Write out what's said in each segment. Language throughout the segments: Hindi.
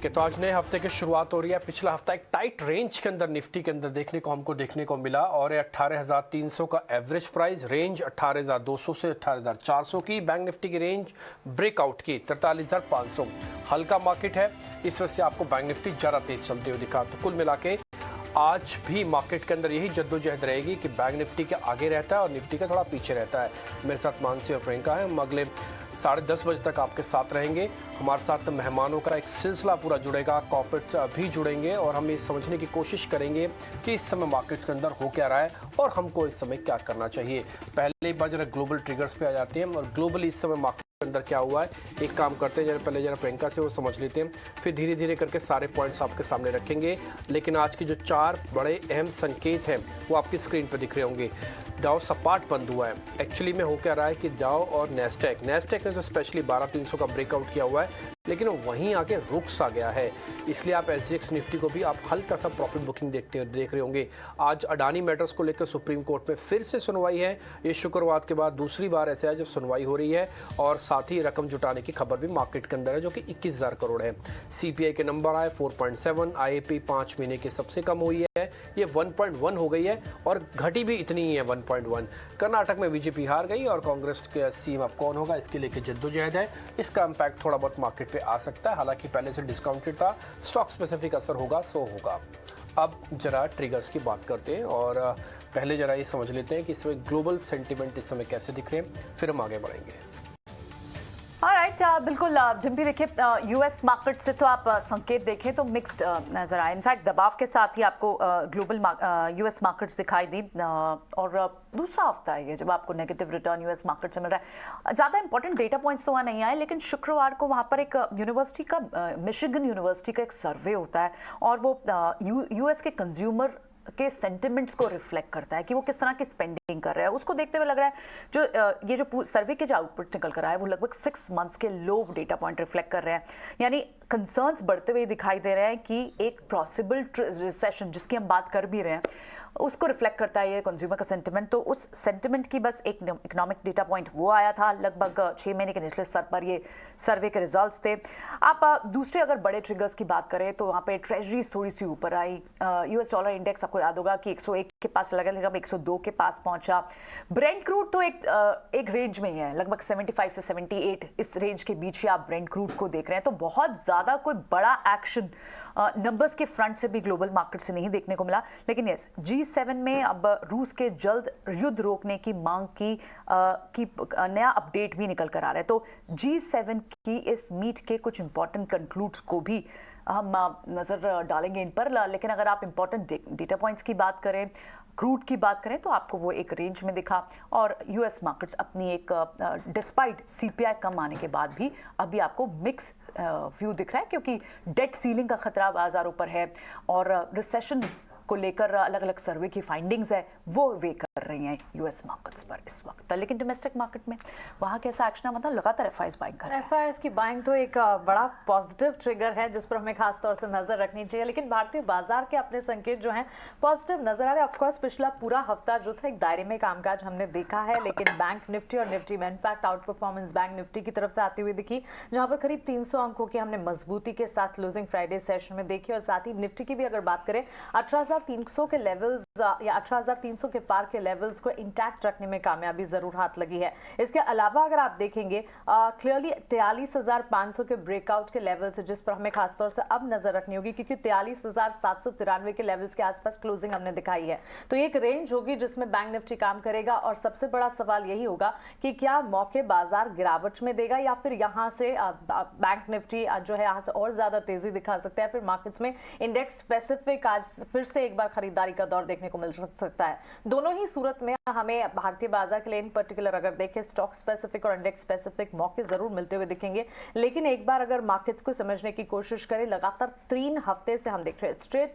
है, तो आज नए हफ्ते की शुरुआत हो रही है। पिछला हफ्ता एक टाइट रेंज के अंदर निफ्टी के अंदर देखने को मिला और 18,300 का एवरेज प्राइस, रेंज 18,200 से 18,400 की। बैंक निफ्टी की रेंज ब्रेकआउट की 43,500। हल्का मार्केट है, इस वजह से आपको बैंक निफ्टी ज़्यादा तेज चलते हुए दिखा। तो कुल मिला के आज भी मार्केट के अंदर यही जद्दोजहद रहेगी कि बैंक निफ्टी के आगे रहता है और निफ्टी का थोड़ा पीछे रहता है। मेरे साथ मानसी और प्रियंका है, हम अगले 10:30 बजे तक आपके साथ रहेंगे। हमारे साथ मेहमानों का एक सिलसिला पूरा जुड़ेगा, कॉर्पोरेट्स भी जुड़ेंगे और हम ये समझने की कोशिश करेंगे कि इस समय मार्केट्स के अंदर हो क्या रहा है और हमको इस समय क्या करना चाहिए। पहले एक बार जरा ग्लोबल ट्रिगर्स पे आ जाते हैं और ग्लोबली इस समय मार्केट के अंदर क्या हुआ है। एक काम करते हैं, पहले जरा प्रियंका से वो समझ लेते हैं, फिर धीरे धीरे करके सारे पॉइंट्स आपके सामने रखेंगे। लेकिन आज के जो 4 बड़े अहम संकेत हैं वो आपकी स्क्रीन पर दिख रहे होंगे। डाउ सपाट बंद हुआ है। एक्चुअली में हो क्या रहा है कि डाउ और नेस्टेक ने तो स्पेशली 12,300 का ब्रेकआउट किया हुआ है, लेकिन वहीं आके रुक सा गया है। इसलिए आप एसजीएक्स निफ्टी को भी आप हल्का सा प्रॉफिट बुकिंग देख रहे होंगे। आज अडानी मैटर्स को लेकर सुप्रीम कोर्ट में फिर से सुनवाई है। ये शुक्रवार के बाद दूसरी बार ऐसा है जब सुनवाई हो रही है और साथ ही रकम जुटाने की खबर भी मार्केट के अंदर है, जो कि 21,000 करोड़ है। सीपीआई के नंबर आए 4.7, आईएपी 5 महीने की सबसे कम हुई है, ये 1.1 हो गई है और घटी भी इतनी ही है 1.1। कर्नाटक में बीजेपी हार गई और कांग्रेस के सीएम अब कौन होगा इसके लेकर जद्दोजहद है। इसका इम्पैक्ट थोड़ा बहुत मार्केट पे आ सकता है, हालांकि पहले से डिस्काउंटेड था। स्टॉक स्पेसिफिक असर होगा सो होगा। अब जरा ट्रिगर्स की बात करते हैं और पहले जरा ये समझ लेते हैं कि इस समय ग्लोबल सेंटिमेंट इस समय कैसे दिख रहे हैं, फिर हम आगे बढ़ेंगे। ऑलराइट, बिल्कुल डिम्पी, देखिए यूएस मार्केट से तो आप संकेत देखें तो मिक्स्ड नजर आए। इनफैक्ट दबाव के साथ ही आपको ग्लोबल यूएस मार्केट्स दिखाई दी और दूसरा हफ्ता है ये जब आपको नेगेटिव रिटर्न यूएस मार्केट से मिल रहा है। ज़्यादा इंपॉर्टेंट डेटा पॉइंट्स तो वहाँ नहीं आए, लेकिन शुक्रवार को वहाँ पर एक यूनिवर्सिटी का मिशिगन यूनिवर्सिटी का एक सर्वे होता है और वो यूएस के कंज्यूमर के सेंटिमेंट्स को रिफ्लेक्ट करता है कि वो किस तरह की स्पेंडिंग कर रहे हैं। उसको देखते हुए लग रहा है जो ये जो सर्वे के जो आउटपुट निकल कर आया है वो लगभग 6 मंथ्स के लो डेटा पॉइंट रिफ्लेक्ट कर रहे हैं। यानी कंसर्न्स बढ़ते हुए दिखाई दे रहे हैं कि एक पॉसिबल रिसेशन जिसकी हम बात कर भी रहे हैं उसको रिफ्लेक्ट करता है ये कंज्यूमर का सेंटिमेंट। तो उस सेंटिमेंट की बस एक इकोनॉमिक डेटा पॉइंट वो आया था, लगभग 6 महीने के निचले स्तर पर ये सर्वे के रिजल्ट्स थे। आप दूसरे अगर बड़े ट्रिगर्स की बात करें तो वहाँ पे ट्रेजरीज थोड़ी सी ऊपर आई। यूएस डॉलर इंडेक्स आपको याद होगा कि 101 के पास चला गया, लेकिन अब 102 के पास पहुंचा। ब्रेंट क्रूड तो एक रेंज में ही है, लगभग 75 से 78 इस रेंज के बीच ही आप ब्रेंट क्रूड को देख रहे हैं। तो बहुत ज़्यादा कोई बड़ा एक्शन नंबर्स के फ्रंट से भी ग्लोबल मार्केट से नहीं देखने को मिला। लेकिन यस, G7 में अब रूस के जल्द युद्ध रोकने की मांग की नया अपडेट भी निकल कर आ रहा है। तो G7 की इस मीट के कुछ इंपॉर्टेंट कंक्लूड्स को भी हम नज़र डालेंगे इन पर। लेकिन अगर आप इंपॉर्टेंट डेटा पॉइंट्स की बात करें, क्रूड की बात करें, तो आपको वो एक रेंज में दिखा और यूएस मार्केट्स अपनी एक डिस्पाइट सीपीआई कम आने के बाद भी अभी आपको मिक्स व्यू दिख रहा है, क्योंकि डेट सीलिंग का खतरा बाजारों पर है और रिसेशन को लेकर अलग अलग सर्वे की फाइंडिंग्स है वो वे कर रही हैं यूएस मार्केट्स पर इस वक्त। लेकिन डोमेस्टिक मार्केट में वहाँ कैसा एक्शन है, मतलब लगातार एफआईएस बाइंग कर रहे हैं। एफआईएस की बाइंग तो एक बड़ा पॉजिटिव ट्रिगर है जिस पर हमें खास तौर से नजर रखनी चाहिए। लेकिन भारतीय बाजार के अपने संकेत जो हैं पॉजिटिव नजर आ रहे हैं। ऑफकोर्स पिछला पूरा हफ्ता जो था एक दायरे में कामकाज हमने देखा है, लेकिन बैंक निफ्टी और निफ्टी में in fact out performance bank Nifty की तरफ से आती हुई दिखी, जहां पर करीब 300 अंकों की हमने मजबूती के साथ क्लोजिंग फ्राइडे सेशन में देखी। और साथ ही निफ्टी की भी अगर बात करें 18,300 के लेवल्स या 18,300 के पार के लेवल्स को इंटैक्ट रखने में कामयाबी जरूर हाथ लगी है। इसके अलावा अगर आप देखेंगे क्लियरली 43,500 के ब्रेकआउट के लेवल्स है जिस पर हमें खासतौर से अब नजर रखनी होगी, क्योंकि 43,793 के लेवल्स के आसपास क्लोजिंग हमने दिखाई है। तो एक रेंज होगी जिसमें बैंक निफ्टी काम करेगा और सबसे बड़ा सवाल यही होगा कि क्या मौके बाजार गिरावट में देगा या फिर यहां से बैंक निफ्टी जो है यहां से और ज्यादा तेजी दिखा सकता है। फिर मार्केट्स में इंडेक्स स्पेसिफिक आज फिर से एक बार खरीदारी का दौर देखने को मिल सकता है। दोनों ही सूरत में हमें भारतीय बाजार के लिए इन पर्टिकुलर अगर देखें स्टॉक स्पेसिफिक और इंडेक्स स्पेसिफिक मौके जरूर मिलते हुए दिखेंगे। लेकिन एक बार अगर मार्केट्स को समझने की कोशिश करें, लगातार 3 हफ्ते से हम देख रहे हैं स्ट्रेट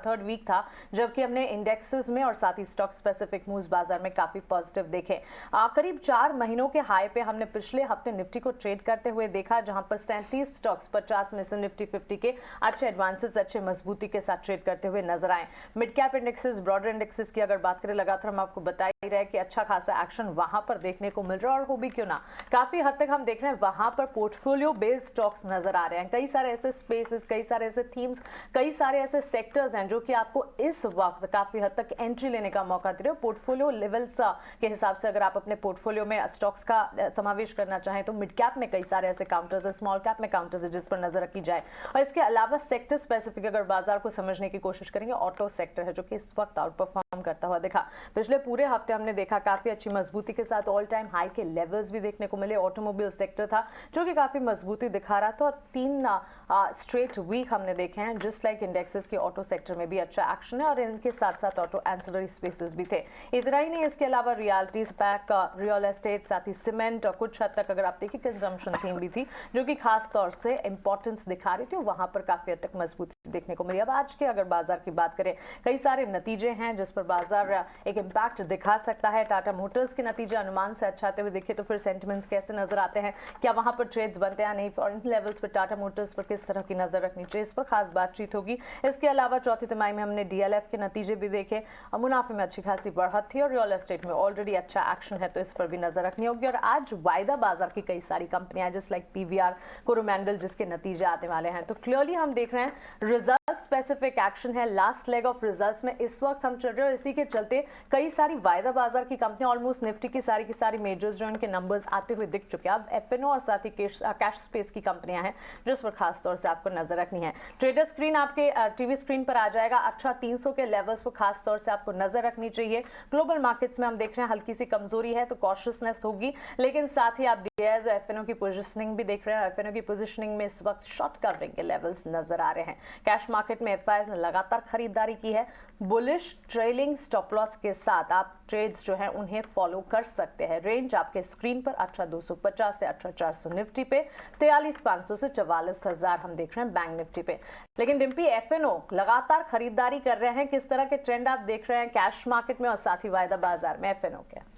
थर्ड वीक था जबकि हमने इंडेक्सेस में और साथ ही स्टॉक स्पेसिफिक मूव्स बाजार में काफी पॉजिटिव देखे। करीब 4 महीनों के हाई पे हमने पिछले हफ्ते निफ्टी को ट्रेड करते हुए देखा, जहां पर 37 स्टॉक्स 50 में से निफ्टी 50 के अच्छे एडवांसेस अच्छे मजबूती के साथ ट्रेड करते हुए नजर आए। Mid cap indexes broader indexes की अगर बात करें लगातार हम आपको बता ही रहे कि अच्छा खासा एक्शन वहां पर देखने को मिल रहा है, और हो भी क्यों ना, काफी हद तक हम देख रहे हैं वहां पर पोर्टफोलियो बेस्ड स्टॉक्स नजर आ रहे हैं। कई सारे ऐसे स्पेसेस, कई सारे ऐसे थीम्स, कई सारे ऐसे सेक्टर्स हैं जो कि आपको इस वक्त काफी हद तक एंट्री लेने का मौका दे रहे हो। पोर्टफोलियो लेवल्स के हिसाब से अगर आप अपने पोर्टफोलियो में स्टॉक्स का समावेश करना चाहें तो मिड कैप में कई सारे ऐसे काउंटर्स है, स्मॉल कैप में काउंटर्स है जिस पर नजर रखी जाए। और इसके अलावा सेक्टर स्पेसिफिक अगर बाजार को समझने की कोशिश करेंगे, ऑटो सेक्टर है जो कि इस वक्त आउट परफॉर्म करता हुआ दिखा। पिछले पूरे हफ्ते हमने देखा काफी अच्छी मजबूती के साथ ऑल टाइम हाई के लेवल्स भी देखने को मिले। ऑटोमोबाइल सेक्टर था जो कि काफी मजबूती दिखा रहा था, और 3 स्ट्रेट वीक हमने देखे हैं जिस लाइक इंडेक्सेस के ऑटो सेक्टर में भी अच्छा एक्शन है, और इनके साथ साथ ऑटो एंसिलरी स्पेसेस भी थे। इतना ही नहीं, इसके अलावा रियल्टीज, पैक, रियल एस्टेट, साथ ही सीमेंट, और कुछ हद तक अगर आप देखिए कंजम्पशन थीम भी थी जो कि खास तौर से इंपॉर्टेंस दिखा रही थी, वहां पर काफी हद तक मजबूती देखने को मिली। अब आज के अगर बाजार की बात करें, कई सारे नतीजे हैं जिस पर बाजार एक इम्पैक्ट दिखा सकता है। टाटा मोटर्स के नतीजे अनुमान से अच्छा आते हुए देखे तो फिर सेंटिमेंट्स कैसे नजर आते हैं, क्या वहां पर ट्रेड्स बनते हैं नहीं, फॉरेन लेवल्स पर टाटा मोटर्स पर किस तरह की नजर रखनी चाहिए, इस पर खास बातचीत होगी। इसके अलावा चौथी तिमाही में हमने डीएलएफ के नतीजे भी देखे, मुनाफे में अच्छी खासी बढ़त थी, और रियल एस्टेट में ऑलरेडी अच्छा एक्शन है तो इस पर भी नजर रखनी होगी। और आज वायदा बाजार की कई सारी कंपनियां जैसे लाइक पीवीआर, कोरोमंडल जिसके नतीजे आने वाले हैं, तो क्लियरली हम देख रहे हैं रिजल्ट स्पेसिफिक एक्शन है। लास्ट लेग ऑफ रिजल्ट्स में इस वक्त हम चल रहे हैं, और इसी के चलते कई सारी वायदा बाजार की कंपनियां, ऑलमोस्ट निफ्टी की सारी मेजर्स जो इनके नंबर्स आते हुए दिख चुके हैं। अब एफएनओ और साथ ही कैश स्पेस की कंपनियां हैं जिस पर खास तौर से आपको नजर रखनी है। ट्रेडर स्क्रीन आपके टीवी स्क्रीन पर आ जाएगा। अच्छा 300 के लेवल्स पर खास तौर से आपको नजर रखनी चाहिए। ग्लोबल मार्केट्स में हम देख रहे हैं हल्की सी कमजोरी है तो कॉशियसनेस होगी, लेकिन साथ ही आप डीआईएस और एफएनओ की पोजीशनिंग भी देख रहे हैं। एफएनओ की पोजीशनिंग में इस वक्त शॉर्ट कवरिंग के लेवल्स नजर आ रहे हैं। कैश मार्केट में एफआईएस ने लगातार खरीदारी की है। बुलिश ट्रेलिंग स्टॉप लॉस के साथ आप ट्रेड्स जो है उन्हें फॉलो कर सकते हैं। रेंज आपके स्क्रीन पर 250 से 400 निफ्टी पे, 43,500 से 44,000 हम देख रहे हैं बैंक निफ्टी पे। लेकिन डिम्पी, एफएनओ लगातार खरीदारी कर रहे हैं, किस तरह के ट्रेंड आप देख रहे हैं कैश मार्केट में और साथ ही वायदा बाजार में एफएनओ के?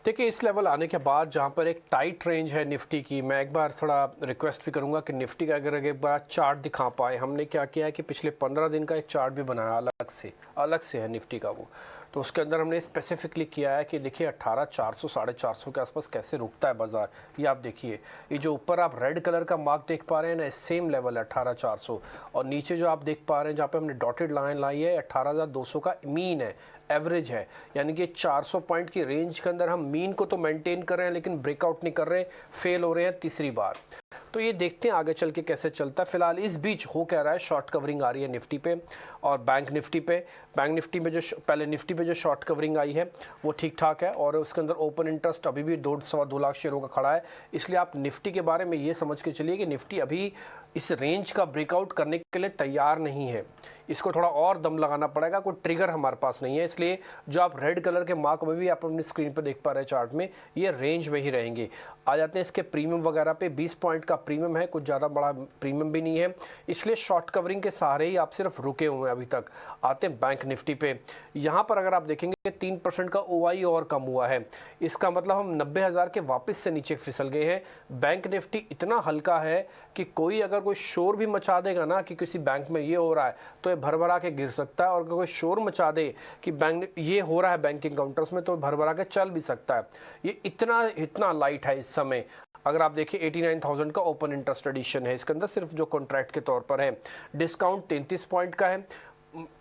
देखिए, इस लेवल आने के बाद जहां पर एक टाइट रेंज है निफ्टी की, मैं एक बार थोड़ा रिक्वेस्ट भी करूंगा कि निफ्टी का अगर एक बार चार्ट दिखा पाए। हमने क्या किया है कि पिछले 15 दिन का एक चार्ट भी बनाया अलग से है निफ्टी का वो, तो उसके अंदर हमने स्पेसिफिकली किया है कि देखिए 18,400 450 के आसपास कैसे रुकता है बाजार। ये आप देखिए, ये जो ऊपर आप रेड कलर का मार्क देख पा रहे हैं ना, सेम लेवल है 18,400, और नीचे जो आप देख पा रहे हैं जहाँ पे हमने डॉटेड लाइन लाई है 18,200 का मीन है, एवरेज है। यानी कि 400 पॉइंट की रेंज के अंदर हम मीन को तो मेंटेन कर रहे हैं लेकिन ब्रेकआउट नहीं कर रहे, फेल हो रहे हैं तीसरी बार। तो ये देखते हैं आगे चल के कैसे चलता है। फिलहाल इस बीच हो कह रहा है शॉर्ट कवरिंग आ रही है निफ्टी पे और बैंक निफ्टी पे। बैंक निफ्टी में जो पहले निफ्टी पे जो शॉर्ट कवरिंग आई है वो ठीक ठाक है, और उसके अंदर ओपन इंटरेस्ट अभी भी 2.25 लाख शेयरों का खड़ा है। इसलिए आप निफ्टी के बारे में ये समझ के चलिए कि निफ्टी अभी इस रेंज का ब्रेकआउट करने के लिए तैयार नहीं है, इसको थोड़ा और दम लगाना पड़ेगा, कोई ट्रिगर हमारे पास नहीं है। इसलिए जो आप रेड कलर के मार्क में भी आप अपनी स्क्रीन पर देख पा रहे हैं चार्ट में, ये रेंज में ही रहेंगे। आ जाते हैं इसके प्रीमियम वगैरह पे, 20 पॉइंट का प्रीमियम है, कुछ ज़्यादा बड़ा प्रीमियम भी नहीं है, इसलिए शॉर्ट कवरिंग के सहारे ही आप सिर्फ रुके हुए हैं अभी तक। आते हैं बैंक निफ्टी पे, यहाँ पर अगर आप देखेंगे 3% का ओआई और कम हुआ है, इसका मतलब हम 90,000 के वापस से नीचे फिसल गए हैं। बैंक निफ्टी इतना हल्का है कि कोई अगर कोई शोर भी मचा देगा ना कि किसी बैंक में ये हो रहा है तो ये भरभरा के गिर सकता है, और अगर कोई शोर मचा दे कि बैंक ये हो रहा है बैंकिंग काउंटर्स में तो भरभरा के चल भी सकता है। ये इतना लाइट है इस समय। अगर आप देखिए 89,000 का ओपन इंटरेस्ट एडिशन है, इसके अंदर सिर्फ जो कॉन्ट्रैक्ट के तौर पर है। डिस्काउंट 33 पॉइंट का है।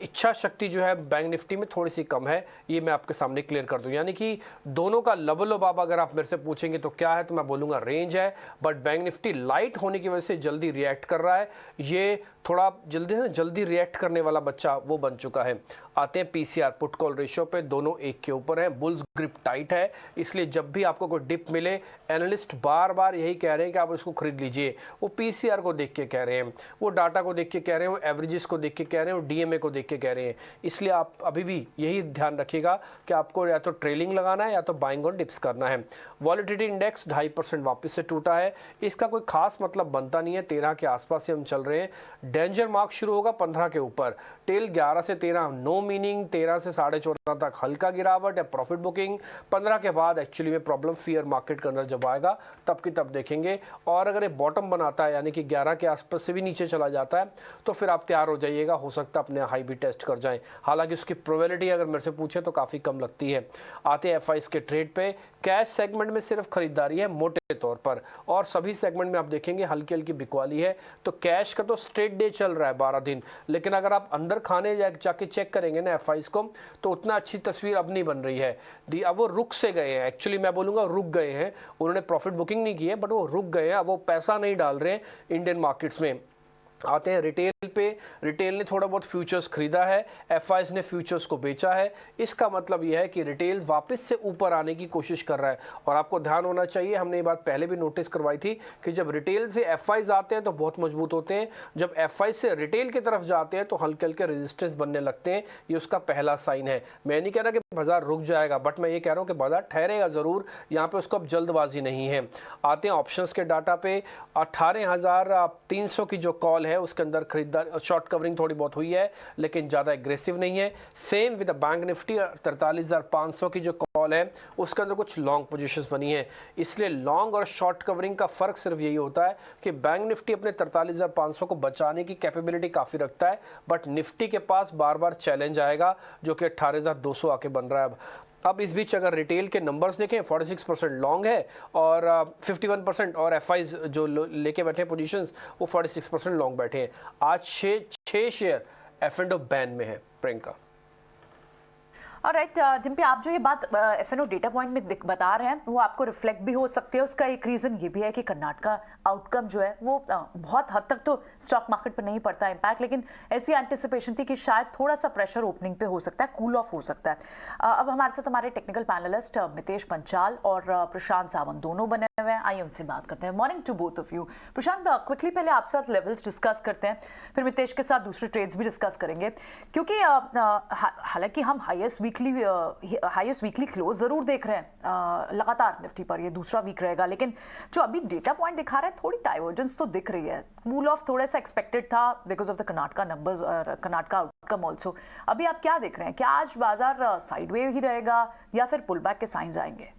इच्छा शक्ति जो है बैंक निफ्टी में थोड़ी सी कम है, ये मैं आपके सामने क्लियर कर दूं। यानी कि दोनों का लबलो बाबा अगर आप मेरे से पूछेंगे तो क्या है, तो मैं बोलूँगा रेंज है, बट बैंक निफ्टी लाइट होने की वजह से जल्दी रिएक्ट कर रहा है। ये थोड़ा जल्दी रिएक्ट करने वाला बच्चा वो बन चुका है। आते हैं पीसीआर पुट कॉल रेशियो पे, दोनों एक के ऊपर है, बुल्स ग्रिप टाइट है, इसलिए जब भी आपको कोई डिप मिले एनालिस्ट बार बार यही कह रहे हैं कि आप इसको खरीद लीजिए। वो पीसीआर को देख के कह रहे हैं, वो डाटा को देख के कह रहे हैं, वो एवरेजेस को देख के कह रहे हैं, वो डीएमए को देख के कह रहे हैं। इसलिए आप अभी भी यही ध्यान रखिएगा कि आपको या तो ट्रेलिंग लगाना है या तो बाइंग ऑन डिप्स करना है। वॉलेटिलिटी इंडेक्स 2.5% वापस से टूटा है, इसका कोई खास मतलब बनता नहीं है, 13 के आसपास से हम चल रहे हैं। डेंजर मार्क शुरू होगा 15 के ऊपर, टेल 11 से 13 नो नो मीनिंग 13 से 14.5 तक हल्का गिरावट या प्रॉफिट बुकिंग, 15 के बाद एक्चुअली में प्रॉब्लम फियर मार्केट के अंदर जब आएगा तब की तब देखेंगे। और अगर ये बॉटम बनाता है यानी कि 11 के आसपास से भी नीचे चला जाता है तो फिर आप तैयार हो जाइएगा, हो सकता है अपने हाई भी टेस्ट कर जाएं। हालांकि उसकी प्रोबेबिलिटी अगर मेरे से पूछे तो काफ़ी कम लगती है। आते हैं एफआईज के ट्रेड पे। कैश सेगमेंट में सिर्फ खरीदारी है मोटे तौर पर, और सभी सेगमेंट में आप देखेंगे हल्की हल्की बिकवाली है। तो कैश का तो स्ट्रेट डे चल रहा है 12 दिन, लेकिन अगर आप अंदर खाने जाके चेक करेंगे ना एफआईज को तो उतना अच्छी तस्वीर अब नहीं बन रही है। अब वो रुक से गए हैं, एक्चुअली मैं बोलूँगा रुक गए हैं। उन्होंने प्रॉफिट बुकिंग नहीं की है बट वो रुक गए हैं, अब वो पैसा नहीं डाल रहे हैं इंडियन मार्केट्स में। आते हैं रिटेल पे। रिटेल ने थोड़ा बहुत फ्यूचर्स खरीदा है, एफआईज ने फ्यूचर्स को बेचा है। इसका मतलब यह है कि रिटेल वापस से ऊपर आने की कोशिश कर रहा है। और आपको ध्यान होना चाहिए, हमने ये बात पहले भी नोटिस करवाई थी कि जब रिटेल से एफआईज आते हैं तो बहुत मजबूत होते हैं, जब एफआईज से रिटेल की तरफ जाते हैं तो हल्के हल्के रेजिस्टेंस बनने लगते हैं। ये उसका पहला साइन है। मैं नहीं कह रहा कि बाजार रुक जाएगा, बट मैं ये कह रहा हूँ कि बाजार ठहरेगा ज़रूर, यहाँ पे उसको अब जल्दबाजी नहीं है। आते हैं ऑप्शंस के डाटा पे। 18,300 की जो कॉल है उसके अंदर खरीदार शॉर्ट कवरिंग थोड़ी बहुत हुई है लेकिन ज़्यादा एग्रेसिव नहीं है। सेम विद बैंक निफ्टी 43,500 की जो कॉल है उसके अंदर कुछ लॉन्ग पोजीशंस बनी है। इसलिए लॉन्ग और शॉर्ट कवरिंग का फ़र्क सिर्फ यही होता है कि बैंक निफ्टी अपने 43,500 को बचाने की कैपेबिलिटी काफ़ी रखता है, बट निफ्टी के पास बार बार चैलेंज आएगा जो कि 18,200 आके बन रहा है अब इस बीच अगर रिटेल के नंबर्स देखें 46% लॉन्ग है और 51% और एफआईज जो लेके बैठे हैं पोजीशंस वो 46% लॉन्ग बैठे हैं। आज 6 शेयर एफ&ओ बैन में है। प्रियंका। ऑलराइट डिम्पी, आप जो ये बात एफएनओ डेटा पॉइंट में बता रहे हैं वो आपको रिफ्लेक्ट भी हो सकती है। उसका एक रीज़न ये भी है कि कर्नाटका आउटकम जो है वो बहुत हद तक तो स्टॉक मार्केट पर नहीं पड़ता इम्पैक्ट, लेकिन ऐसी एंटिसिपेशन थी कि शायद थोड़ा सा प्रेशर ओपनिंग पे हो सकता है, कूल ऑफ हो सकता है। अब हमारे साथ हमारे टेक्निकल पैनलिस्ट मितेश पंचाल और प्रशांत सावंत दोनों बने हुए हैं। आइए उनसे बात करते हैं। Morning to both of you. Prashant, quickly पहले आपके साथ लेवल्स डिस्कस करते हैं, फिर मितेश के साथ दूसरे ट्रेड्स भी डिस्कस करेंगे, क्योंकि हालांकि हम हाईएस्ट वीकली क्लोज जरूर देख रहे हैं लगातार निफ्टी पर, ये दूसरा वीक रहेगा, लेकिन जो अभी डेटा पॉइंट दिखा रहा है थोड़ी डाइवर्जेंस तो दिख रही है। कूल ऑफ थोड़ा सा एक्सपेक्टेड था because of the Karnataka numbers और कर्नाटका आउटकम ऑल्सो। अभी आप क्या देख रहे हैं? क्या आज बाजार साइडवे ही रहेगा या फिर पुल बैक के साइंस आएंगे?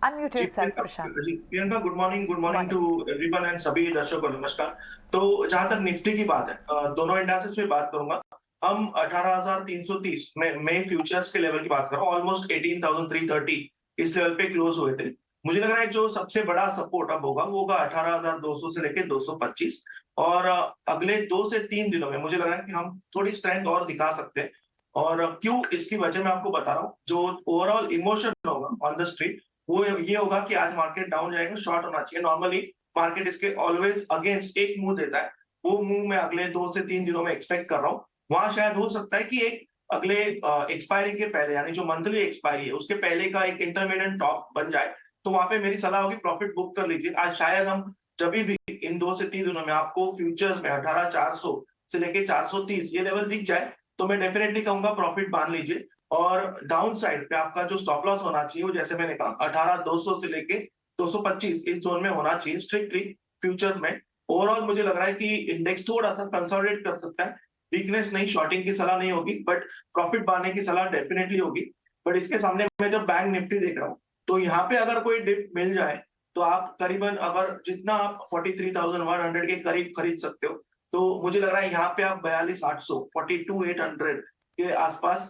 Unmute yourself, Prashant. Priyanka, good morning to everyone and सभी दर्शकों को नमस्कार। तो जहां तक निफ्टी की बात है, दोनों इंडेक्सेस पे बात करूंगा। हम 18,330 में फ्यूचर्स के लेवल की बात कर रहा हूँ, ऑलमोस्ट 18,330 इस लेवल पे क्लोज हुए थे। मुझे लग रहा है जो सबसे बड़ा सपोर्ट अब होगा वो होगा 18,200 से लेके 225, और अगले 2 से 3 दिनों में मुझे लग रहा है कि हम थोड़ी स्ट्रेंथ और दिखा सकते हैं। और क्यों, इसकी वजह मैं आपको बता रहा हूँ। जो ओवरऑल इमोशन होगा ऑन द स्ट्रीट वो ये होगा कि आज मार्केट डाउन जाएगा, शॉर्ट होना चाहिए। नॉर्मली मार्केट इसके ऑलवेज अगेंस्ट एक मूव देता है, वो मूव मैं अगले 2 से 3 दिनों में एक्सपेक्ट कर रहा हूँ। वहां शायद हो सकता है कि एक अगले एक्सपायरी के पहले, यानी जो मंथली एक्सपायरी है उसके पहले का एक इंटरमीडिएट टॉप बन जाए, तो वहां पे मेरी सलाह होगी प्रॉफिट बुक कर लीजिए। आज शायद हम जब भी इन 2 से 3 दिनों में आपको फ्यूचर्स में 18,400 से लेके 430 ये लेवल दिख जाए तो मैं डेफिनेटली कहूंगा प्रॉफिट बांध लीजिए। और डाउन साइड पे आपका जो स्टॉप लॉस होना चाहिए वो, जैसे मैंने कहा, 18,200 से लेके 225 इस जोन में होना चाहिए स्ट्रिक्टली फ्यूचर्स में। ओवरऑल मुझे लग रहा है कि इंडेक्स थोड़ा सा कंसोलिडेट कर सकता है। वीकनेस नहीं, शॉर्टिंग की सलाह नहीं होगी, बट प्रॉफिट पाने की सलाह डेफिनेटली होगी। बट इसके सामने मैं जब बैंक निफ्टी देख रहा हूँ तो यहाँ पे अगर कोई डिप मिल जाए तो आप करीबन, अगर जितना आप 43,100 के करीब खरीद सकते हो, तो मुझे लग रहा है यहाँ पे आप 42,800 42,800 के आसपास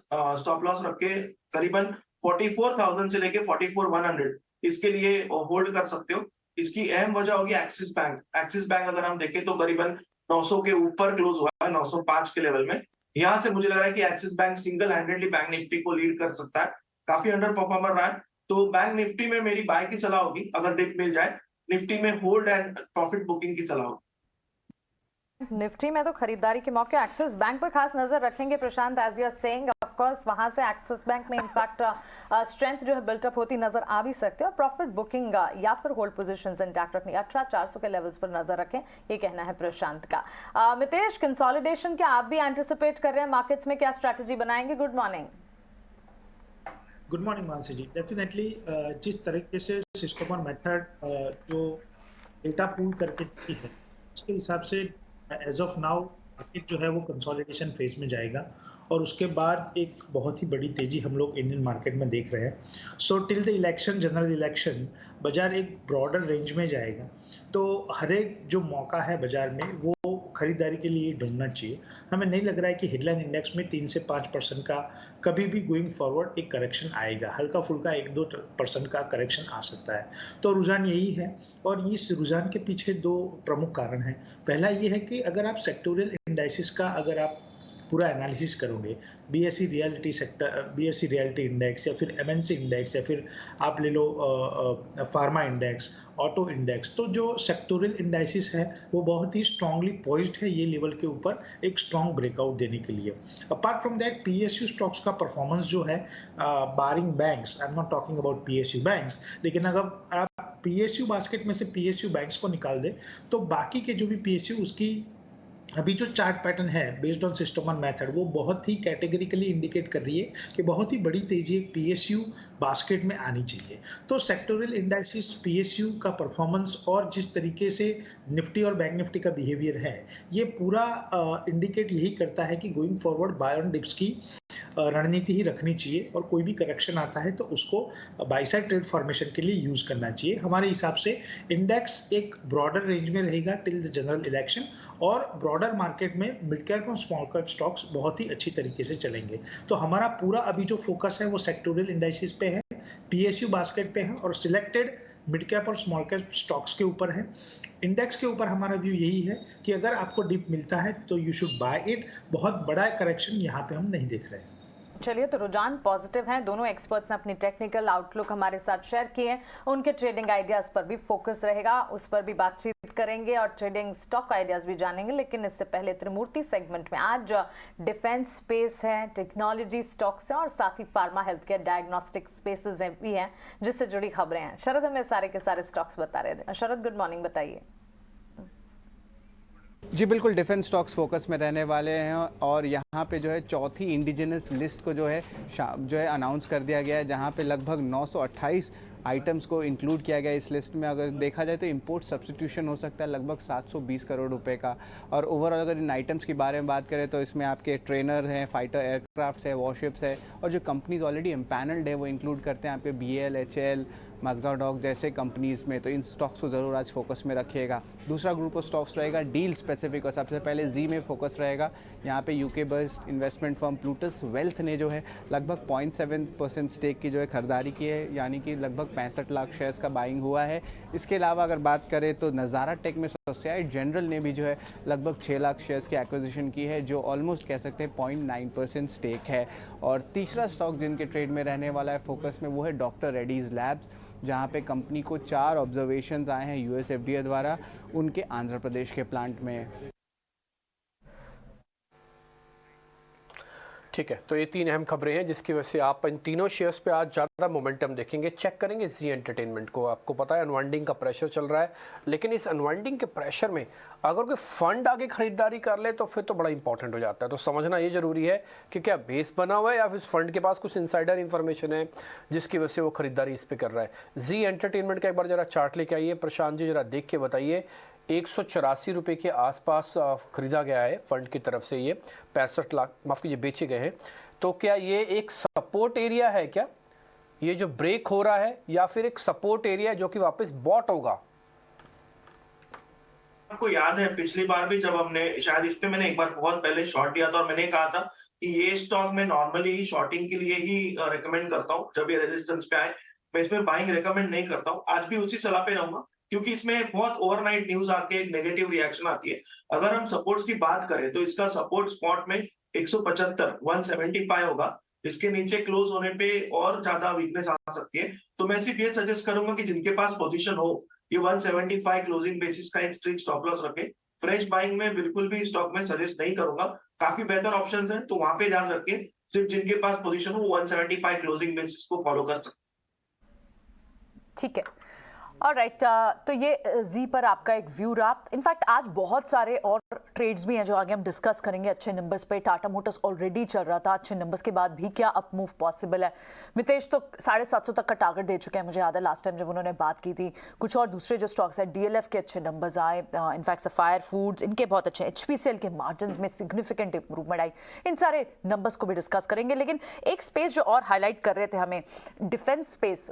स्टॉप लॉस रख के करीबन 44,000 से लेके 44,100 इसके लिए होल्ड कर सकते हो। इसकी अहम वजह होगी एक्सिस बैंक। एक्सिस बैंक अगर हम देखें तो करीबन 900 के ऊपर क्लोज हुआ है, 905 के लेवल में। यहां से मुझे लग रहा है कि axis bank single handedly bank Nifty को लीड कर सकता है, काफी अंडर परफॉर्मर रहा है। तो बैंक निफ्टी में मेरी बाय की सलाह होगी, अगर डिप मिल जाए। निफ्टी में होल्ड एंड प्रॉफिट बुकिंग की सलाह होगी। निफ्टी में तो खरीदारी के मौके एक्सिस बैंक पर खास नजर रखेंगे Prashant, as you are saying. Of course वहां से एक्सिस बैंक में इनफैक्ट स्ट्रेंथ जो है बिल्टअप होती नजर आ भी सकती है, और प्रॉफिट बुकिंग या फिर होल्ड पोजीशंस इंटैक्ट रखनी, 18,400 के लेवल्स पर नजर रखें, ये कहना है प्रशांत का। मितेश, कंसोलिडेशन क्या आप भी एंटिसिपेट कर रहे हैं मार्केट्स में? क्या स्ट्रैटेजी बनाएंगे? Good morning. Good morning Mansi ji. Definitely जिस तरीके से सिस्टम और मेथड जो डेटा पूल करके की है उसके हिसाब से एज ऑफ नाउ मार्केट जो है वो कंसोलिडेशन फेज में जाएगा और उसके बाद एक बहुत ही बड़ी तेजी हम लोग इंडियन मार्केट में देख रहे हैं। So till the election, general election, बाजार एक ब्रॉडर रेंज में जाएगा। तो हर एक जो मौका है बाजार में वो खरीदारी के लिए ढूंढना चाहिए। हमें नहीं लग रहा है कि हेडलाइन इंडेक्स में 3 से 5% का कभी भी गोइंग फॉरवर्ड एक करेक्शन आएगा। हल्का फुल्का 1-2% का करेक्शन आ सकता है। तो रुझान यही है और इस रुझान के पीछे दो प्रमुख कारण हैं। पहला ये है कि अगर आप सेक्टोरियल इंडाइसिस का अगर आप पूरा एनालिसिस करोगे, BSE reality sector, BSE reality index या फिर एमएनसी इंडेक्स या फिर आप ले लो फार्मा इंडेक्स, ऑटो इंडेक्स, तो जो सेक्टोरियल इंडाइसिस है वो बहुत ही स्ट्रांगली पॉइज्ड है ये लेवल के ऊपर एक स्ट्रांग ब्रेकआउट देने के लिए। Apart from that PSU stocks का परफॉर्मेंस जो है, barring banks, I am not talking about PSU banks, लेकिन अगर आप पीएसयू बास्केट में से पीएसयू बैंक्स को निकाल दे तो बाकी के जो भी पीएसयू, उसकी अभी जो चार्ट पैटर्न है based on system on method, वो बहुत ही कैटेगरिकली इंडिकेट कर रही है कि बहुत ही बड़ी तेजी पीएसयू बास्केट में आनी चाहिए। तो सेक्टोरियल इंडाइसिस, पीएसयू का परफॉर्मेंस और जिस तरीके से निफ्टी और बैंक निफ्टी का बिहेवियर है, ये पूरा इंडिकेट यही करता है कि going forward bye on dips की रणनीति ही रखनी चाहिए और कोई भी करेक्शन आता है तो उसको बाय साइड ट्रेड फॉर्मेशन के लिए यूज करना चाहिए। हमारे हिसाब से इंडेक्स एक ब्रॉडर रेंज में रहेगा टिल द जनरल इलेक्शन और ब्रॉडर मार्केट में मिड कैप और स्मॉल कैप स्टॉक्स बहुत ही अच्छी तरीके से चलेंगे। तो हमारा पूरा अभी जो फोकस है वो सेक्टोरियल इंडाइसिस पे है, पीएसयू बास्केट पे है और सिलेक्टेड मिड कैप और स्मॉल कैप स्टॉक्स के ऊपर है। इंडेक्स के ऊपर हमारा व्यू यही है कि अगर आपको डिप मिलता है तो यू शुड बाय इट। बहुत बड़ा करेक्शन यहाँ पे हम नहीं देख रहे हैं। चलिए, तो रुझान पॉजिटिव हैं। दोनों एक्सपर्ट्स ने अपनी टेक्निकल आउटलुक हमारे साथ शेयर किए हैं। उनके ट्रेडिंग आइडियाज पर भी फोकस रहेगा, उस पर भी बातचीत करेंगे और ट्रेडिंग स्टॉक आइडियाज भी जानेंगे। लेकिन इससे पहले त्रिमूर्ति सेगमेंट में आज डिफेंस स्पेस है, टेक्नोलॉजी स्टॉक्स हैं और साथ ही pharma health care diagnostic spaces भी हैं जिससे जुड़ी खबरें हैं। शरद हमें सारे के सारे स्टॉक्स बता रहे थे। शरद, गुड मॉर्निंग, बताइए। जी बिल्कुल, डिफेंस स्टॉक्स फोकस में रहने वाले हैं और यहाँ पे जो है चौथी इंडिजिनस लिस्ट को जो है अनाउंस कर दिया गया है, जहाँ पे लगभग 928 आइटम्स को इंक्लूड किया गया इस लिस्ट में। अगर देखा जाए तो इंपोर्ट सब्स्टिट्यूशन हो सकता है लगभग 720 करोड़ रुपए का। और ओवरऑल अगर इन आइटम्स के बारे में बात करें तो इसमें आपके ट्रेनर हैं, फाइटर एयरक्राफ्ट्स है, वॉरशिप्स है और जो कंपनीज ऑलरेडी एम्पैनल्ड है वो इंक्लूड करते हैं आपके BL, HL, मजगांव डॉक जैसे कंपनीज़ में। तो इन स्टॉक्स को ज़रूर आज फोकस में रखिएगा। दूसरा ग्रुप ऑफ स्टॉक्स रहेगा डील स्पेसिफिक और सबसे पहले जी में फोकस रहेगा। यहाँ पे UK based investment firm Plutus wealth ने जो है लगभग 0.7% स्टेक की जो है खरीदारी की है, यानी कि लगभग 65 लाख शेयर्स का बाइंग हुआ है। इसके अलावा अगर बात करें तो नज़ारा टेक में सोसाइटी जनरल ने भी जो है लगभग 6 लाख शेयर्स की एक्विजिशन की है, जो ऑलमोस्ट कह सकते हैं 0.9% स्टेक है। और तीसरा स्टॉक जिनके ट्रेड में रहने वाला है फोकस में वो है डॉक्टर रेड्डीज लैब्स, जहाँ पे कंपनी को 4 ऑब्जर्वेशंस आए हैं US FDA द्वारा उनके आंध्र प्रदेश के प्लांट में। ठीक है, तो ये 3 अहम खबरें हैं जिसकी वजह से आप इन तीनों शेयर्स पे आज ज़्यादा मोमेंटम देखेंगे। चेक करेंगे जी एंटरटेनमेंट को। आपको पता है अनवाइंडिंग का प्रेशर चल रहा है, लेकिन इस अनवाइंडिंग के प्रेशर में अगर कोई फंड आगे खरीदारी कर ले तो फिर तो बड़ा इंपॉर्टेंट हो जाता है। तो समझना ये जरूरी है कि क्या बेस बना हुआ है या फिर फंड के पास कुछ इनसाइडर इंफॉर्मेशन है जिसकी वजह से वो खरीदारी इस पर कर रहा है। जी एंटरटेनमेंट का एक बार जरा चार्ट लेके आइए प्रशांत जी, जरा देख के बताइए। 184 रुपये के आसपास खरीदा गया है फंड की तरफ से, ये 65 लाख माफ़ कीजिए बेचे गए हैं। तो क्या ये एक सपोर्ट एरिया है, क्या ये जो ब्रेक हो रहा है, या फिर एक सपोर्ट एरिया है जो कि वापस बॉट होगा? आपको याद है पिछली बार भी जब हमने शायद इस पे मैंने एक बार बहुत पहले शॉर्ट लिया था और मैंने कहा था कि ये स्टॉक मैं नॉर्मली शॉर्टिंग के लिए ही रिकमेंड करता हूँ। जब ये रेजिस्टेंस पे आए मैं इसमें बाइंग रिकमेंड नहीं करता हूँ। आज भी उसी सलाह पे रहूंगा क्योंकि इसमें बहुत ओवरनाइट न्यूज आके एक नेगेटिव रिएक्शन आती है। अगर हम सपोर्ट्स की बात करें तो इसका सपोर्ट स्पॉट में 175 होगा। इसके नीचे क्लोज होने पे और ज्यादा वीकनेस आ सकती है। तो मैं सिर्फ ये सजेस्ट करूंगा कि जिनके पास पोजीशन हो ये 175 क्लोजिंग बेसिस का एक स्ट्रिक्ट स्टॉप लॉस रखे। फ्रेश बाइंग में बिल्कुल भी स्टॉक में सजेस्ट नहीं करूंगा। काफी बेहतर ऑप्शन है तो वहां पे ध्यान रखिए। सिर्फ जिनके पास पोजीशन हो 175 क्लोजिंग बेसिस को फॉलो कर सकते। ठीक है, ऑलराइट, तो ये जी पर आपका एक व्यू रहा। इनफैक्ट आज बहुत सारे और ट्रेड्स भी हैं जो आगे हम डिस्कस करेंगे अच्छे नंबर्स पे। टाटा मोटर्स ऑलरेडी चल रहा था, अच्छे नंबर्स के बाद भी क्या अप मूव पॉसिबल है? मितेश तो 750 तक का टारगेट दे चुके हैं, मुझे याद है लास्ट टाइम जब उन्होंने बात की थी। कुछ और दूसरे जो स्टॉक्स है, डीएलएफ के अच्छे नंबर्स आए, इनफैक्ट सफायर फूड्स इनके बहुत अच्छे, एचपीसीएल के मार्जिन में सिग्निफिकेंट इंप्रूवमेंट आई। इन सारे नंबर्स को भी डिस्कस करेंगे, लेकिन एक स्पेस जो और हाईलाइट कर रहे थे हमें, डिफेंस स्पेस,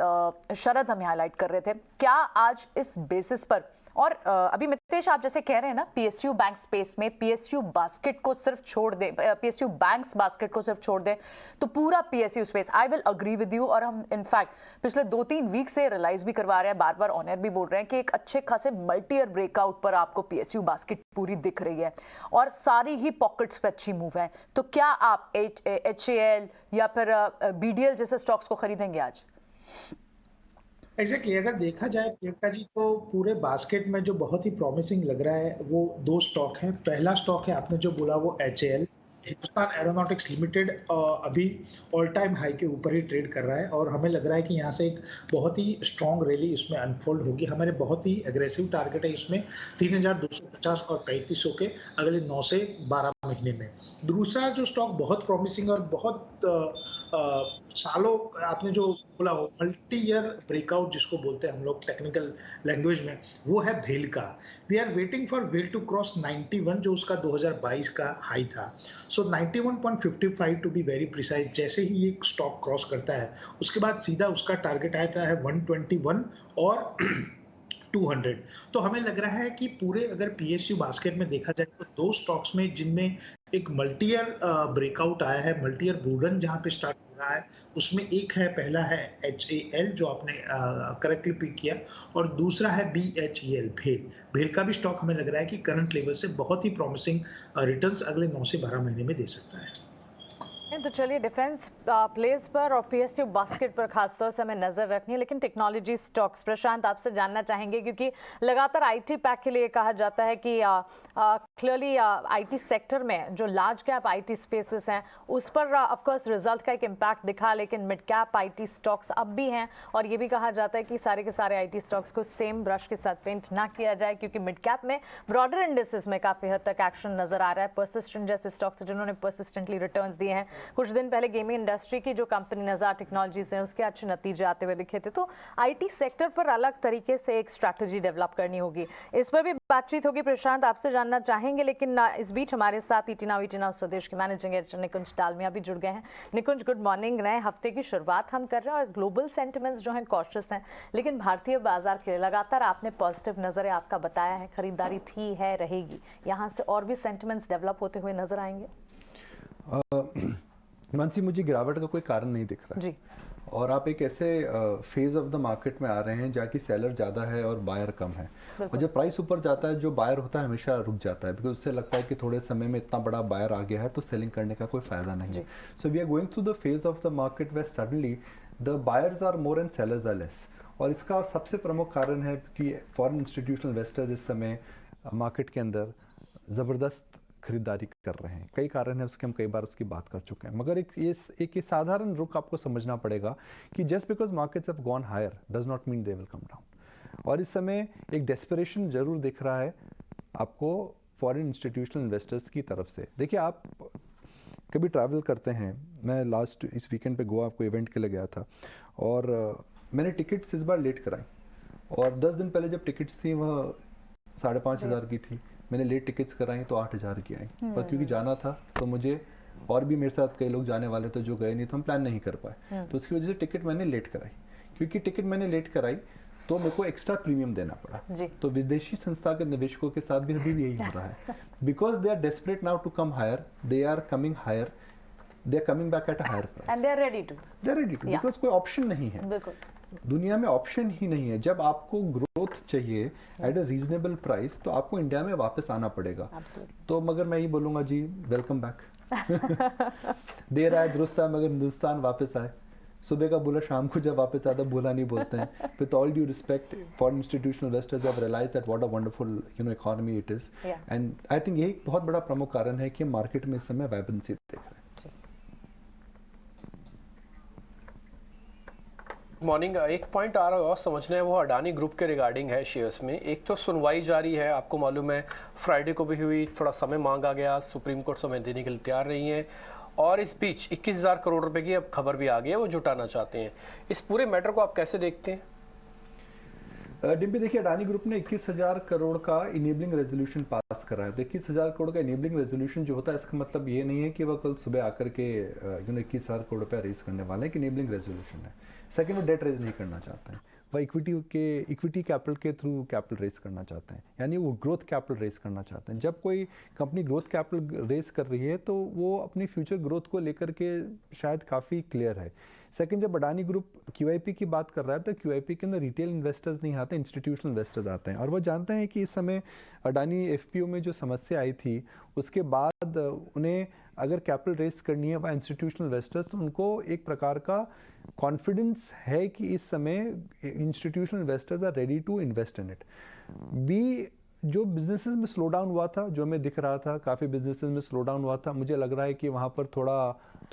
शरद हमें हाईलाइट कर रहे थे। क्या आज इस बेसिस पर, और अभी मितेश आप जैसे कह रहे हैं ना, पीएसयू बैंक स्पेस में पीएसयू बास्केट को सिर्फ छोड़ दें, पीएसयू बैंक्स बास्केट को सिर्फ छोड़ दें तो पूरा PSU space, I will agree with you. और हम इनफैक्ट पिछले 2-3 वीक से रियलाइज भी करवा रहे हैं, बार बार ऑन एयर भी बोल रहे हैं कि एक अच्छे खासे मल्टी ईयर ब्रेकआउट पर आपको पीएसयू बास्केट पूरी दिख रही है और सारी ही पॉकेट्स पे अच्छी मूव है। तो क्या आप एचएएल या फिर बीडीएल जैसे स्टॉक्स को खरीदेंगे आज? एग्जैक्टली अगर देखा जाए प्रियंका जी, तो पूरे बास्केट में जो बहुत ही प्रॉमिसिंग लग रहा है वो 2 स्टॉक हैं। पहला स्टॉक है आपने जो बोला वो एचएएल, हिंदुस्तान एरोनॉटिक्स लिमिटेड, अभी ऑल टाइम हाई के ऊपर ही ट्रेड कर रहा है और हमें लग रहा है कि यहाँ से एक बहुत ही स्ट्रॉन्ग रैली इसमें अनफोल्ड होगी। हमारे बहुत ही एग्रेसिव टारगेट है इसमें 3250 और 3500 के अगले 9 से 12 महीने में। दूसरा जो स्टॉक बहुत प्रॉमिसिंग और बहुत सालों आपने जो बोला हो, मल्टी ईयर ब्रेकआउट जिसको बोलते हैं हम लोग टेक्निकल लैंग्वेज में, वो है भेल का। वी आर वेटिंग फॉर भेल टू क्रॉस 91 जो उसका 2022 का हाई था। सो 91.55 टू बी वेरी प्रिसाइज। जैसे ही ये स्टॉक क्रॉस करता है उसके बाद सीधा उसका टारगेट आता है 121 और 200। तो हमें लग रहा है कि पूरे अगर पीएसयू बास्केट में देखा जाए तो 2 स्टॉक्स में जिनमें एक मल्टी ईयर ब्रेकआउट आया है, मल्टी ईयर बुल रन जहां पे स्टार्ट हो रहा है, उसमें एक है, पहला है एचएएल जो आपने करेक्टली पिक किया, और दूसरा है बीएचईएल भेल का भी स्टॉक हमें लग रहा है कि करंट लेवल से बहुत ही प्रॉमिसिंग रिटर्न्स अगले 9 से 12 महीने में दे सकता है। तो चलिए डिफेंस प्लेस पर और पीएसयू बास्केट पर खासतौर से हमें नजर रखनी है, लेकिन टेक्नोलॉजी स्टॉक्स प्रशांत आपसे जानना चाहेंगे, क्योंकि लगातार आईटी पैक के लिए कहा जाता है कि क्लियरली आईटी सेक्टर में जो लार्ज कैप आईटी स्पेसेस हैं उस पर ऑफ कोर्स रिजल्ट का एक इम्पैक्ट दिखा, लेकिन मिड कैप आईटी स्टॉक्स अब भी हैं और ये भी कहा जाता है कि सारे के सारे आईटी स्टॉक्स को सेम ब्रश के साथ पेंट ना किया जाए, क्योंकि मिड कैप में ब्रॉडर इंडेक्सेस में काफी हद तक एक्शन नजर आ रहा है। परसिस्टेंट जैसे स्टॉक्स जिन्होंने परसिस्टेंटली रिटर्न्स दिए हैं, कुछ दिन पहले गेमिंग इंडस्ट्री की जो कंपनी नज़ार टेक्नोलॉजीज है उसके अच्छे नतीजे आते हुए दिखे थे। तो आईटी सेक्टर पर अलग तरीके से एक स्ट्रैटेजी डेवलप करनी होगी, इस पर भी बातचीत होगी। प्रशांत आपसे जानना चाहेंगे, लेकिन इस बीच हमारे साथ ईटीना स्वदेश के मैनेजिंग एडिटर निकुंज डालमिया भी जुड़ गए हैं। निकुंज, गुड मॉर्निंग। नए हफ्ते की शुरुआत हम कर रहे हैं और ग्लोबल सेंटिमेंट्स जो हैं कॉशियस हैं, लेकिन भारतीय बाजार के लिए लगातार आपने पॉजिटिव नजर है आपका बताया है, खरीदारी थी, है, रहेगी। यहाँ से और भी सेंटिमेंट्स डेवलप होते हुए नजर आएंगे? मानसी, मुझे गिरावट का कोई कारण नहीं दिख रहा जी। और आप एक ऐसे फेज ऑफ द मार्केट में आ रहे हैं जहाँ की सेलर ज़्यादा है और बायर कम है, और जब प्राइस ऊपर जाता है जो बायर होता है हमेशा रुक जाता है, बिकॉज उससे लगता है कि थोड़े समय में इतना बड़ा बायर आ गया है तो सेलिंग करने का कोई फायदा नहीं है। So we are going through the phase of the market where suddenly the buyers are more and sellers are less, और इसका सबसे प्रमुख कारण है कि फॉरेन इंस्टीट्यूशनल इन्वेस्टर्स इस समय मार्केट के अंदर ज़बरदस्त खरीदारी कर रहे हैं। कई कारण है उसके, हम कई बार उसकी बात कर चुके हैं, मगर एक साधारण रुख आपको समझना पड़ेगा कि just because markets have gone higher does not mean they will come down. और इस समय एक डेस्परेशन जरूर दिख रहा है आपको फॉरेन इंस्टीट्यूशनल इन्वेस्टर्स की तरफ से। देखिए, आप कभी ट्रैवल करते हैं, मैं लास्ट इस वीकेंड पे गोवा आपको इवेंट के लिए गया था और मैंने टिकट्स इस बार लेट कराई, और 10 दिन पहले जब टिकट्स थी वह 5,500 की थी, मैंने लेट टिकट्स कराई तो 8,000 की आई, पर क्योंकि जाना था तो मुझे, और भी मेरे साथ कई लोग जाने वाले थे जो गए नहीं, तो हम प्लान नहीं कर पाए, तो उसकी वजह से टिकट मैंने लेट कराई। क्योंकि टिकट मैंने लेट कराई तो मेरे को एक्स्ट्रा प्रीमियम देना पड़ा। तो विदेशी संस्था के निवेशकों के साथ भी अभी भी यही हो रहा है, because they are desperate now to come higher, they are coming higher, they are coming back at a higher price and they are ready to, because कोई ऑप्शन नहीं है। बिल्कुल, दुनिया में ऑप्शन ही नहीं है। जब आपको ग्रोथ चाहिए एट अ रीजनेबल प्राइस तो आपको इंडिया में वापस आना पड़ेगा। तो मगर मैं ये बोलूंगा जी, वेलकम बैक। देर आए दुरुस्त आए, मगर हिंदुस्तान वापस आए। सुबह का बुला शाम को जब वापस आता बुला नहीं बोलते हैं। With all due respect, foreign institutional investors have realised that what a wonderful economy it is, and I think यही बहुत बड़ा प्रमुख कारण है कि मार्केट में इस समय वाइब्रेंसी देख रहे हैं। मॉर्निंग एक पॉइंट आ रहा है और समझना है, वो अडानी ग्रुप के रिगार्डिंग है शेयर्स में। एक तो सुनवाई जारी है, आपको मालूम है फ्राइडे को भी हुई, थोड़ा समय मांगा गया, सुप्रीम कोर्ट समय देने के लिए तैयार नहीं है, और इस बीच 21,000 करोड़ रुपए की अब खबर भी आ गई है वो जुटाना चाहते हैं। इस पूरे मैटर को आप कैसे देखते हैं? डिम्पी देखिए, अडानी ग्रुप ने 21,000 करोड़ का इनेबलिंग रेजोल्यूशन पास करा है। तो 21,000 करोड़ का इनेबलिंग रेजोल्यूशन जो होता है, इसका मतलब ये नहीं है कि वह कल सुबह आकर के 21,000 करोड़ रुपया रेज करने वाले हैं, कि इनेबलिंग रेजोल्यूशन है। सेकंड, वो डेट रेज नहीं करना चाहते हैं, वह इक्विटी कैपिटल के थ्रू कैपिटल रेज करना चाहते हैं, यानी वो ग्रोथ कैपिटल रेज करना चाहते हैं। जब कोई कंपनी ग्रोथ कैपिटल रेज कर रही है तो वो अपनी फ्यूचर ग्रोथ को लेकर के शायद काफ़ी क्लियर है। सेकंड, जब अडानी ग्रुप QIP की बात कर रहा है तो QIP के अंदर रिटेल इन्वेस्टर्स नहीं आते, इंस्टीट्यूशनल इन्वेस्टर्स आते हैं, और वो जानते हैं कि इस समय अडानी FPO में जो समस्या आई थी उसके बाद उन्हें अगर कैपिटल रेज करनी है वह इंस्टीट्यूशनल इन्वेस्टर्स, तो उनको एक प्रकार का कॉन्फिडेंस है कि इस समय institutional investors are ready to invest in it. जो बिजनेसेस में स्लो डाउन हुआ था, जो हमें दिख रहा था काफ़ी बिजनेसेस में स्लो डाउन हुआ था, मुझे लग रहा है कि वहाँ पर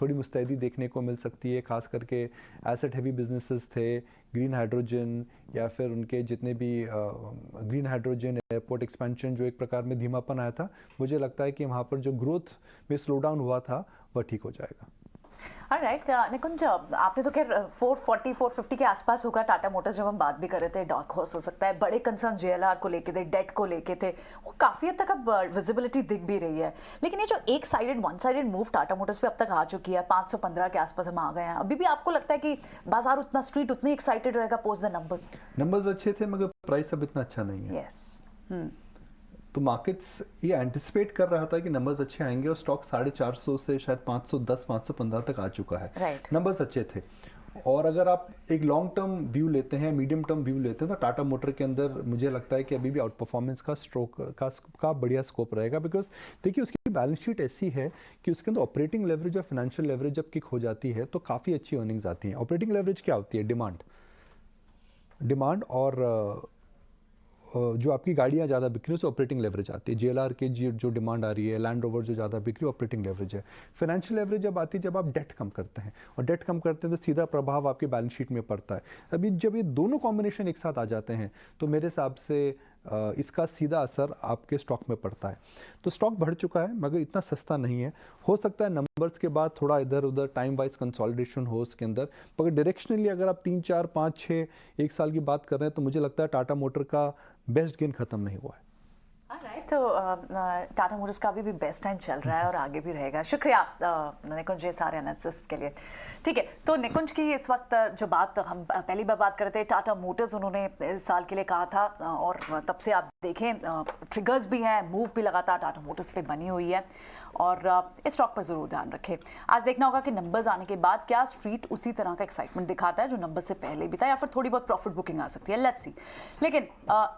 थोड़ी मुस्तैदी देखने को मिल सकती है। खास करके एसेट हैवी बिजनेसेस थे, ग्रीन हाइड्रोजन या फिर उनके जितने भी ग्रीन हाइड्रोजन, एयरपोर्ट एक्सपेंशन, जो एक प्रकार में धीमापन आया था, मुझे लगता है कि वहाँ पर जो ग्रोथ में स्लो डाउन हुआ था वह ठीक हो जाएगा। ऑलराइट निकुंज, आपने तो खैर 440 450 के आसपास होगा टाटा मोटर्स, जब हम बात भी कर रहे थे डार्क हॉर्स हो सकता है, बड़े कंसर्न JLR को लेके थे, डेट को लेके थे, वो काफ़ी हद तक अब विजिबिलिटी दिख भी रही है। लेकिन ये जो एक sided one sided move Tata Motors पे अब तक आ चुकी है, 515 के आसपास हम आ गए हैं, अभी भी आपको लगता है कि बाजार उतना स्ट्रीट उतनी एक्साइटेड रहेगा पोस्ट द नंबर्स अच्छे थे मगर प्राइस अब इतना अच्छा नहीं है। यस तो मार्केट्स ये एंटिसिपेट कर रहा था कि नंबर्स अच्छे आएंगे, और स्टॉक 450 से शायद 510 515 तक आ चुका है। Right. नंबर्स अच्छे थे, और अगर आप एक लॉन्ग टर्म व्यू लेते हैं, मीडियम टर्म व्यू लेते हैं, तो टाटा मोटर के अंदर मुझे लगता है कि अभी भी आउट परफॉर्मेंस का बढ़िया स्कोप रहेगा। बिकॉज देखिए, उसकी बैलेंस शीट ऐसी है कि उसके अंदर ऑपरेटिंग लेवरेज और फाइनेंशियल लेवरेज जब किक हो जाती है तो काफ़ी अच्छी अर्निंग्स आती हैं। ऑपरेटिंग लेवरेज क्या होती है? डिमांड और जो आपकी गाड़ियाँ ज़्यादा बिक रही है, उससे ऑपरेटिंग लेवरेज आती है। JLR के जो डिमांड आ रही है, लैंड रोवर जो ज़्यादा बिक रही है, ऑपरेटिंग लेवरेज है। फाइनेंशियल लेवरेज जब आती है जब आप डेट कम करते हैं, और डेट कम करते हैं तो सीधा प्रभाव आपके बैलेंस शीट में पड़ता है। अभी जब ये दोनों कॉम्बिनेशन एक साथ आ जाते हैं तो मेरे हिसाब से इसका सीधा असर आपके स्टॉक में पड़ता है। तो स्टॉक बढ़ चुका है मगर इतना सस्ता नहीं है। हो सकता है नंबर्स के बाद थोड़ा इधर उधर टाइम वाइज कंसोलिडेशन हो उसके अंदर, मगर डायरेक्शनली अगर आप 3 4 5 6 एक साल की बात कर रहे हैं तो मुझे लगता है टाटा मोटर का बेस्ट गेन खत्म नहीं हुआ है। तो टाटा मोटर्स का भी बेस्ट टाइम चल रहा है और आगे भी रहेगा। शुक्रिया निकुंज जी सारे एनालिसिस के लिए। ठीक है, तो निकुंज की इस वक्त जो बात हम पहली बार बात कर रहे थे, टाटा मोटर्स उन्होंने इस साल के लिए कहा था, और तब से आप देखें ट्रिगर्स भी हैं, मूव भी लगातार टाटा मोटर्स पे बनी हुई है, और इस स्टॉक पर ज़रूर ध्यान रखें। आज देखना होगा कि नंबर्स आने के बाद क्या स्ट्रीट उसी तरह का एक्साइटमेंट दिखाता है जो नंबर से पहले भी था, या फिर थोड़ी बहुत प्रॉफिट बुकिंग आ सकती है, लेट्स सी। लेकिन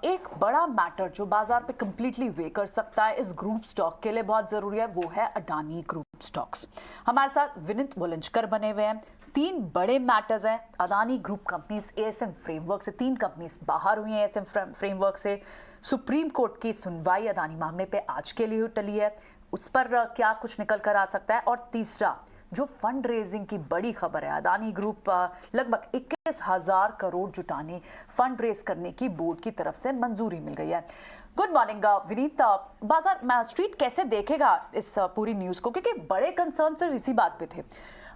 एक बड़ा मैटर जो बाजार पे कंप्लीटली वे कर सकता है इस ग्रुप स्टॉक के लिए बहुत ज़रूरी है, वो है अडानी ग्रुप स्टॉक्स। हमारे साथ विनीत बुलंजकर बने हुए हैं। 3 बड़े मैटर्स हैं Adani group companies ASM framework से, 3 कंपनीज बाहर हुई हैं ASM फ्रेमवर्क से। सुप्रीम कोर्ट की सुनवाई अडानी मामले पे आज के लिए टली है, उस पर क्या कुछ निकल कर आ सकता है। और तीसरा जो फंड रेजिंग की बड़ी खबर है, अडानी ग्रुप लगभग 21,000 करोड़ जुटाने फंड रेज करने की बोर्ड की तरफ से मंजूरी मिल गई है। गुड मॉर्निंग विनीत, बाजार स्ट्रीट कैसे देखेगा इस पूरी न्यूज़ को, क्योंकि बड़े कंसर्न सिर्फ इसी बात पे थे,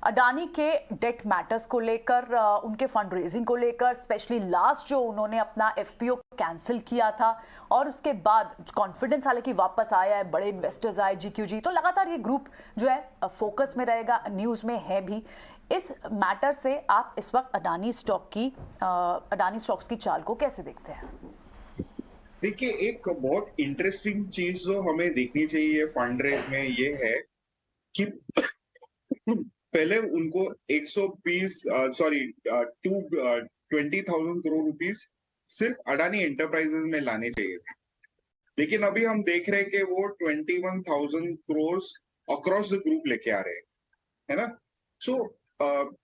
अडानी के डेट मैटर्स को लेकर, उनके फंड रेजिंग को लेकर, स्पेशली लास्ट जो उन्होंने अपना FPO कैंसिल किया था, और उसके बाद कॉन्फिडेंस हालांकि वापस आया है, बड़े इन्वेस्टर्स आए GQG, तो लगातार ये ग्रुप जो है फोकस में रहेगा, न्यूज़ में है भी। इस मैटर से आप इस वक्त अडानी स्टॉक्स की चाल को कैसे देखते हैं? देखिए, एक बहुत इंटरेस्टिंग चीज जो हमें देखनी चाहिए फंड रेज में ये है कि पहले उनको 20,000 करोड़ रुपीस सिर्फ अडानी एंटरप्राइजेस में लाने चाहिए थे, लेकिन अभी हम देख रहे हैं कि वो 21,000 करोड़ अक्रॉस द ग्रुप लेके आ रहे हैं, है ना। सो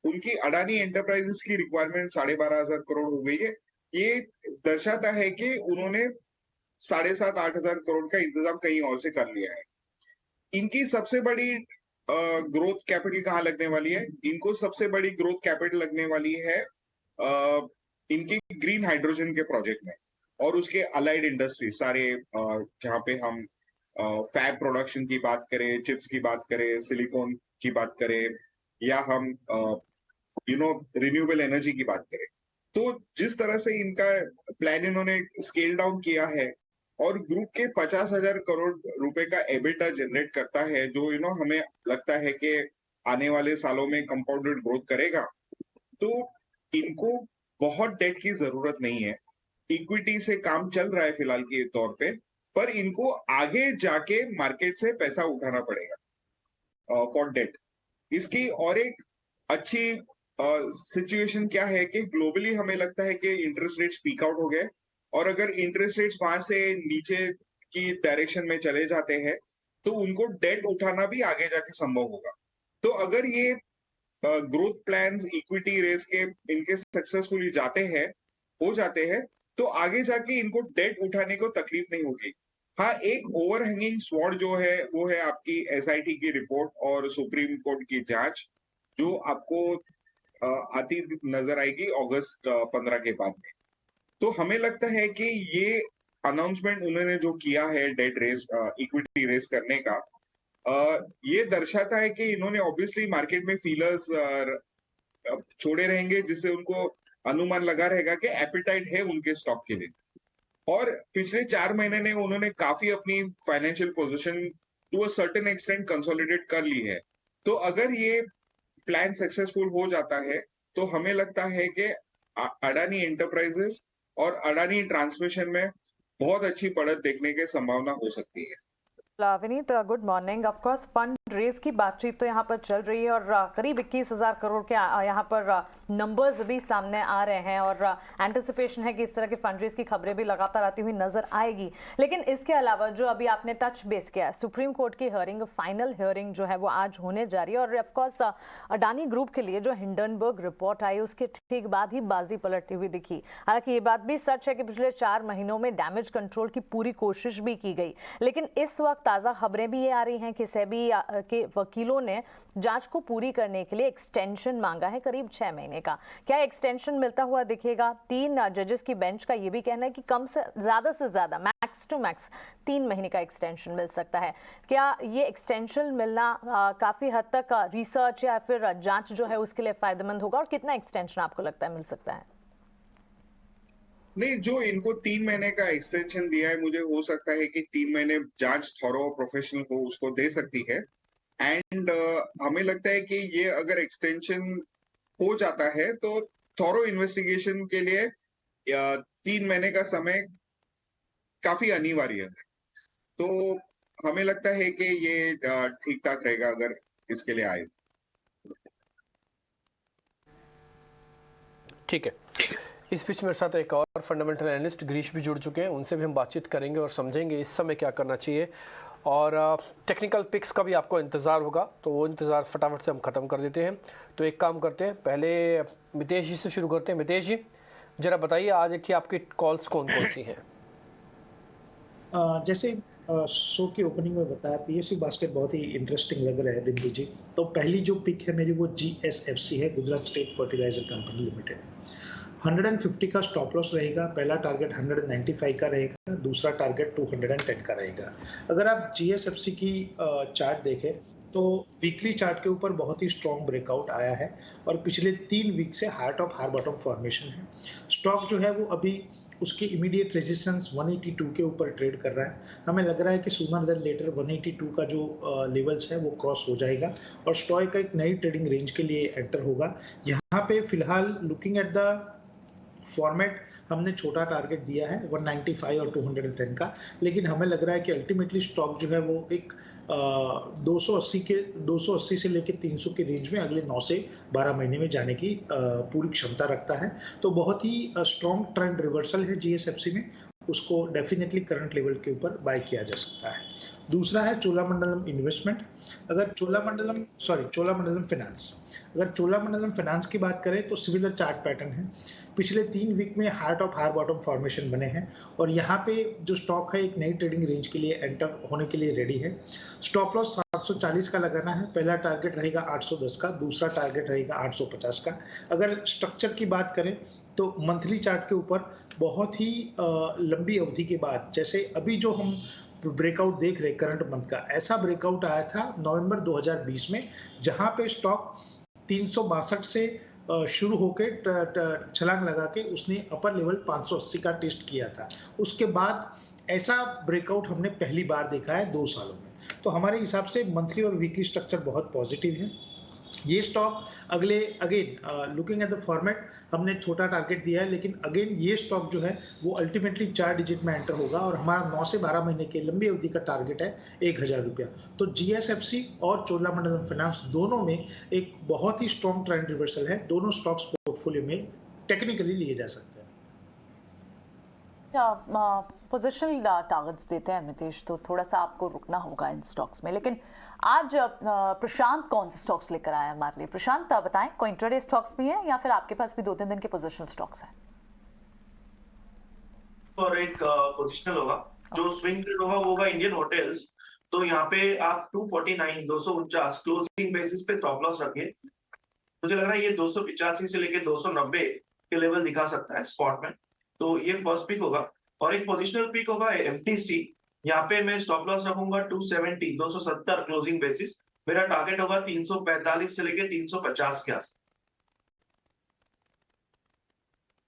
उनकी अडानी एंटरप्राइजेस की रिक्वायरमेंट 12,500 करोड़ हो गई है। ये दर्शाता है कि उन्होंने 7,500-8,000 करोड़ का इंतजाम कहीं और से कर लिया है। इनकी सबसे बड़ी ग्रोथ कैपिटल कहाँ लगने वाली है? इनको सबसे बड़ी ग्रोथ कैपिटल लगने वाली है इनके ग्रीन हाइड्रोजन के प्रोजेक्ट में और उसके अलाइड इंडस्ट्री सारे, जहाँ पे हम फैब प्रोडक्शन की बात करें, चिप्स की बात करें, सिलिकॉन की बात करें, या हम रिन्यूएबल एनर्जी की बात करें, तो जिस तरह से इनका प्लान इन्होंने स्केल डाउन किया है और ग्रुप के 50,000 करोड़ रुपए का एबिटा जनरेट करता है, जो हमें लगता है कि आने वाले सालों में कंपाउंडेड ग्रोथ करेगा, तो इनको बहुत डेट की जरूरत नहीं है। इक्विटी से काम चल रहा है फिलहाल के तौर पे, पर इनको आगे जाके मार्केट से पैसा उठाना पड़ेगा फॉर डेट। इसकी और एक अच्छी सिचुएशन क्या है कि ग्लोबली हमें लगता है कि इंटरेस्ट रेट्स पीक आउट हो गए, और अगर इंटरेस्ट रेट्स वहां से नीचे की डायरेक्शन में चले जाते हैं तो उनको डेट उठाना भी आगे जाके संभव होगा। तो अगर ये ग्रोथ प्लान्स इक्विटी रेस के इनके सक्सेसफुली हो जाते हैं, तो आगे जाके इनको डेट उठाने को तकलीफ नहीं होगी। हाँ, एक ओवरहैंगिंग स्वॉर्ड जो है वो है आपकी एसआईटी की रिपोर्ट और सुप्रीम कोर्ट की जांच, जो आपको आती नजर आएगी अगस्त 15 के बाद में। तो हमें लगता है कि ये अनाउंसमेंट उन्होंने जो किया है डेट रेस, इक्विटी रेस करने का, ये दर्शाता है कि इन्होंने ऑब्वियसली मार्केट में फीलर्स छोड़े रहेंगे, जिससे उनको अनुमान लगा रहेगा कि एपिटाइट है उनके स्टॉक के लिए। और पिछले 4 महीने ने उन्होंने काफी अपनी financial position to a certain extent consolidate कर ली है। तो अगर ये प्लान सक्सेसफुल हो जाता है तो हमें लगता है कि अडानी एंटरप्राइजेस और अडानी ट्रांसमिशन में बहुत अच्छी बढ़त देखने की संभावना हो सकती है। Vineet, good morning. Of course fund raise की बातचीत तो यहाँ पर चल रही है और करीब 21,000 करोड़ के यहाँ पर नंबर्स भी सामने आ रहे हैं और एंटिसिपेशन है कि इस तरह के फंड रेज की खबरें भी लगातार आती हुई नजर आएगी। लेकिन इसके अलावा जो अभी आपने टच बेस किया, सुप्रीम कोर्ट की हियरिंग, फाइनल हियरिंग जो है वो आज होने जा रही है, और ऑफकोर्स अडानी ग्रुप के लिए जो हिंडनबर्ग रिपोर्ट आई उसके ठीक बाद ही बाजी पलटती हुई दिखी। हालांकि ये बात भी सच है कि पिछले 4 महीनों में डैमेज कंट्रोल की पूरी कोशिश भी की गई, लेकिन इस वक्त ताज़ा खबरें भी ये आ रही हैं कि सेबी के वकीलों ने जांच को पूरी करने के लिए एक्सटेंशन मांगा है, करीब 6 महीने का। क्या एक्सटेंशन मिलता हुआ दिखेगा? 3 जजेस की बेंच का ये भी कहना है कि कम से ज्यादा मैक्स टू मैक्स 3 महीने का एक्सटेंशन मिल सकता है। क्या ये एक्सटेंशन मिलना काफी हद तक रिसर्च या फिर जांच जो है उसके लिए फायदेमंद होगा, और कितना एक्सटेंशन आपको लगता है मिल सकता है? नहीं, जो इनको 3 महीने का एक्सटेंशन दिया है, मुझे हो सकता है कि 3 महीने जांच थॉरो प्रोफेशनल को उसको दे सकती है। एंड हमें लगता है कि ये अगर एक्सटेंशन हो जाता है तो थॉरो इन्वेस्टिगेशन के लिए 3 महीने का समय काफी अनिवार्य है। तो हमें लगता है कि ये ठीक ठाक रहेगा अगर इसके लिए आए। ठीक है, इस बीच मेरे साथ एक और फंडामेंटल एनालिस्ट गिरीश भी जुड़ चुके हैं, उनसे भी हम बातचीत करेंगे और समझेंगे इस समय क्या करना चाहिए, और टेक्निकल पिक्स का भी आपको इंतज़ार होगा, तो वो इंतज़ार फटाफट से हम ख़त्म कर देते हैं। तो एक काम करते हैं, पहले मितेश जी से शुरू करते हैं। मितेश जी, ज़रा बताइए आज की आपकी कॉल्स कौन कौन सी हैं? जैसे शो की ओपनिंग में बताया, पीएसयू बास्केट बहुत ही इंटरेस्टिंग लग रहा है बिंदु जी। तो पहली जो पिक है मेरी वो GSFC है, Gujarat state fertiliser company limited. 150 का स्टॉप लॉस रहेगा, पहला टारगेट 195 का रहेगा, दूसरा टारगेट 210 का रहेगा। अगर आप GSFC की चार्ट देखें तो वीकली चार्ट के ऊपर बहुत ही स्ट्रॉन्ग ब्रेकआउट आया है और पिछले 3 वीक से high top high bottom formation है। स्टॉक जो है वो अभी उसकी इमीडिएट रेजिस्टेंस 182 के ऊपर ट्रेड कर रहा है। हमें लग रहा है कि सूनर देन लेटर 182 का जो लेवल्स है वो क्रॉस हो जाएगा और स्टॉक का एक नई ट्रेडिंग रेंज के लिए एंटर होगा। यहाँ पे फिलहाल लुकिंग एट द फॉर्मेट हमने छोटा टारगेट दिया है 195 और 210 का, लेकिन हमें लग रहा है कि अल्टीमेटली स्टॉक जो है वो एक 280 से लेकर 300 के रेंज में अगले 9 से 12 महीने में जाने की पूरी क्षमता रखता है। तो बहुत ही स्ट्रॉन्ग ट्रेंड रिवर्सल है GSFC में, उसको डेफिनेटली करंट लेवल के ऊपर बाय किया जा सकता है। दूसरा है चोलामंडलम इन्वेस्टमेंट। अगर चोलामंडलम फाइनेंस, अगर चोलामंडलम फाइनेंस की बात करें तो सिमिलर चार्ट पैटर्न है। पिछले 3 वीक में high top high bottom formation बने हैं और यहाँ पे जो स्टॉक है एक नई ट्रेडिंग रेंज के लिए एंटर होने के लिए रेडी है। स्टॉप लॉस 740 का लगाना है। पहला टारगेट रहेगा 810 का, दूसरा टारगेट रहेगा 850 का। अगर स्ट्रक्चर की बात करें तो मंथली चार्ट के ऊपर बहुत ही लंबी अवधि के बाद, जैसे अभी जो हम ब्रेकआउट देख रहे करंट मंथ का, ऐसा ब्रेकआउट आया था नवंबर 2020 में, जहां पे स्टॉक 362 से शुरू होकर छलांग लगा के उसने अपर लेवल 580 का टेस्ट किया था। उसके बाद ऐसा ब्रेकआउट हमने पहली बार देखा है 2 सालों में। तो हमारे हिसाब से मंथली और वीकली स्ट्रक्चर बहुत पॉजिटिव है। ये स्टॉक अगले again looking at the format हमने छोटा टारगेट दिया है, लेकिन अगेन ये स्टॉक जो है वो अल्टीमेटली 4 डिजिट में एंटर होगा और हमारा 9 से 12 महीने के लंबी अवधि का टारगेट है 1000 रुपया। तो जीएसएफसी और चोलामंडलम फाइनेंस दोनों में एक बहुत ही स्ट्रॉन्ग ट्रेंड रिवर्सल है। दोनों स्टॉक्स पोर्टफोलियो में टेक्निकली लिए जा सकते हैं। पोजिशनल टारगेट्स देते हैं मितेश, तो थोड़ा सा आपको रुकना होगा इन स्टॉक्स में। लेकिन आज प्रशांत कौन से स्टॉक्स लेकर आए हैं हमारे लिए? प्रशांत बताएं, कोई इंट्राडे स्टॉक्स भी हैं या फिर आपके पास भी 2-3 दिन के पोजिशनल स्टॉक्स हैं? और एक पोजिशनल होगा, जो स्विंग ट्रेड होगा वो होगा इंडियन होटल्स। तो यहाँ पे आप 249 249 क्लोजिंग बेसिस पे स्टॉप लॉस रखिए। मुझे लग रहा है ये 285 से लेके 290 के लेवल दिखा सकता है स्पॉट में। तो ये फर्स्ट पिक होगा। और एक पोजिशनल पिक होगा एफडीसी। यहाँ पे मैं स्टॉप लॉस रखूंगा 270 270 क्लोजिंग बेसिस। मेरा टारगेट होगा 345 से लेके 350 के आसपास।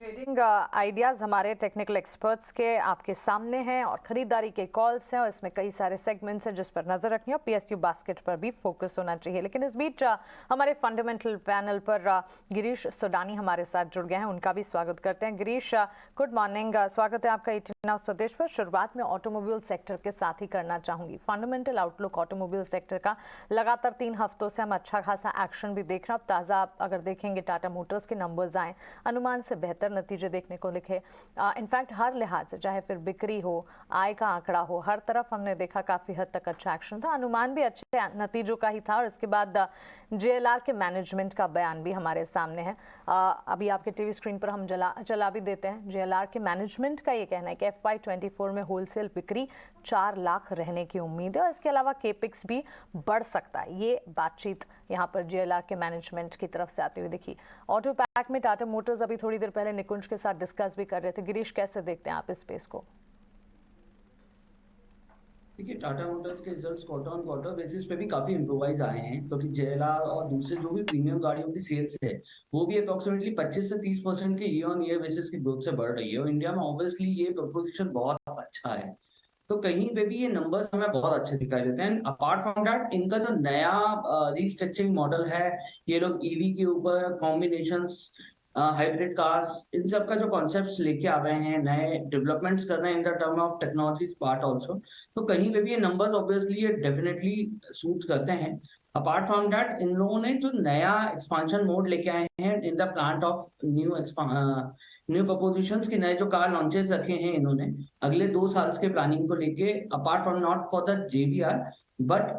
ट्रेडिंग आइडियाज़ हमारे टेक्निकल एक्सपर्ट्स के आपके सामने हैं और ख़रीदारी के कॉल्स हैं और इसमें कई सारे सेगमेंट्स हैं जिस पर नज़र रखनी है और पीएसयू बास्केट पर भी फोकस होना चाहिए। लेकिन इस बीच हमारे फंडामेंटल पैनल पर गिरीश सोडानी हमारे साथ जुड़ गए हैं, उनका भी स्वागत करते हैं। गिरीश, गुड मॉर्निंग, स्वागत है आपका 18 नाउ स्वदेश पर। शुरुआत में ऑटोमोबाइल सेक्टर के साथ ही करना चाहूँगी। फंडामेंटल आउटलुक ऑटोमोबाइल सेक्टर का लगातार 3 हफ्तों से हम अच्छा खासा एक्शन भी देख रहे हैं। अब ताज़ा अगर देखेंगे टाटा मोटर्स के नंबर्स आए, अनुमान से बेहतर नतीजे देखने को लिखे। इनफैक्ट हर लिहाज से, चाहे फिर बिक्री हो, आय का आंकड़ा हो, हर तरफ हमने देखा काफ़ी हद तक अच्छा एक्शन था। अनुमान भी अच्छे नतीजों का ही था और इसके बाद जेएलआर के मैनेजमेंट का बयान भी हमारे सामने है। अभी आपके टीवी स्क्रीन पर हम चला भी देते हैं। जेएलआर के मैनेजमेंट का ये कहना है कि FY24 में होलसेल बिक्री 4 लाख रहने की उम्मीद है और इसके अलावा केपिक्स भी बढ़ सकता है। ये बातचीत यहाँ पर जेएलआर के मैनेजमेंट की तरफ से आती हुई दिखी। ऑटो पैक में टाटा मोटर्स अभी थोड़ी देर पहले निकुंज के साथ डिस्कस भी कर रहे थे। गिरीश, कैसे देखते हैं आप इस स्पेस को? देखिए, टाटा मोटर्स के results quarter on quarter basis पे भी काफी इम्प्रोवाइज आए हैं, क्योंकि जेएलआर और दूसरे जो भी प्रीमियम गाड़ियों की सेल्स है वो भी अप्रोक्सीमेटली 25 से 30% के ईयर ऑन ईयर बेसिस की ग्रोथ से बढ़ रही है और इंडिया में ऑब्वियसली ये प्रोपोजिशन बहुत अच्छा है। तो कहीं पे भी ये नंबर्स हमें बहुत अच्छे दिखाई देते हैं। अपार्ट फ्रॉम दैट, इनका जो नया रीस्ट्रक्चरिंग मॉडल है, ये लोग ईवी के ऊपर कॉम्बिनेशंस, हाइब्रिड कार्स, इन सब का जो कॉन्सेप्ट्स लेके आ रहे हैं, नए डेवलपमेंट्स कर रहे हैं in the term of technologies part also. तो कहीं पे भी ये नंबर्स ऑब्वियसली ये डेफिनेटली सूट करते हैं। अपार्ट फ्रॉम दैट, इन लोगों ने जो नया एक्सपांशन मोड लेके आए हैं in the plant of new propositions के नए जो कार लॉन्चेस रखे हैं इन्होंने अगले 2 साल के प्लानिंग को लेके, apart from not for the JBR but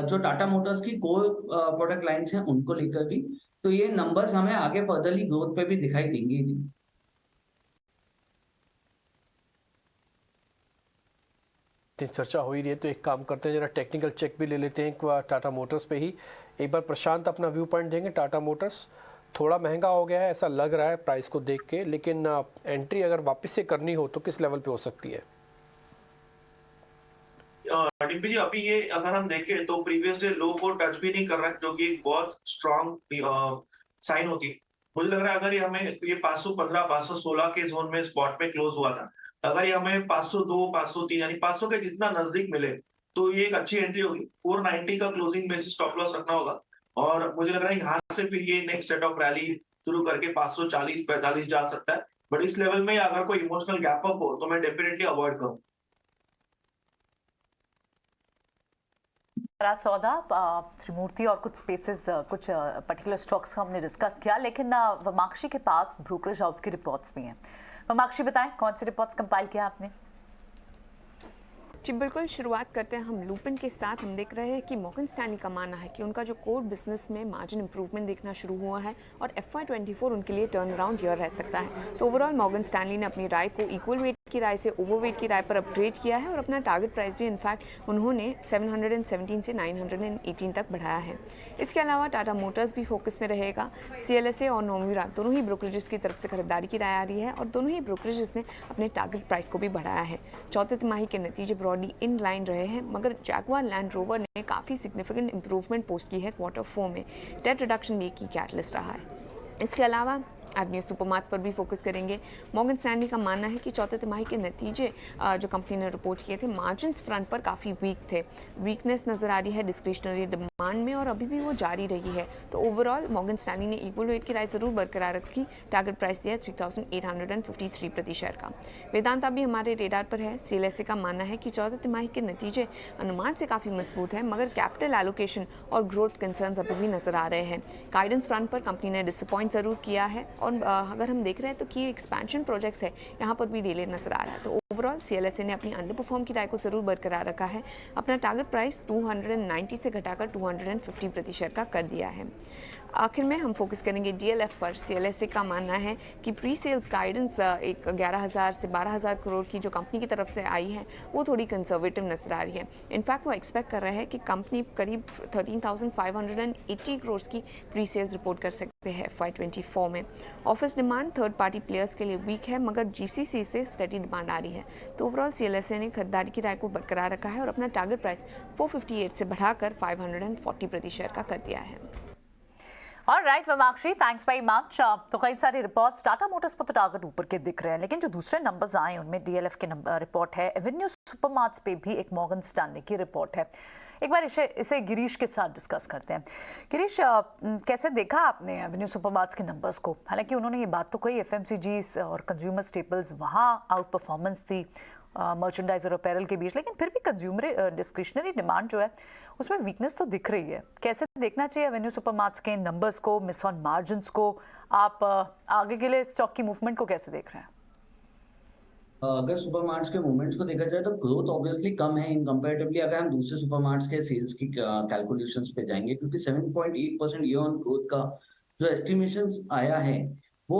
जो टाटा मोटर्स की कोर प्रोडक्ट लाइन्स हैं उनको लेकर भी। तो ये नंबर्स हमें आगे फर्दरली ग्रोथ पे भी दिखाई देंगे ही। चर्चा हो ही रही है तो एक काम करते हैं, जरा टेक्निकल चेक भी ले लेते हैं टाटा मोटर्स पे ही। एक बार प्रशांत अपना व्यू पॉइंट देंगे। टाटा मोटर्स थोड़ा महंगा हो गया है ऐसा लग रहा है प्राइस को देख के, लेकिन एंट्री अगर वापस से करनी हो तो किस लेवल पे हो सकती है? डिम्पी जी, अभी ये अगर हम देखें तो प्रीवियस डे लो को टच भी नहीं कर रहा है, जो कि एक बहुत स्ट्रॉन्ग साइन होती है। मुझे लग रहा है अगर ये हमें ये 515 516 के जोन में स्पॉट पे क्लोज हुआ था, अगर ये हमें 502 503 यानी 500 के जितना नजदीक मिले तो ये एक अच्छी एंट्री होगी। 490 का क्लोजिंग बेसिस स्टॉप लॉस रखना होगा और मुझे लग रहा है यहाँ से फिर ये नेक्स्ट सेट ऑफ रैली शुरू करके 540 45 जा सकता है। बट इस लेवल में अगर कोई इमोशनल गैप अप हो तो मैं डेफिनेटली अवॉइड करूँ। सौदा त्रिमूर्ति और कुछ स्पेसेस, कुछ पर्टिकुलर स्टॉक्स का हमने डिस्कस किया, लेकिन वमाक्षी के पास ब्रोकरेज हाउस की रिपोर्ट्स भी हैं। वमाक्षी, बताएं कौन सी रिपोर्ट्स कंपाइल किया आपने? जी बिल्कुल, शुरुआत करते हैं हम लूपिन के साथ। हम देख रहे हैं कि मॉर्गन स्टैनली का मानना है कि उनका जो कोर बिजनेस में मार्जिन इंप्रूवमेंट देखना शुरू हुआ है और FY24 उनके लिए टर्न अराउंड ईयर रह सकता है। तो ओवरऑल मॉर्गन स्टैनली ने अपनी राय को इक्वल वेट की राय से ओवरवेट की राय पर अपग्रेड किया है और अपना टारगेट प्राइस भी इनफैक्ट उन्होंने 717 से 918 तक बढ़ाया है। इसके अलावा टाटा मोटर्स भी फोकस में रहेगा। CLSA और नोम्यूरा दोनों ही ब्रोकरेजेस की तरफ से खरीदारी की राय आ रही है और दोनों ही ब्रोकरेजेस ने अपने टारगेट प्राइस को भी बढ़ाया है। चौथे तिमाही के नतीजे ब्रॉडली इन लाइन रहे हैं, मगर जैगुआर लैंड रोवर ने काफ़ी सिग्निफिकेंट इंप्रूवमेंट पोस्ट की है Q4 में। डेट रिडक्शन भी एक की कैटलिस्ट रहा है। इसके अलावा एवेन्यू सुपरमार्ट्स पर भी फोकस करेंगे। मॉर्गन स्टैनली का मानना है कि चौथे तिमाही के नतीजे जो कंपनी ने रिपोर्ट किए थे मार्जिन्स फ्रंट पर काफ़ी वीक थे। वीकनेस नज़र आ रही है डिस्क्रिशनरी डिमांड में और अभी भी वो जारी रही है। तो ओवरऑल मॉर्गन स्टैनली ने इक्वल वेट की राय ज़रूर बरकरार रखी। टारगेट प्राइस दिया 3853 प्रति शेयर का। वेदांता भी हमारे रेडार पर है। CLSA का मानना है कि चौथे तिमाही के नतीजे अनुमान से काफ़ी मजबूत है, मगर कैपिटल एलोकेशन और ग्रोथ कंसर्न्स अभी भी नजर आ रहे हैं। गाइडेंस फ्रंट पर कंपनी ने डिसअपॉइंट ज़रूर किया है और अगर हम देख रहे हैं तो की एक्सपेंशन प्रोजेक्ट्स है यहाँ पर भी डिले नजर आ रहा है। तो ओवरऑल CLSA ने अपनी अंडर परफॉर्म की राय को जरूर बरकरार रखा है। अपना टारगेट प्राइस 290 से घटाकर 250 प्रति शेयर का कर दिया है। आखिर में हम फोकस करेंगे DLF पर। CLSA का मानना है कि प्री सेल्स गाइडेंस एक 11,000 से 12,000 करोड़ की जो कंपनी की तरफ से आई है वो थोड़ी कंजर्वेटिव नजर आ रही है। इनफैक्ट वो एक्सपेक्ट कर रहे हैं कि कंपनी करीब 13,580 करोड़ की प्री सेल्स रिपोर्ट कर सकते हैं FY24 में। Office demand third party players के लिए वीक है, मगर GCC से स्टडी डिमांड आ रही है। तो ओवरऑल CLSA ने खरीदारी की राय को बरकरार रखा है और अपना टारगेट प्राइस 458 से बढ़ाकर 540 प्रति शेयर का कर दिया है। Alright Vimakshi, thanks very much. तो कई सारी रिपोर्ट्स टाटा मोटर्स पर तो टारगेट ऊपर के दिख रहे हैं, लेकिन जो दूसरे नंबर्स आए उनमें DLF के रिपोर्ट है, एवेन्यू सुपरमार्ट्स पे भी एक मॉर्गन स्टैनली की रिपोर्ट है। एक बार इसे गिरीश के साथ डिस्कस करते हैं। गिरीश, कैसे देखा आपने एवेन्यू सुपरमार्ट्स के नंबर्स को? हालांकि उन्होंने ये बात तो कही FMCGs और कंज्यूमर स्टेपल्स वहाँ आउट परफॉर्मेंस थी मर्चेंडाइज और अपैरल के बीच, लेकिन फिर भी कंज्यूमर डिस्क्रिशनरी डिमांड जो है उसमें वीकनेस तो दिख रही है। कैसे देखना चाहिए एवेन्यू सुपरमार्ट्स के नंबर्स को, मिस ऑन मार्जिन्स को? आप आगे के लिए स्टॉक की मूवमेंट को कैसे देख रहे हैं? अगर सुपरमार्ट्स के मूवमेंट्स को देखा जाए तो ग्रोथ ऑब्वियसली कम है इन कंपैरेटिवली अगर हम दूसरे सुपरमार्ट्स के सेल्स की कैलकुलेशंस पे जाएंगे, क्योंकि 7.8% ईयर ऑन ग्रोथ का जो एस्टिमेशंस आया है वो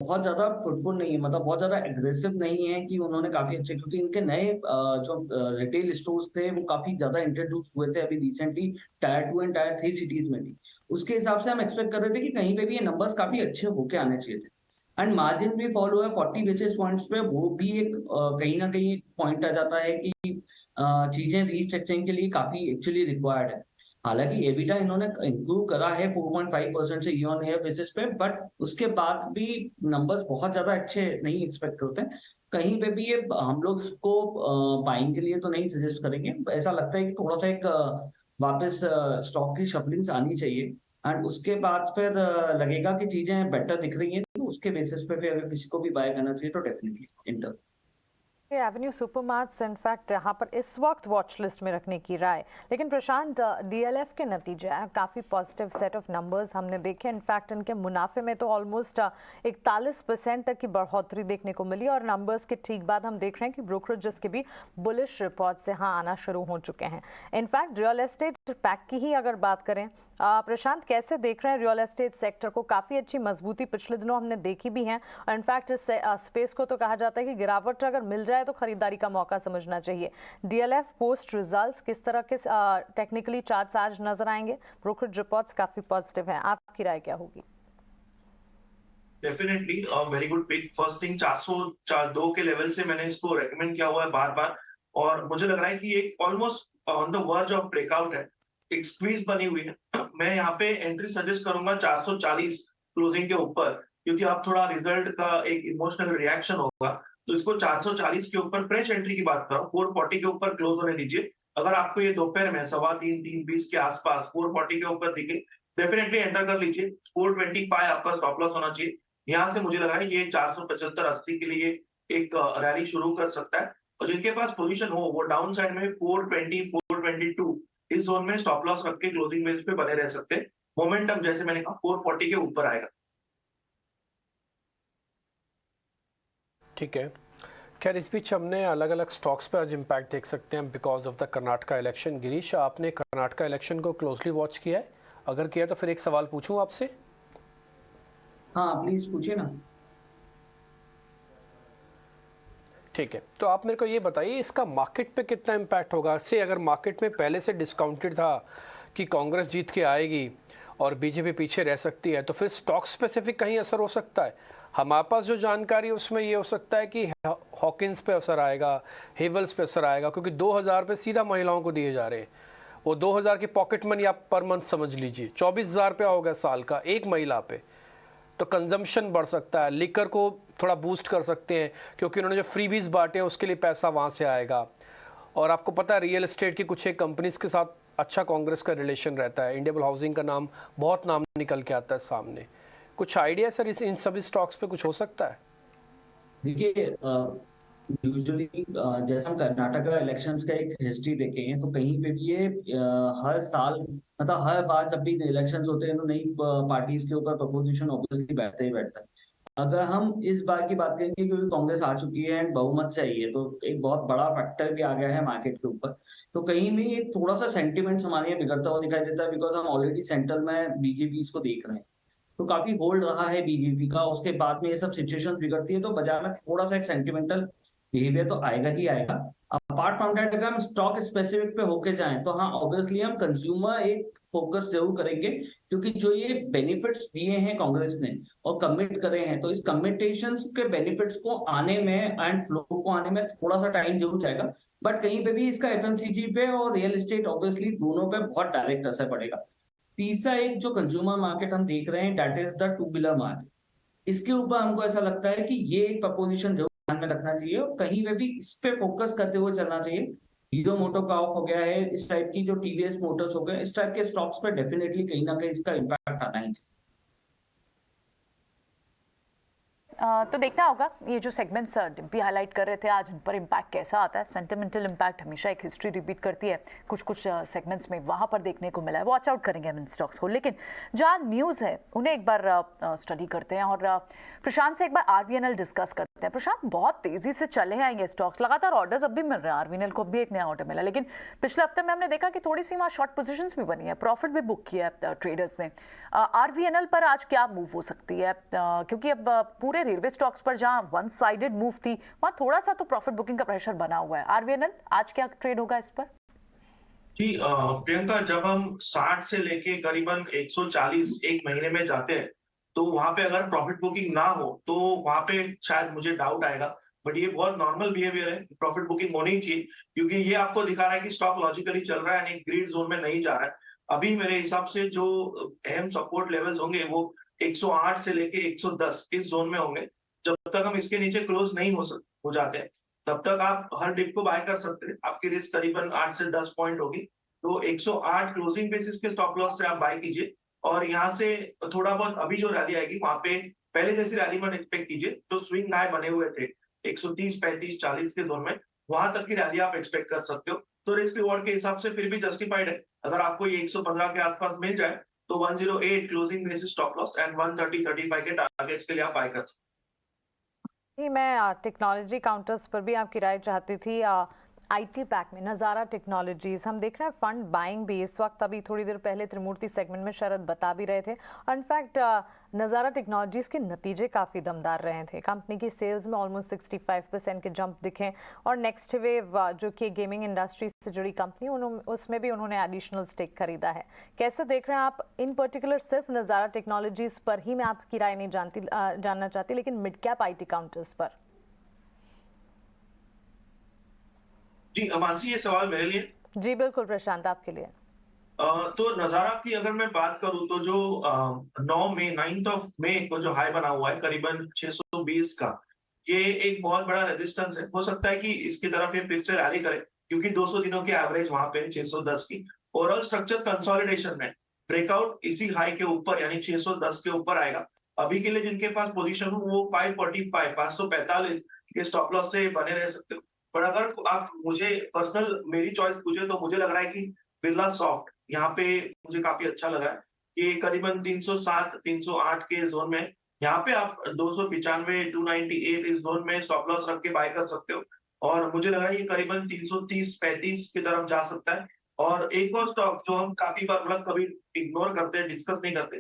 बहुत ज्यादा फ्रूटफुल नहीं है, मतलब बहुत ज्यादा एग्रेसिव नहीं है कि उन्होंने काफी अच्छे, क्योंकि इनके नए जो रिटेल स्टोर्स थे वो काफी ज्यादा इंट्रोड्यूस हुए थे अभी recently tyre 2 and tyre 3 cities में भी। उसके हिसाब से हम एक्सपेक्ट कर रहे थे कि कहीं पे भी ये नंबर्स काफी अच्छे होके आने चाहिए थे। एंड मार्जिन भी फॉलो है 40 बेसिस पॉइंट्स पे, वो भी एक कहीं ना कहीं पॉइंट आ जाता है कि चीजें रीस्ट्रक्चरिंग के लिए काफी एक्चुअली रिक्वायर्ड है। हालांकि एबिटा इन्होंने इंप्रूव करा है 4.5% से ईयर ऑन ईयर बेसिस पे, बट उसके बाद भी नंबर्स बहुत ज्यादा अच्छे नहीं एक्सपेक्ट होते। कहीं पे भी ये हम लोग इसको बाइंग के लिए तो नहीं सजेस्ट करेंगे। ऐसा लगता है कि थोड़ा सा एक वापस स्टॉक की शफलिंग्स आनी चाहिए एंड उसके बाद फिर लगेगा कि चीजें बेटर दिख रही हैं, तो उसके बेसिस पे फिर अगर किसी को भी बाय करना चाहिए तो definitely inter Avenue Supermarts in fact यहाँ पर इस वक्त वॉच लिस्ट में रखने की राय। लेकिन प्रशांत, DLF के नतीजे काफ़ी पॉजिटिव सेट ऑफ नंबर्स हमने देखे। इनफैक्ट इनके मुनाफे में तो ऑलमोस्ट 41% तक की बढ़ोतरी देखने को मिली और नंबर्स के ठीक बाद हम देख रहे हैं कि ब्रोकरेजेस के भी बुलिश रिपोर्ट्स यहाँ आना शुरू हो चुके हैं। इनफैक्ट रियल एस्टेट पैक की ही अगर बात करें, प्रशांत कैसे देख रहे हैं रियल एस्टेट सेक्टर को? काफ़ी अच्छी मजबूती पिछले दिनों हमने देखी भी है और इनफैक्ट इस स्पेस को तो कहा जाता है कि गिरावट अगर मिल जाए तो खरीदारी का मौका समझना चाहिए। DLF पोस्ट रिजल्ट्स किस तरह के टेक्निकली चार्ट्स आज नजर आएंगे? ब्रोकरेज रिपोर्ट्स काफ़ी पॉजिटिव हैं, आपकी राय क्या होगी? Definitely very good pick. First thing 402 के लेवल से मैंने इसको रेकमेंड किया हुआ है बार बार और मुझे लग रहा है कि एक almost on the verge of breakout है, एक स्क्वीज बनी हुई है। मैं यहाँ पे एंट्री सजेस्ट करूंगा 440 क्लोजिंग के ऊपर, क्योंकि अब थोड़ा रिजल्ट का एक इमोशनल रिएक्शन होगा, तो इसको 440 के ऊपर फ्रेश एंट्री की बात करो, 440 के ऊपर क्लोज होने दीजिए। अगर आपको ये दोपहर में 3:15-3:20 के आसपास 440 के ऊपर दिखे, डेफिनेटली एंटर कर लीजिए। 425 आपका स्टॉप लॉस होना चाहिए। यहाँ से मुझे लग रहा है ये 475-80 के लिए एक रैली शुरू कर सकता है और जिनके पास पोजीशन हो वो डाउन साइड में 420-422 इस जोन में स्टॉप लॉस रख के क्लोजिंग बेस पे बने रह सकते हैं। मोमेंटम जैसे मैंने कहा 440 के ऊपर आएगा। ठीक है। खैर इस बीच हमने अलग अलग स्टॉक्स पे आज इम्पैक्ट देख सकते हैं because of the Karnataka election. Girish, आपने कर्नाटका इलेक्शन को क्लोजली वॉच किया है? अगर किया तो फिर एक सवाल पूछूं आपसे। हाँ प्लीज पूछिए ना। ठीक है, तो आप मेरे को ये बताइए इसका मार्केट पे कितना इम्पैक्ट होगा। से अगर मार्केट में पहले से डिस्काउंटेड था कि कांग्रेस जीत के आएगी और बीजेपी पीछे रह सकती है, तो फिर स्टॉक स्पेसिफिक कहीं असर हो सकता है। हमारे पास जो जानकारी है उसमें ये हो सकता है कि हॉकिंस पे असर आएगा, हेवल्स पे असर आएगा, क्योंकि 2000 पे सीधा महिलाओं को दिए जा रहे हैं। वो 2000 की पॉकेट मनी आप पर मंथ समझ लीजिए, 24,000 रुपया होगा साल का एक महिला पे। तो कंजम्पशन बढ़ सकता है, लिकर को थोड़ा बूस्ट कर सकते हैं, क्योंकि उन्होंने जो फ्रीबीज बांटे हैं उसके लिए पैसा वहाँ से आएगा। और आपको पता है रियल एस्टेट की कुछ एक कंपनीज के साथ अच्छा कांग्रेस का रिलेशन रहता है। इंडियबल हाउसिंग का नाम बहुत नाम निकल के आता है सामने। कुछ आइडिया सर इन सभी स्टॉक्स पे कुछ हो सकता है? देखिए, यूजुअली जैसे हम कर्नाटक इलेक्शंस का एक हिस्ट्री देखें तो कहीं पे भी ये हर साल, मतलब हर बार जब भी इलेक्शंस होते हैं तो नई पार्टीज के ऊपर प्रपोजिशन ऑब्वियसली बैठता ही बैठता है। अगर हम इस बार की बात करेंगे, क्योंकि कांग्रेस आ चुकी है एंड बहुमत से आई है, तो एक बहुत बड़ा फैक्टर भी आ गया है मार्केट के ऊपर। तो कहीं में एक थोड़ा सा सेंटिमेंट हमारे यहाँ बिगड़ता हुआ दिखाई देता है, बिकॉज हम ऑलरेडी सेंट्रल में बीजेपी को देख रहे हैं, तो काफी होल्ड रहा है बीजेपी का। उसके बाद में ये सब सिचुएशन बिगड़ती है तो बाजार में थोड़ा सा एक सेंटिमेंटल बिहेवियर तो आएगा ही आएगा। अपार्ट फ्रॉम दैट, अगर हम स्टॉक स्पेसिफिक पे होके जाएं तो हाँ, ऑब्वियसली हम कंज्यूमर एक फोकस जरूर करेंगे, क्योंकि जो ये बेनिफिट्स दिए हैं कांग्रेस ने और कमिट करे हैं, तो इस कमिटेशन के बेनिफिट्स को आने में एंड फ्लो को आने में थोड़ा सा टाइम जरूर जाएगा। बट कहीं पे भी इसका एफएमसीजी पे और रियल एस्टेट ऑब्वियसली दोनों पे बहुत डायरेक्ट असर पड़ेगा। तीसरा एक जो कंज्यूमर मार्केट हम देख रहे हैं, that is the two wheeler market. इसके ऊपर हमको ऐसा लगता है कि ये एक प्रपोजिशन जरूर ध्यान में रखना चाहिए और कहीं पे भी इस पे फोकस करते हुए चलना चाहिए। हीरो मोटो का ऑफ हो गया है, इस टाइप की जो टीवीएस मोटर्स हो गए, इस टाइप के स्टॉक्स पे डेफिनेटली कहीं ना कहीं इसका इम्पैक्ट आना ही चाहिए। तो देखना होगा ये जो सेगमेंट्स डिम्पी हाईलाइट कर रहे थे आज, इन पर इम्पैक्ट कैसा आता है। सेंटिमेंटल इम्पैक्ट हमेशा एक हिस्ट्री रिपीट करती है, कुछ कुछ सेगमेंट्स में वहाँ पर देखने को मिला है। वॉच आउट करेंगे हम इन स्टॉक्स को, लेकिन जहाँ न्यूज़ है उन्हें एक बार स्टडी करते हैं और प्रशांत से एक बार आरवीएनएल डिस्कस करते हैं। प्रशांत, बहुत तेज़ी से चले हैं ये स्टॉक्स, लगातार ऑर्डर्स अब भी मिल रहे हैं। आरवीएनएल को भी एक नया ऑर्डर मिला, लेकिन पिछले हफ्ते में हमने देखा कि थोड़ी सी वहाँ शॉर्ट पोजीशंस भी बनी है, प्रॉफिट भी बुक किया है ट्रेडर्स ने। आरवीएनएल पर आज क्या मूव हो सकती है, क्योंकि अब पूरे रेलवे स्टॉक्स पर जहाँ वन साइडेड मूव थी वहां थोड़ा सा तो प्रॉफिट बुकिंग का प्रेशर बना हुआ है। आरवीएनएल आज क्या ट्रेड होगा इस पर? जी प्रियंका, जब हम 60 से लेके करीबन 140 एक महीने में जाते हैं तो वहां पे अगर प्रॉफिट बुकिंग ना हो तो वहां पे शायद मुझे डाउट आएगा। बट ये बहुत नॉर्मल बिहेवियर है, प्रॉफिट बुकिंग होनी ही चाहिए, क्योंकि ये आपको दिखा रहा है कि स्टॉक लॉजिकली चल रहा है, ग्रीड जोन में नहीं जा रहा है। अभी मेरे हिसाब से जो अहम सपोर्ट लेवल्स होंगे वो 108 से लेके 110 इस जोन में होंगे। जब तक हम इसके नीचे क्लोज नहीं हो जाते हैं तब तक आप हर डिप को बाय कर सकते हैं। आपकी रिस्क करीबन 8 से 10 पॉइंट होगी, तो 108 क्लोजिंग बेसिस के स्टॉप लॉस से आप बाय कीजिए। और यहाँ से थोड़ा बहुत अभी जो रैली आएगी वहां पे पहले जैसी रैली मत एक्सपेक्ट कीजिए। तो स्विंग हाई बने हुए थे 130, 35, 40 के जोन में, वहां तक की रैली आप एक्सपेक्ट कर सकते हो। तो रिस्क रिवॉर्ड के हिसाब से फिर भी जस्टिफाइड है। अगर आपको ये 115 के आसपास मिल जाए तो 108 closing basis stop loss and 130, 35 के टारगेट्स के लिए आप बाय कर सकते हैं। मैं टेक्नोलॉजी काउंटर्स पर भी आपकी राय चाहती थी। आईटी पैक में नज़ारा टेक्नोलॉजीज हम देख रहे हैं फंड बाइंग भी इस वक्त, अभी थोड़ी देर पहले त्रिमूर्ति सेगमेंट में शरद बता भी रहे थे। और इनफैक्ट नज़ारा टेक्नोलॉजीज के नतीजे काफ़ी दमदार रहे थे। कंपनी की सेल्स में ऑलमोस्ट 65% के जंप दिखे और नेक्स्ट वेव जो कि गेमिंग इंडस्ट्री से जुड़ी कंपनी, उसमें भी उन्होंने एडिशनल स्टेक खरीदा है। कैसे देख रहे हैं आप इन पर्टिकुलर? सिर्फ नज़ारा टेक्नोलॉजीज पर ही मैं आपकी राय नहीं जानना चाहती, लेकिन मिड कैप आईटी काउंटर्स पर। जी अमानसी, ये सवाल मेरे लिए? जी बिल्कुल प्रशांत, आपके लिए। तो नजारा की अगर मैं बात करूं तो जो 9 ऑफ मई को जो हाई बना हुआ है करीबन 620 का, ये एक बहुत बड़ा रेजिस्टेंस है। हो सकता है कि इसकी तरफ ये फिर से रैली करे, क्योंकि 200 दिनों की एवरेज वहां पे 610 की। ओवरऑल स्ट्रक्चर कंसोलिडेशन में ब्रेकआउट इसी हाई के ऊपर यानी 610 के ऊपर आएगा। अभी के लिए जिनके पास पोजीशन हो वो 545 के स्टॉप लॉस से बने रह सकते हो। पर अगर आप मुझे पर्सनल मेरी चॉइस पूछे तो मुझे लग रहा है कि बिरला सॉफ्ट यहाँ पे मुझे काफी अच्छा लगा है। ये करीबन 307, 308 के जोन में, यहाँ पे आप 295, 298 इस जोन में स्टॉप लॉस रख के बाय कर सकते हो। और मुझे लग रहा है ये करीबन 330, 35 की तरफ जा सकता है। और एक और स्टॉक जो हम काफी बार मतलब कभी इग्नोर करते हैं, डिस्कस नहीं करते,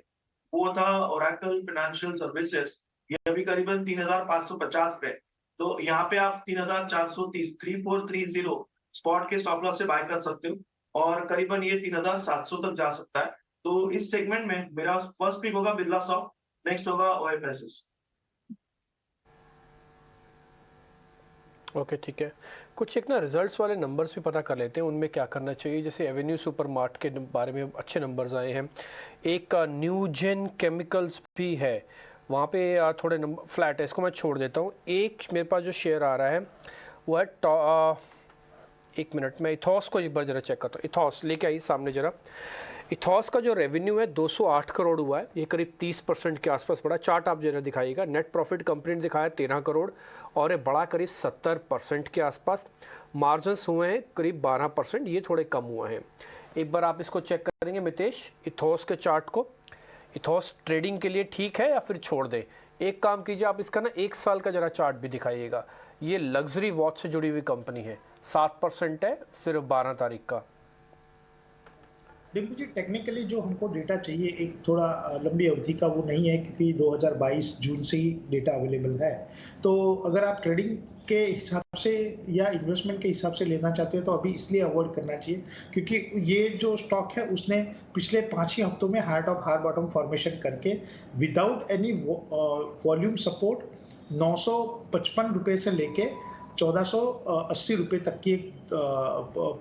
वो था ओरेकल फाइनेंशियल सर्विसेज। ये अभी करीबन 3550 पे। तो यहाँ पे आप 3430 3430 स्पॉट के स्टॉप लॉस से बाय कर सकते हो और करीबन ये 3700 तक जा सकता है। तो इस सेगमेंट में मेरा फर्स्ट पिक होगा बिरला सॉफ्ट, नेक्स्ट होगा ओएफएसएस। ओके ठीक है, कुछ एक ना रिजल्ट्स वाले नंबर्स भी पता कर लेते हैं, उनमें क्या करना चाहिए। जैसे एवेन्यू सुपरमार्ट के बारे में अच्छे नंबर्स आए हैं, एक न्यूजेन केमिकल्स भी है, वहाँ पे थोड़े नंबर फ्लैट है, इसको मैं छोड़ देता हूँ। एक मेरे पास जो शेयर आ रहा है वो है एक मिनट में इथॉस को एक बार जरा चेक करता हूँ। इथॉस लेके आई सामने जरा। इथॉस का जो रेवेन्यू है 208 करोड़ हुआ है, ये करीब 30% के आसपास बढ़ा। चार्ट आप जरा दिखाइएगा। नेट प्रॉफिट कंपनी ने दिखाया 13 करोड़ और ये बढ़ा करीब 70% के आसपास। मार्जिन्स हुए हैं करीब 12%, ये थोड़े कम हुए हैं। एक बार आप इसको चेक करेंगे मितेश, इथॉस के चार्ट को। इथॉस ट्रेडिंग के लिए ठीक है या फिर छोड़ दें? एक काम कीजिए, आप इसका ना 1 साल का जरा चार्ट भी दिखाइएगा। ये लग्जरी वॉच से जुड़ी हुई कंपनी है, 7% है सिर्फ 12 तारीख का। डिम्पू जी, टेक्निकली जो हमको डेटा चाहिए एक थोड़ा लंबी अवधि का वो नहीं है, क्योंकि 2022 जून से ही डेटा अवेलेबल है। तो अगर आप ट्रेडिंग के हिसाब से या इन्वेस्टमेंट के हिसाब से लेना चाहते हो तो अभी इसलिए अवॉइड करना चाहिए क्योंकि ये जो स्टॉक है उसने पिछले 5 ही हफ्तों में हार्ट ऑफ हार बॉटम फॉर्मेशन करके विदाउट एनी वॉल्यूम सपोर्ट 955 रुपए से लेके 1480 रुपए तक की एक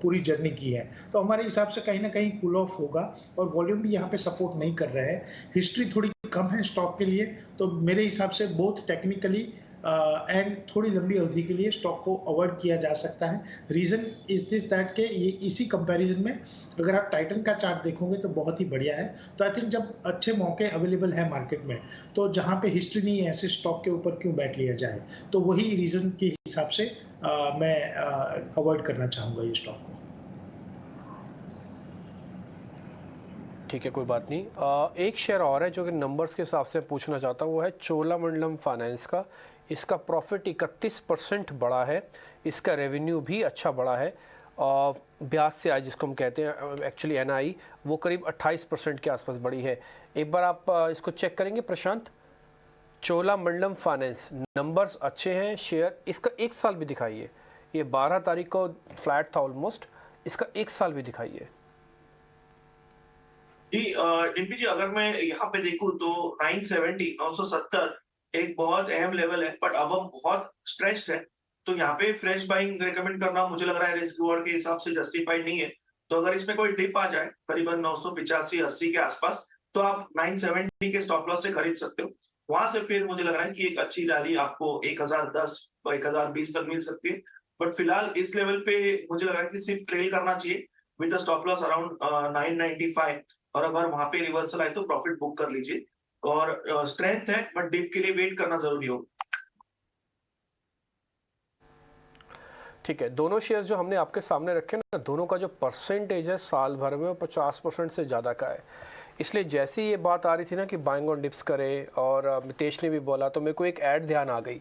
पूरी जर्नी की है। तो हमारे हिसाब से कहीं ना कहीं कूल ऑफ होगा और वॉल्यूम भी यहाँ पे सपोर्ट नहीं कर रहा है। हिस्ट्री थोड़ी कम है स्टॉक के लिए, तो मेरे हिसाब से बहुत टेक्निकली एंड थोड़ी लंबी अवधि के लिए स्टॉक को अवॉइड किया जा सकता है। रीजन इज दिस दैट के ये इसी कंपैरिजन में अगर आप टाइटन का चार्ट देखोगे तो बहुत ही बढ़िया है। तो आई थिंक जब अच्छे मौके अवेलेबल है मार्केट में तो जहाँ पे हिस्ट्री नहीं है ऐसे स्टॉक के ऊपर क्यों बैठ लिया जाए, तो वही रीजन के हिसाब से मैं अवॉइड करना चाहूँगा ये स्टॉक को। ठीक है, कोई बात नहीं। एक शेयर और है जो कि नंबर्स के हिसाब से पूछना चाहता हूँ, वो है चोलामंडलम फाइनेंस का। इसका प्रॉफिट 31% बढ़ा है, इसका रेवेन्यू भी अच्छा बढ़ा है। ब्याज से आय जिसको हम कहते हैं एक्चुअली एनआई, वो करीब 28% के आसपास बढ़ी है। एक बार आप इसको चेक करेंगे प्रशांत। चोलामंडलम फाइनेंस नंबर्स अच्छे हैं, शेयर इसका 1 साल भी दिखाइए। ये 12 तारीख को फ्लैट था ऑलमोस्ट, इसका 1 साल भी दिखाइए। जी डिम्पी जी, अगर मैं यहाँ पे देखूं तो 970 एक बहुत अहम लेवल है, बट अब हम बहुत स्ट्रेच्ड है, तो यहाँ पे फ्रेश बाइंग रेकमेंड करना मुझे लग रहा है रिस्क रिवॉर्ड के हिसाब से जस्टिफाइड नहीं है। तो अगर इसमें कोई डिप आ जाए करीबन 985-80 के आसपास, तो आप 970 के स्टॉप लॉस से खरीद सकते हो। वहां से फिर मुझे लग रहा है कि एक अच्छी रैली आपको 1010 और 1020 तक मिल सकती है। बट फिलहाल इस लेवल पे मुझे लग रहा है कि सिर्फ ट्रेल करना चाहिए विद स्टॉप लॉस अराउंड 995, और अगर वहां पे रिवर्सल आए तो प्रॉफिट बुक कर लीजिए। और स्ट्रेंथ है बट डिप के लिए वेट करना जरूरी होगा। ठीक है, दोनों शेयर्स जो हमने आपके सामने रखे ना, दोनों का जो परसेंटेज है साल भर में वो 50% से ज़्यादा का है। इसलिए जैसे ये बात आ रही थी ना कि बाइंग ऑन डिप्स करे, और मितेश ने भी बोला, तो मेरे को एक ऐड ध्यान आ गई।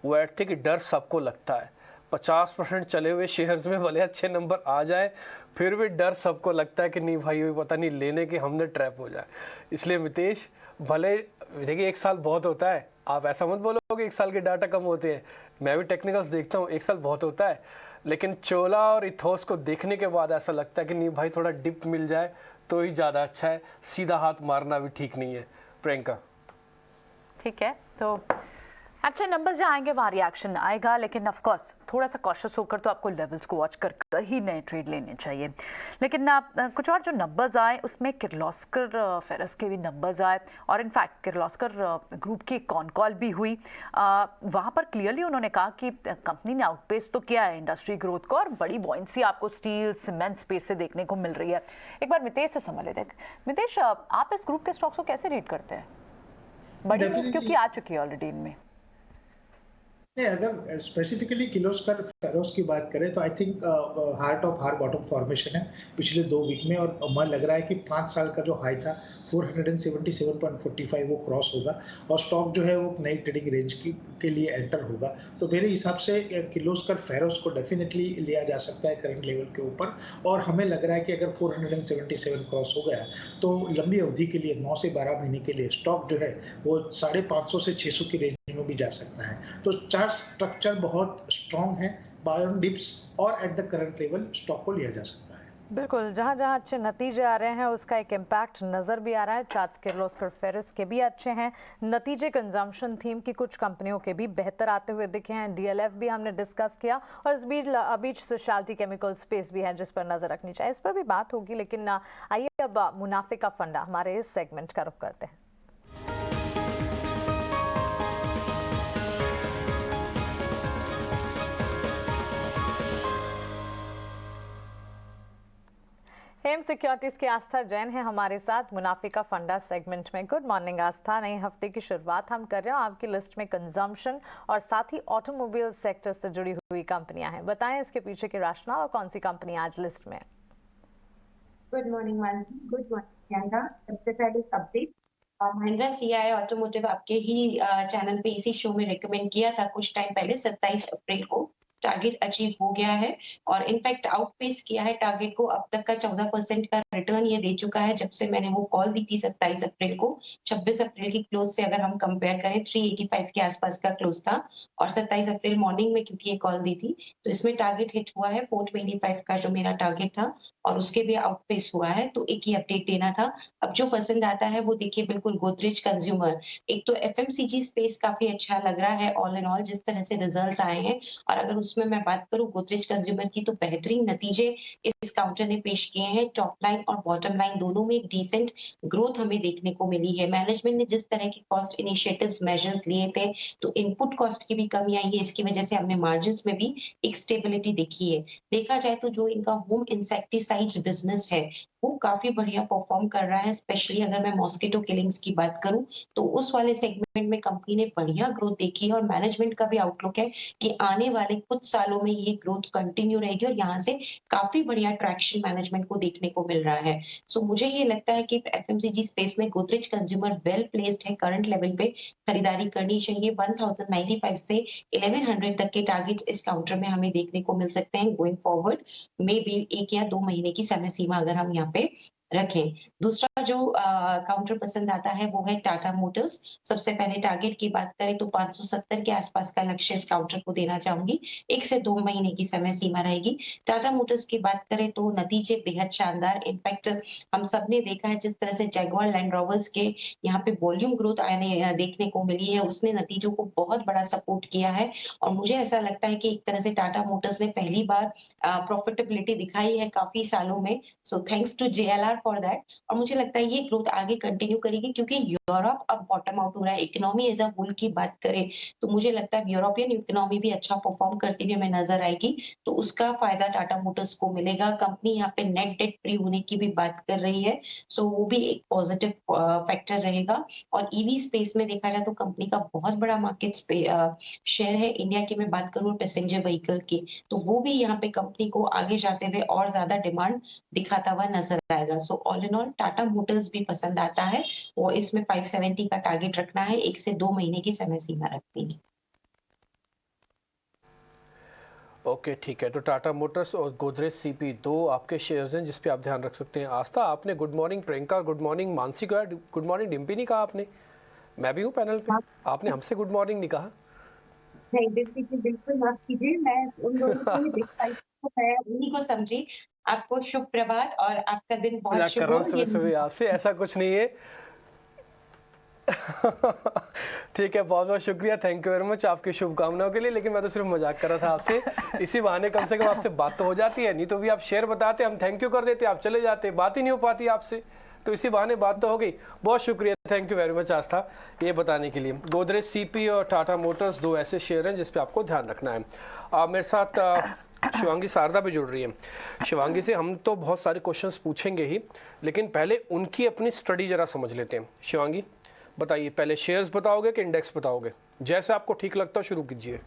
वो ऐड थी कि डर सबको लगता है, 50% चले हुए शेयर्स में भले अच्छे नंबर आ जाए फिर भी डर सबको लगता है कि नहीं भाई ये पता नहीं लेने के हमने ट्रैप हो जाए। इसलिए मितेश, भले देखिए 1 साल बहुत होता है, आप ऐसा मत बोलो कि 1 साल के डाटा कम होते हैं। मैं भी टेक्निकल्स देखता हूँ, 1 साल बहुत होता है, लेकिन चोला और इथोस को देखने के बाद ऐसा लगता है कि नहीं भाई थोड़ा डिप मिल जाए तो ही ज़्यादा अच्छा है, सीधा हाथ मारना भी ठीक नहीं है। प्रियंका ठीक है, तो अच्छे नंबर्स जहाँ आएंगे वहाँ रिएक्शन आएगा, लेकिन ऑफ कोर्स थोड़ा सा कॉशियस होकर तो आपको लेवल्स को वॉच कर ही नए ट्रेड लेने चाहिए। लेकिन कुछ और जो नंबर्स आए उसमें किर्लोस्कर फेरस के भी नंबर्स आए, और इनफैक्ट किर्लोस्कर ग्रुप की कॉन कॉल भी हुई। वहाँ पर क्लियरली उन्होंने कहा कि कंपनी ने आउटपेस तो किया है इंडस्ट्री ग्रोथ को, और बड़ी बॉइंसी आपको स्टील सीमेंट स्पेस से देखने को मिल रही है। एक बार मितेश से समझ लेते हैं। मितेश, आप इस ग्रुप के स्टॉक्स को कैसे रीड करते हैं? बड़ी मूव क्योंकि आ चुकी है ऑलरेडी इनमें। नहीं, अगर स्पेसिफिकली किर्लोस्कर फेरोस की बात करें तो आई थिंक हार्ट ऑफ हार बॉटम फॉर्मेशन है पिछले 2 वीक में, और मुझे लग रहा है कि 5 साल का जो हाई था 477.45 वो क्रॉस होगा, और स्टॉक जो है वो नई ट्रेडिंग रेंज के लिए एंटर होगा। तो मेरे हिसाब से किर्लोस्कर फेरोस को डेफिनेटली लिया जा सकता है करंट लेवल के ऊपर, और हमें लग रहा है कि अगर 477 क्रॉस हो गया तो लंबी अवधि के लिए 9 से 12 महीने के लिए स्टॉक जो है वो 550 से 600 की रेंज में में भी जा सकता है। तो चार्ट स्ट्रक्चर बहुत स्ट्रॉन्ग है, बाय ऑन डिप्स और at the current level stock को लिया जा सकता है। बिल्कुल, जहां जहां अच्छे नतीजे आ रहे हैं उसका एक इम्पैक्ट नज़र भी आ रहा है। चार्ट्स किर्लोस्कर फेरिस के भी अच्छे हैं, नतीजे कंजम्पशन थीम की कुछ कंपनियों के भी बेहतर आते हुए दिखे हैं। डीएलएफ भी हमने डिस्कस किया और इस बीच स्पेशलिटी केमिकल स्पेस भी है जिस पर नज़र रखनी चाहिए, इस पर भी बात होगी। लेकिन आइए अब मुनाफे का फंडा हमारे इस सेगमेंट का रुख करते हैं। हेम सिक्योरिटीज के आस्था जैन है हमारे साथ मुनाफे का फंडा सेगमेंट में। गुड मॉर्निंग आस्था, नए हफ्ते की शुरुआत हम कर रहे हैं। आपकी लिस्ट में कंजम्पशन और साथ ही ऑटोमोबाइल सेक्टर से जुड़ी हुई कंपनियां हैं, बताएं इसके पीछे के राशनाल और कौन सी कंपनी आज लिस्ट में है? Good morning Mansi, good morning Priyanka. सबसे पहले अपडेट, महिंद्रा सीआई ऑटोमोटिव आपके ही चैनल पे इसी शो में रिकमेंड किया था कुछ टाइम पहले, 27 अप्रैल को टारगेट अचीव हो गया है और इनफैक्ट आउटपेस किया है टारगेट को। अब तक का 14% का रिटर्न ये दे चुका है जब से मैंने वो कॉल दी थी 27 अप्रैल को। 26 अप्रैल की क्लोज से अगर हम कंपेयर करें 385 के आसपास का क्लोज था और 27 अप्रैल मॉर्निंग में क्योंकि ये कॉल दी थी तो इसमें टारगेट हिट हुआ है 425 का जो मेरा टारगेट था और उसके भी आउटपेस हुआ है। तो एक ही अपडेट देना था। अब जो पसंद आता है वो देखिए, बिल्कुल गोदरेज कंज्यूमर। एक तो एफएमसीजी स्पेस काफी अच्छा लग रहा है ऑल इन ऑल जिस तरह से रिजल्ट्स आए हैं, और अगर उसमें मैं बात करूं गोदरेज कंज्यूमर की तो बेहतरीन नतीजे इस काउंटर ने पेश किए हैं। टॉप लाइन और बॉटम लाइन दोनों में एक डिसेंट ग्रोथ हमें देखने को मिली है। मैनेजमेंट ने जिस तरह के कॉस्ट इनिशिएटिव्स मेजर्स लिए थे तो इनपुट कॉस्ट की भी कमी आई है, इसकी वजह से हमने मार्जिन में भी एक स्टेबिलिटी देखी है। देखा जाए तो जो इनका होम इंसेक्टिसाइड्स बिजनेस है वो काफी बढ़िया परफॉर्म कर रहा है। स्पेशली अगर मैं मॉस्किटो किलिंग्स की बात करूं तो उस वाले सेगमेंट में कंपनी ने बढ़िया ग्रोथ देखी है और मैनेजमेंट का भी आउटलुक है कि आने वाले कुछ सालों में ये ग्रोथ कंटिन्यू रहेगी और यहाँ से काफी बढ़िया ट्रैक्शन मैनेजमेंट को देखने को मिल रहा है। सो मुझे ये लगता है कि एफएमसीजी स्पेस में गोदरेज कंज्यूमर वेल प्लेस्ड है। करंट लेवल पे खरीदारी करनी चाहिए। 1095 से 1100 तक के टारगेट्स इस काउंटर में हमें देखने को मिल सकते हैं गोइंग फॉरवर्ड। मे बी 1 या 2 महीने की समय सीमा अगर हम यहाँ पे रखें। दूसरा जो काउंटर पसंद आता है वो है टाटा मोटर्स। सबसे पहले टारगेट की बात करें तो 570 के आसपास का लक्ष्य इस काउंटर को देना चाहूंगी। 1 से 2 महीने की समय सीमा रहेगी। टाटा मोटर्स की बात करें तो नतीजे बेहद शानदार। इनफैक्ट हम सब ने देखा है जिस तरह से जैगुआर लैंड रोवर्स के यहाँ पे वॉल्यूम ग्रोथ आने देखने को मिली है, उसने नतीजों को बहुत बड़ा सपोर्ट किया है और मुझे ऐसा लगता है कि एक तरह से टाटा मोटर्स ने पहली बार प्रॉफिटेबिलिटी दिखाई है काफी सालों में। So thanks to JLR for that. और मुझे लगता है ये ग्रोथ आगे कंटिन्यू करेगी क्योंकि यूरोप अब बॉटम आउट हो रहा है। इकोनॉमी एज अ होल की बात करें तो मुझे लगता है यूरोपियन इकोनॉमी भी अच्छा परफॉर्म करती हुई हमें नजर आएगी, तो उसका फायदा टाटा मोटर्स को मिलेगा। कंपनी यहाँ पे नेट डेट फ्री होने की भी बात कर रही है, सो वो भी एक पॉजिटिव फैक्टर रहेगा। और ईवी स्पेस में देखा जाए तो कंपनी का बहुत बड़ा मार्केट शेयर है। इंडिया की मैं बात करूँ पैसेंजर व्हीकल की तो वो भी यहाँ पे कंपनी को आगे जाते हुए और ज्यादा डिमांड दिखाता हुआ नजर आएगा। So all in all Tata Motors भी पसंद आता है। वो इसमें 570 का टारगेट रखना है, 1 से 2 महीने की समय सीमा रखनी है। ओके ठीक है, तो टाटा मोटर्स और गोदरेज सीपी 2 आपके शेयर्स हैं जिस पे आप ध्यान रख सकते हैं। आस्था, आपने good morning Priyanka, good morning Mansi को, गुड मॉर्निंग डिम्पी नहीं कहा आपने। मैं भी हूँ पैनल पे, आपने हमसे गुड मॉर्निंग नहीं कहा। नहीं बिल्कुल माफ कीजिए, मैं उन लोगों को ही देख पाई तो मैं उन्हीं को समझी। आपको शुभ प्रभात और आपका दिन बहुत शुभ हो। सुबह आपसे ऐसा कुछ नहीं है। ठीक है, बहुत बहुत शुक्रिया, थैंक यू वेरी मच आपकी शुभकामनाओं के लिए। लेकिन मैं तो सिर्फ मजाक कर रहा था आपसे। इसी बहाने कम से कम आपसे बात तो हो जाती है, नहीं तो भी आप शेयर बताते, हम थैंक यू कर देते, आप चले जाते, बात ही नहीं हो पाती आपसे। तो इसी बहाने बात तो हो गई। बहुत शुक्रिया, थैंक यू वेरी मच आस्था ये बताने के लिए। गोदरेज सीपी और टाटा मोटर्स 2 ऐसे शेयर हैं जिस पे आपको ध्यान रखना है। मेरे साथ शिवांगी शारदा भी जुड़ रही है। शिवांगी से हम तो बहुत सारे क्वेश्चंस पूछेंगे ही, लेकिन पहले उनकी अपनी स्टडी जरा समझ लेते हैं। शिवांगी बताइए, पहले शेयर्स बताओगे कि इंडेक्स बताओगे? जैसे आपको ठीक लगता हो शुरू कीजिए।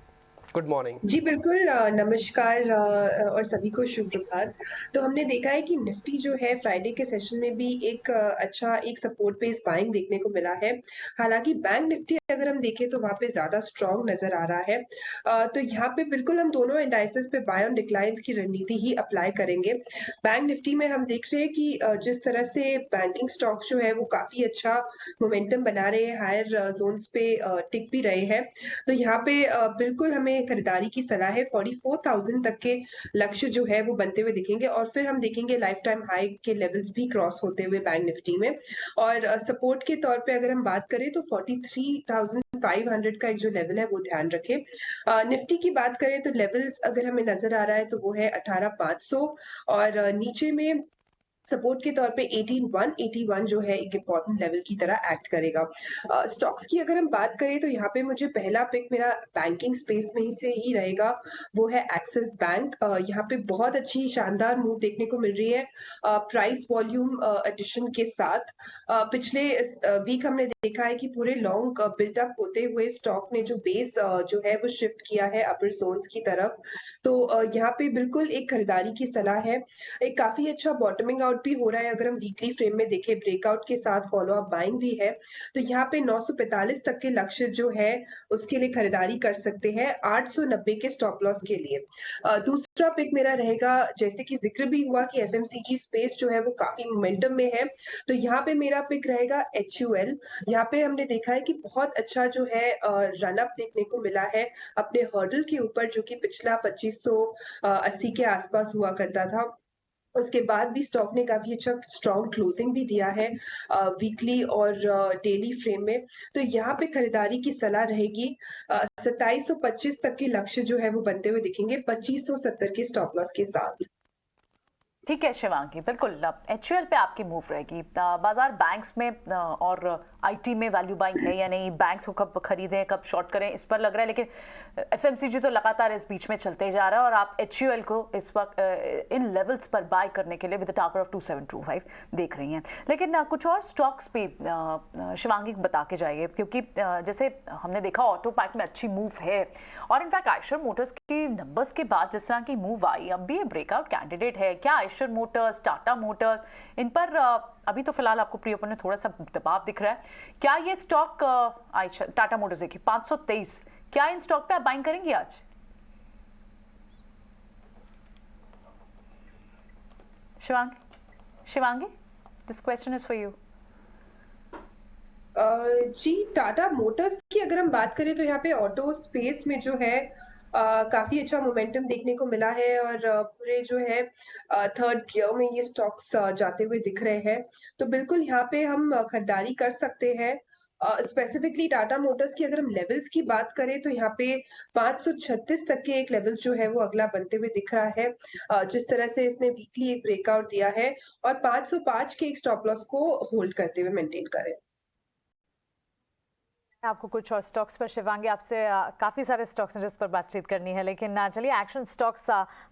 गुड मॉर्निंग जी बिल्कुल, नमस्कार और सभी को शुभ प्रभात। तो हमने देखा है कि निफ्टी जो है फ्राइडे के सेशन में भी एक अच्छा एक सपोर्ट बेस्ड बाइंग देखने को मिला है। हालांकि बैंक निफ्टी अगर हम देखें तो वहाँ पे ज्यादा स्ट्रॉन्ग नजर आ रहा है। तो यहाँ पे बिल्कुल हम दोनों इंडाइसेस पे बाय ऑन डिक्लाइन की रणनीति ही अप्लाई करेंगे। बैंक निफ्टी में हम देख रहे हैं कि जिस तरह से बैंकिंग स्टॉक्स जो है वो काफी अच्छा मोमेंटम बना रहे हैं, हायर जोन्स पे टिक भी रहे हैं। तो यहाँ पे बिल्कुल हमें खरीदारी की सलाह है। 44,000 तक के लक्ष्य जो है वो बनते हुए दिखेंगे और फिर हम देखेंगे लाइफ टाइम हाई के लेवल्स भी क्रॉस होते हुए बैंक निफ्टी में। और सपोर्ट के तौर पे अगर हम बात करें तो 43,500 का एक जो लेवल है वो ध्यान रखें। निफ्टी की बात करें तो लेवल्स अगर हमें नजर आ रहा है तो वो है 18,500 और नीचे में सपोर्ट के तौर पे 18,181 जो है एक इंपॉर्टेंट लेवल की तरह एक्ट करेगा। स्टॉक्स की अगर हम बात करें तो यहाँ पे मुझे पहला पिक मेरा बैंकिंग स्पेस में ही से ही रहेगा, वो है एक्सिस बैंक। यहाँ पे बहुत अच्छी शानदार मूव देखने को मिल रही है प्राइस वॉल्यूम एडिशन के साथ। पिछले वीक हमने देखा है कि पूरे लॉन्ग बिल्डअप होते हुए स्टॉक ने जो बेस जो है वो शिफ्ट किया है अपर जोन्स की तरफ। तो यहाँ पे बिल्कुल एक खरीदारी की सलाह है। एक काफी अच्छा बॉटमिंग आउट भी हो रहा है। अगर हम वीकली फ्रेम में देखें ब्रेकआउट के साथ फॉलो अप बाइंग भी है। तो यहाँ पे 945 तक के लक्ष्य जो है उसके लिए खरीदारी कर सकते हैं 890 के स्टॉप लॉस के लिए। दूसरा पिक मेरा रहेगा, जैसे कि जिक्र भी हुआ कि एफएमसीजी स्पेस जो है वो काफी मोमेंटम में है, तो यहाँ पे मेरा पिक रहेगा HUL। यहाँ पे हमने देखा है कि बहुत अच्छा जो है रन अप देखने को मिला है अपने हर्डल के ऊपर, जो कि पिछला 2580 के आसपास हुआ करता था। उसके बाद भी स्टॉक ने काफी अच्छा स्ट्रॉन्ग क्लोजिंग भी दिया है वीकली और डेली फ्रेम में। तो यहाँ पे खरीदारी की सलाह रहेगी। 2725 तक के लक्ष्य जो है वो बनते हुए दिखेंगे 2570 के स्टॉप लॉस के साथ। ठीक है शिवांगी, बिल्कुल HUL पे आपकी मूव रहेगी। बाजार बैंक्स में और IT में वैल्यू बाइंग है या नहीं, बैंक्स को कब खरीदें कब शॉर्ट करें इस पर लग रहा है, लेकिन FMCG तो लगातार इस बीच में चलते जा रहा है और आप HUL को इस वक्त इन लेवल्स पर बाय करने के लिए विद टारगेट ऑफ 2725 देख रही हैं। लेकिन कुछ और स्टॉक्स भी शिवांगी बता के जाइए, क्योंकि जैसे हमने देखा ऑटो पार्क में अच्छी मूव है और इनफैक्ट आयशर मोटर्स की नंबर्स के बाद जिस तरह की मूव आई, अब भी ये ब्रेकआउट कैंडिडेट है क्या? आयशर मोटर्स, टाटा मोटर्स, इन पर अभी तो फिलहाल आपको प्रिय पर थोड़ा सा दबाव दिख रहा है। क्या ये स्टॉक टाटा मोटर्स देखिए 523, क्या इन स्टॉक पे आप बाइंग करेंगे आज? Shivangi, this question is for you. जी, टाटा मोटर्स की अगर हम बात करें तो यहाँ पे ऑटो स्पेस में जो है काफी अच्छा मोमेंटम देखने को मिला है और पूरे जो है थर्ड गियर में ये स्टॉक्स जाते हुए दिख रहे हैं। तो बिल्कुल यहाँ पे हम खरीदारी कर सकते हैं। स्पेसिफिकली टाटा मोटर्स की अगर हम लेवल्स की बात करें तो यहाँ पे 536 तक के एक लेवल जो है वो अगला बनते हुए दिख रहा है, जिस तरह से इसने वीकली एक ब्रेकआउट दिया है, और 505 के एक स्टॉप लॉस को होल्ड करते हुए मेंटेन करें। आपको कुछ और स्टॉक्स पर शिवांगी, आपसे काफ़ी सारे स्टॉक्स हैं जिस पर बातचीत करनी है, लेकिन चलिए एक्शन स्टॉक्स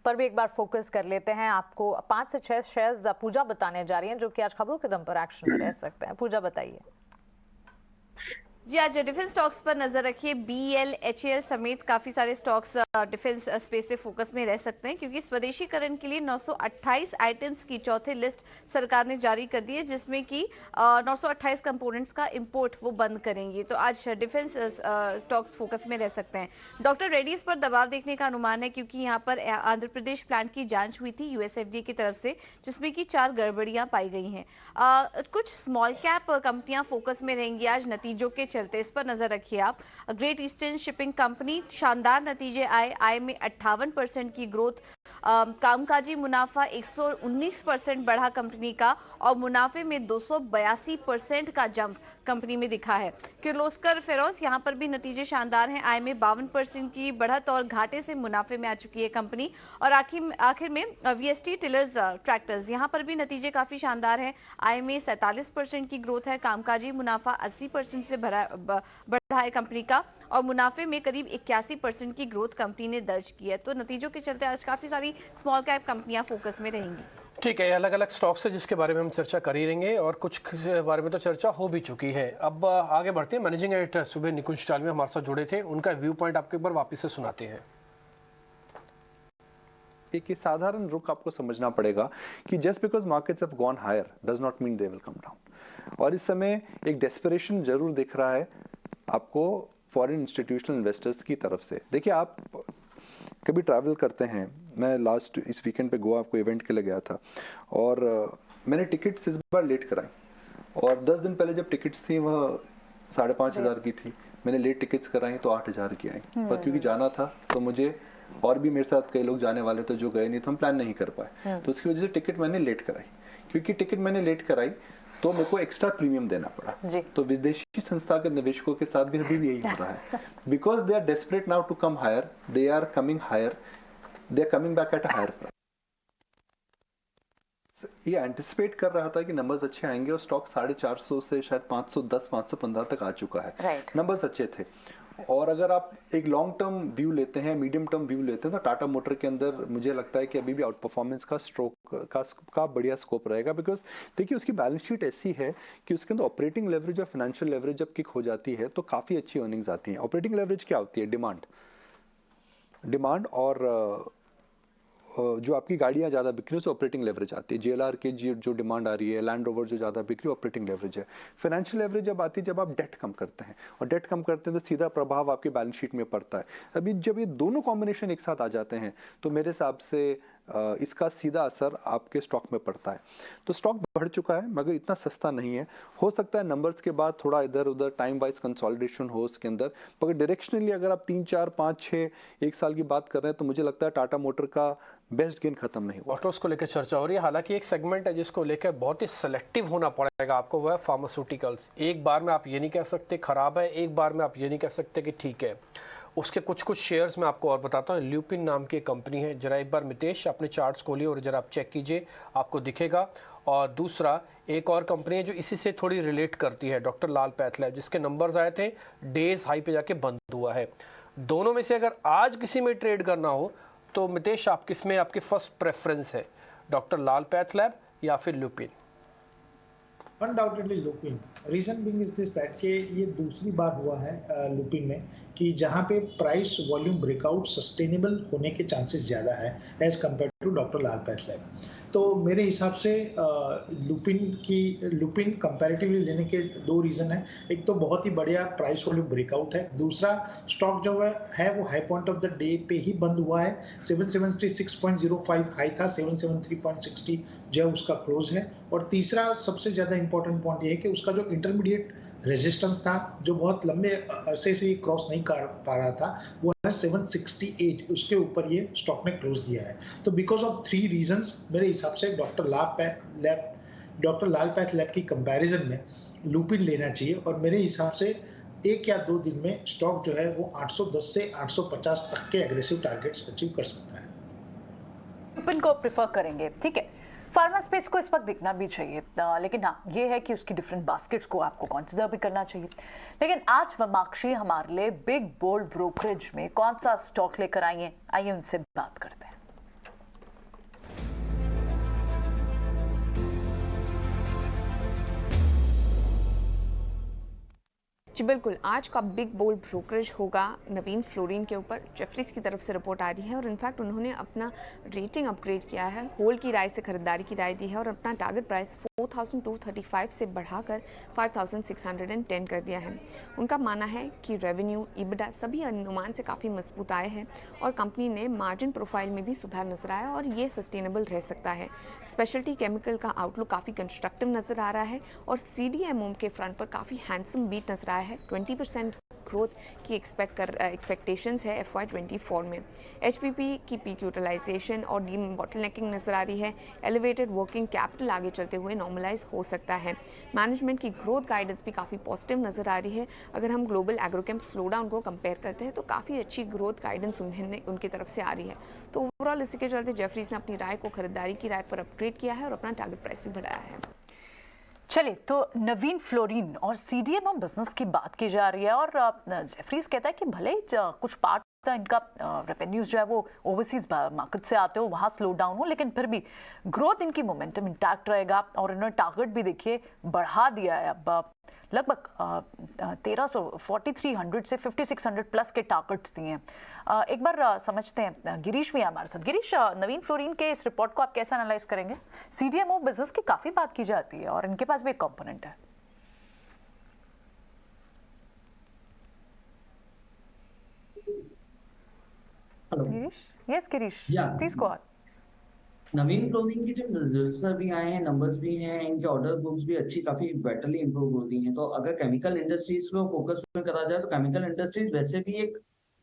पर भी एक बार फोकस कर लेते हैं। आपको 5 से 6 शेयर्स पूजा बताने जा रही हैं जो कि आज खबरों के दम पर एक्शन में रह सकते हैं। पूजा बताइए। जी, आज डिफेंस स्टॉक्स पर नजर रखिए। BEL, HAL समेत काफ़ी सारे स्टॉक्स डिफेंस स्पेस से फोकस में रह सकते हैं, क्योंकि स्वदेशीकरण के लिए 928 आइटम्स की चौथी लिस्ट सरकार ने जारी कर दी है, जिसमें कि 928 कंपोनेंट्स का इंपोर्ट वो बंद करेंगे। तो आज डिफेंस स्टॉक्स फोकस में रह सकते हैं। डॉक्टर रेड्डीज पर दबाव देखने का अनुमान है, क्योंकि यहाँ पर आंध्र प्रदेश प्लांट की जाँच हुई थी USFDA की तरफ से, जिसमें कि 4 गड़बड़ियाँ पाई गई हैं। कुछ स्मॉल कैप कंपनियाँ फोकस में रहेंगी आज नतीजों के चलते, इस पर नजर रखिए आप। ग्रेट ईस्टर्न शिपिंग कंपनी, शानदार नतीजे आय में 58% की ग्रोथ, कामकाजी मुनाफा 119% बढ़ा कंपनी का, और मुनाफे में 282% का जंप कंपनी में दिखा है। किर्लोस्कर फेरोज, यहाँ पर भी नतीजे शानदार हैं। आय में 52% की बढ़त और घाटे से मुनाफे में आ चुकी है कंपनी। और आखिर में VST टिलर्स ट्रैक्टर्स, यहाँ पर भी नतीजे काफ़ी शानदार हैं। आय में 47% की ग्रोथ है, कामकाजी मुनाफा 80% से बढ़ा है कंपनी का, और मुनाफे में करीब 81% की ग्रोथ कंपनी ने दर्ज की है। तो नतीजों के चलते आज काफ़ी सारी स्मॉल कैप कंपनियां फोकस में रहेंगी। ठीक है, अलग अलग स्टॉक्स है जिसके बारे में हम चर्चा कर ही रहेंगे और कुछ के बारे में तो चर्चा हो भी चुकी है। अब आगे बढ़ते हैं। मैनेजिंग एडिटर सुबह निकुंज टालवी हमारे साथ जुड़े थे, उनका व्यू पॉइंट आपके ऊपर वापस से सुनाते हैं। एक साधारण रुख आपको समझना पड़ेगा कि just because markets have gone higher does not mean they will come down. और इस समय एक डेस्परेशन जरूर दिख रहा है आपको फॉरेन इंस्टीट्यूशनल इन्वेस्टर्स की तरफ से। देखिए, आप कभी ट्रैवल करते हैं, मैं लास्ट इस वीकेंड पे गोवा आपको इवेंट के लिए गया था और मैंने टिकट्स इस बार लेट कराई और 10 दिन पहले जब टिकट्स थी वह 5,500 की थी, मैंने लेट टिकट्स कराई तो 8,000 की आई, पर क्योंकि जाना था तो मुझे, और भी मेरे साथ कई लोग जाने वाले थे जो गए नहीं तो हम प्लान नहीं कर पाए, तो उसकी वजह से टिकट मैंने लेट कराई। क्योंकि टिकट मैंने लेट कराई तो मेरे को एक्स्ट्रा प्रीमियम देना पड़ा। तो विदेशी संस्था के निवेशकों के साथ भी अभी भी यही हो रहा है, because they are desperate now to come higher, they are coming higher, they are coming back at a higher price. ये एंटिसिपेट कर रहा था कि नंबर्स अच्छे आएंगे और स्टॉक 450 से शायद 510 515 तक आ चुका है। नंबर्स अच्छे थे। और अगर आप एक लॉन्ग टर्म व्यू लेते हैं, मीडियम टर्म व्यू लेते हैं, तो टाटा मोटर के अंदर मुझे लगता है कि अभी भी आउट परफॉर्मेंस का स्ट्रोक का बढ़िया स्कोप रहेगा। बिकॉज देखिए, उसकी बैलेंस शीट ऐसी है कि उसके अंदर ऑपरेटिंग लेवरेज और फाइनेंशियल लेवरेज जब किक हो जाती है तो काफ़ी अच्छी अर्निंग्स आती हैं। ऑपरेटिंग लेवरेज क्या होती है? डिमांड और जो आपकी गाड़ियाँ ज़्यादा बिक रही है, उससे ऑपरेटिंग लेवरेज आती है। JLR की जो डिमांड आ रही है, लैंड रोवर जो ज़्यादा बिक रही है, ऑपरेटिंग लेवरेज है। फाइनेंशियल लेवरेज जब आती है जब आप डेट कम करते हैं, और डेट कम करते हैं तो सीधा प्रभाव आपकी बैलेंस शीट में पड़ता है। अभी जब ये दोनों कॉम्बिनेशन एक साथ आ जाते हैं तो मेरे हिसाब से इसका सीधा असर आपके स्टॉक में पड़ता है। तो स्टॉक बढ़ चुका है मगर इतना सस्ता नहीं है। हो सकता है नंबर्स के बाद थोड़ा इधर उधर टाइम वाइज कंसोलिडेशन हो उसके अंदर, मगर डायरेक्शनली अगर आप 3 4 5 6 1 साल की बात कर रहे हैं तो मुझे लगता है टाटा मोटर का बेस्ट गेन खत्म नहीं हुआ। ऑटोस को लेकर चर्चा हो रही है, हालांकि एक सेगमेंट है जिसको लेकर बहुत ही सेलेक्टिव होना पड़ेगा आपको, वो है फार्मास्यूटिकल्स। एक बार में आप ये नहीं कह सकते खराब है, एक बार में आप ये नहीं कह सकते कि ठीक है। उसके कुछ शेयर्स मैं आपको और बताता हूँ। ल्यूपिन नाम की कंपनी है, जरा एक बार मितेश अपने चार्ट्स खोलिए और जरा आप चेक कीजिए, आपको दिखेगा। और दूसरा एक और कंपनी है जो इसी से थोड़ी रिलेट करती है, डॉक्टर लाल पैथलैब, जिसके नंबर्स आए थे डेज हाई पे जाके बंद हुआ है। दोनों में से अगर आज किसी में ट्रेड करना हो तो मितेश आप किस में आपकी फर्स्ट प्रेफरेंस है, डॉक्टर लाल पैथलैब या फिर Lupin? Undoubtedly Lupin. Reason being is this that कि ये दूसरी बार हुआ है लुपिन में कि जहाँ पे प्राइस वॉल्यूम ब्रेकआउट सस्टेनेबल होने के चांसेस ज़्यादा है as compared to doctor Lal PathLab. तो मेरे हिसाब से लुपिन कंपैरेटिवली लेने के 2 रीज़न है। एक तो बहुत ही बढ़िया प्राइस वॉल्यूम ब्रेकआउट है, दूसरा स्टॉक जो है वो high point of the day पे ही बंद हुआ है। 776.05 हाई था, 773.60 जो है उसका क्लोज है। और तीसरा सबसे ज़्यादा इंपॉर्टेंट पॉइंट ये है कि उसका जो इंटरमीडिएट रेजिस्टेंस था जो बहुत लंबे अरसे से क्रॉस नहीं कर पा रहा था, वो है 768, उसके ऊपर ये स्टॉक ने क्लोज दिया है। तो बिकॉज ऑफ 3 रीजंस मेरे हिसाब से डॉक्टर लाल पैथलैब की कंपैरिजन में लुपिन लेना चाहिए। और मेरे हिसाब से 1 या 2 दिन में स्टॉक जो है वो 810 से 850 तक के एग्रेसिव टारगेट्स अचीव कर सकता है। लुपिन को प्रेफर करेंगे, ठीक है। फार्मा स्पेस को इस वक्त देखना भी चाहिए, लेकिन हाँ ये है कि उसकी डिफरेंट बास्केट्स को आपको कंसिडर भी करना चाहिए। लेकिन आज वमाक्षी हमारे लिए बिग बोल्ड ब्रोकरेज में कौन सा स्टॉक लेकर आई हैं, आइए उनसे बात करते हैं। जी बिल्कुल, आज का बिग बोल्ड ब्रोकरेज होगा नवीन फ्लोरिन के ऊपर। जेफरीज की तरफ से रिपोर्ट आ रही है और इनफैक्ट उन्होंने अपना रेटिंग अपग्रेड किया है, होल्ड की राय से खरीदारी की राय दी है और अपना टारगेट प्राइस 4,235 से बढ़ाकर 5,610 कर दिया है। उनका मानना है कि रेवेन्यू, EBITDA सभी अनुमान से काफ़ी मजबूत आए हैं और कंपनी ने मार्जिन प्रोफाइल में भी सुधार नजर आया और ये सस्टेनेबल रह सकता है। स्पेशलिटी केमिकल का आउटलुक काफ़ी कंस्ट्रक्टिव नजर आ रहा है और CDMO के फ्रंट पर काफ़ी हैंडसम बीट नजर आया है। 20% ग्रोथ की एक्सपेक्टेशंस है FY24 में। HPP की पीक यूटिलाइजेशन और डी बॉटलनेकिंग नजर आ रही है। एलिवेटेड वर्किंग कैपिटल आगे चलते हुए नॉर्मलाइज हो सकता है। मैनेजमेंट की ग्रोथ गाइडेंस भी काफ़ी पॉजिटिव नजर आ रही है। अगर हम ग्लोबल एग्रोकेम स्लोडाउन को कंपेयर करते हैं तो काफ़ी अच्छी ग्रोथ गाइडेंस उनकी तरफ से आ रही है। तो ओवरऑल इसी के चलते जेफरीज ने अपनी राय को खरीदारी की राय पर अपग्रेड किया है और अपना टारगेट प्राइस भी बढ़ाया है। चलिए, तो नवीन फ्लोरिन और CDMO बिजनेस की बात की जा रही है और जेफरीज कहता है कि भले ही कुछ पार्ट इनका रेवेन्यूज जो है वो ओवरसीज मार्केट से आते हो, वहाँ स्लो डाउन हो, लेकिन फिर भी ग्रोथ इनकी मोमेंटम इंटैक्ट रहेगा। और इन्होंने टारगेट भी देखिए बढ़ा दिया है, अब लगभग 4300 से 5600 प्लस के टारगेट्स दिए हैं। एक बार समझते हैं, गिरीश भी हमारे साथ। गिरीश, नवीन फ्लोरिन के इस रिपोर्ट को आप कैसे एनालाइज करेंगे? CDMO बिजनेस की काफ़ी बात की जाती है और इनके पास भी एक कंपोनेंट है। Girish, yes Girish, Yeah. Please go on. Naveen clothing की जो रिजल्ट्स भी आए हैं, नंबर्स भी हैं, इनके ऑर्डर बुक्स भी अच्छी काफी बेटरली इंप्रूव होती हैं। तो अगर केमिकल इंडस्ट्रीज को फोकस में करा जाए तो केमिकल इंडस्ट्रीज वैसे भी एक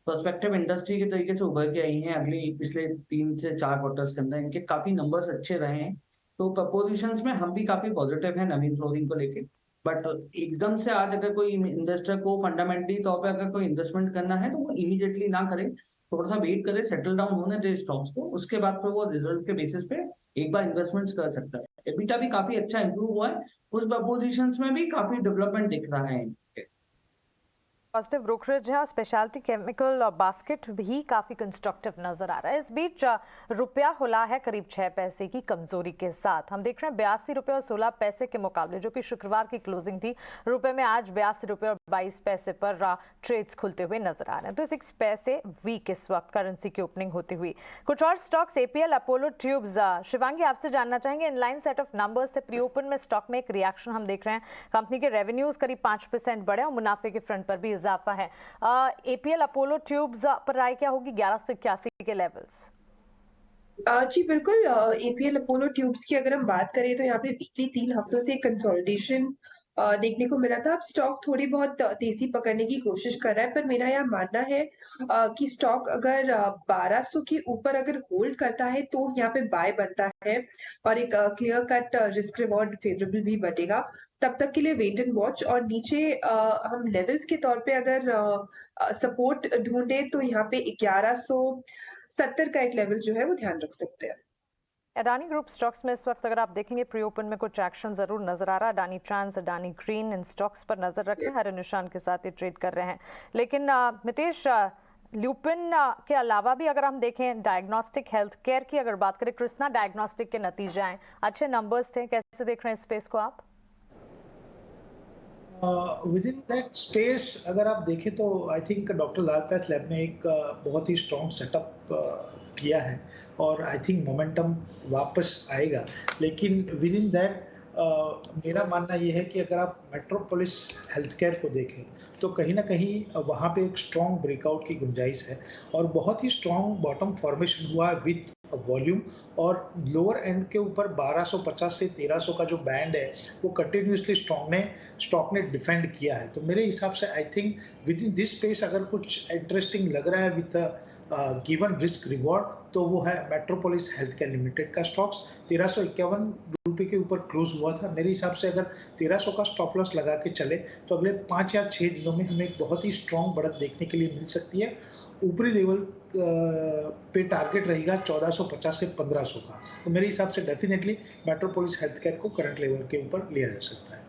पर्सपेक्टिव इंडस्ट्री के तरीके से उभर के आई हैं। अगले पिछले 3 से 4 क्वार्टर्स के अंदर इनके काफी नंबर्स अच्छे रहे हैं। तो प्रपोजिशंस में हम भी काफी पॉजिटिव हैं नवीन क्लोथिंग को लेके। बट एकदम से आज अगर कोई इन्वेस्टर को फंडामेंटली तौर पे अगर कोई इन्वेस्टमेंट करना है तो वो इमीडिएटली ना करे, थोड़ा सा वेट करे, सेटल डाउन होने दे स्टॉक्स को, उसके बाद फिर वो रिजल्ट के बेसिस पे एक बार इन्वेस्टमेंट्स कर सकता है। एबिटा भी काफी अच्छा इंप्रूव हुआ है, उस प्रपोजिशंस में भी काफी डेवलपमेंट दिख रहा है। पॉजिटिव ब्रोकरेज है और स्पेशलिटी केमिकल और बास्केट भी काफी कंस्ट्रक्टिव नजर आ रहा है। इस बीच रुपया खुला है करीब 6 पैसे की कमजोरी के साथ। हम देख रहे हैं 82 रुपए और 16 पैसे के मुकाबले जो कि शुक्रवार की क्लोजिंग थी, रुपए में आज 82 रुपए और 22 पैसे पर ट्रेड्स खुलते हुए नजर आ रहे हैं। तो 6 पैसे वीक इस वक्त करेंसी की ओपनिंग होती हुई। कुछ और stocks, APL, Apollo tubes. Shivangi, आपसे जानना चाहेंगे, इनलाइन सेट ऑफ नंबर्स थे, प्री ओपन में स्टॉक में एक रिएक्शन हम देख रहे हैं। कंपनी के रेवेन्यूज करीब 5% बढ़े और मुनाफे के फ्रंट पर भी इजाफा है। एपीएल, अपोलो ट्यूब्स पर राय क्या होगी 1181 के लेवल्स? जी बिल्कुल, एपीएल अपोलो ट्यूब्स की अगर हम बात करें तो यहाँ पे पिछले 3 हफ्तों से कंसोलिडेशन देखने को मिला था। अब स्टॉक थोड़ी बहुत तेजी पकड़ने की कोशिश कर रहा है, पर मेरा यह मानना है कि स्टॉक अगर 1200 के ऊपर अगर होल्ड करता है तो यहाँ पे बाय बनता है और एक clear cut risk reward favourable भी बनेगा। तब तक के लिए वेट एंड वॉच। और नीचे हम लेवल्स के तौर पे अगर सपोर्ट ढूंढे तो यहाँ पे 1170 का एक लेवल जो है वो ध्यान रख सकते हैं। अडानी ग्रुप स्टॉक्स में इस वक्त अगर आप देखेंगे प्री ओपन में कुछ एक्शन जरूर नजर आ रहा है। अडानी ट्रांस, अडानी ग्रीन, इन स्टॉक्स पर नजर रखें, हरे निशान के साथ ये ट्रेड कर रहे हैं। लेकिन मितेश, ल्यूपिन के अलावा भी अगर हम देखें डायग्नोस्टिक हेल्थ केयर की अगर बात करें, कृष्णा डायग्नोस्टिक के नतीजे आए, अच्छे नंबर्स थे, कैसे देख रहे हैं स्पेस को आप? विद इन दैट स्पेस अगर आप देखें तो I think doctor Lal path lab ने एक बहुत ही स्ट्रॉन्ग सेटअप किया है और आई थिंक मोमेंटम वापस आएगा। लेकिन विद इन दैट मेरा मानना ये है कि अगर आप मेट्रोपोलिस हेल्थ केयर को देखें तो कहीं ना कहीं वहाँ पे एक स्ट्रॉन्ग ब्रेकआउट की गुंजाइश है और बहुत ही स्ट्रॉन्ग बॉटम फॉर्मेशन हुआ है विद वॉल्यूम। और लोअर एंड के ऊपर 1250 से 1300 का जो बैंड है वो कंटिन्यूसली स्टॉक ने डिफेंड किया है। तो मेरे हिसाब से I think with in this space अगर कुछ इंटरेस्टिंग लग रहा है विद गिवन रिस्क रिवॉर्ड तो वो है मेट्रोपोलिस हेल्थ केयर लिमिटेड का स्टॉक्स। 1351 रुपये के ऊपर क्लोज हुआ था। मेरे हिसाब से अगर 1300 का स्टॉप लॉस लगा के चले तो अगले 5 या 6 दिनों में हमें एक बहुत ही स्ट्रॉन्ग बढ़त देखने के लिए मिल सकती है। ऊपरी लेवल पे टारगेट रहेगा 1450 से 1500 का। तो मेरे हिसाब से डेफिनेटली मेट्रोपोलिस हेल्थ केयर को करंट लेवल के ऊपर लिया जा सकता है।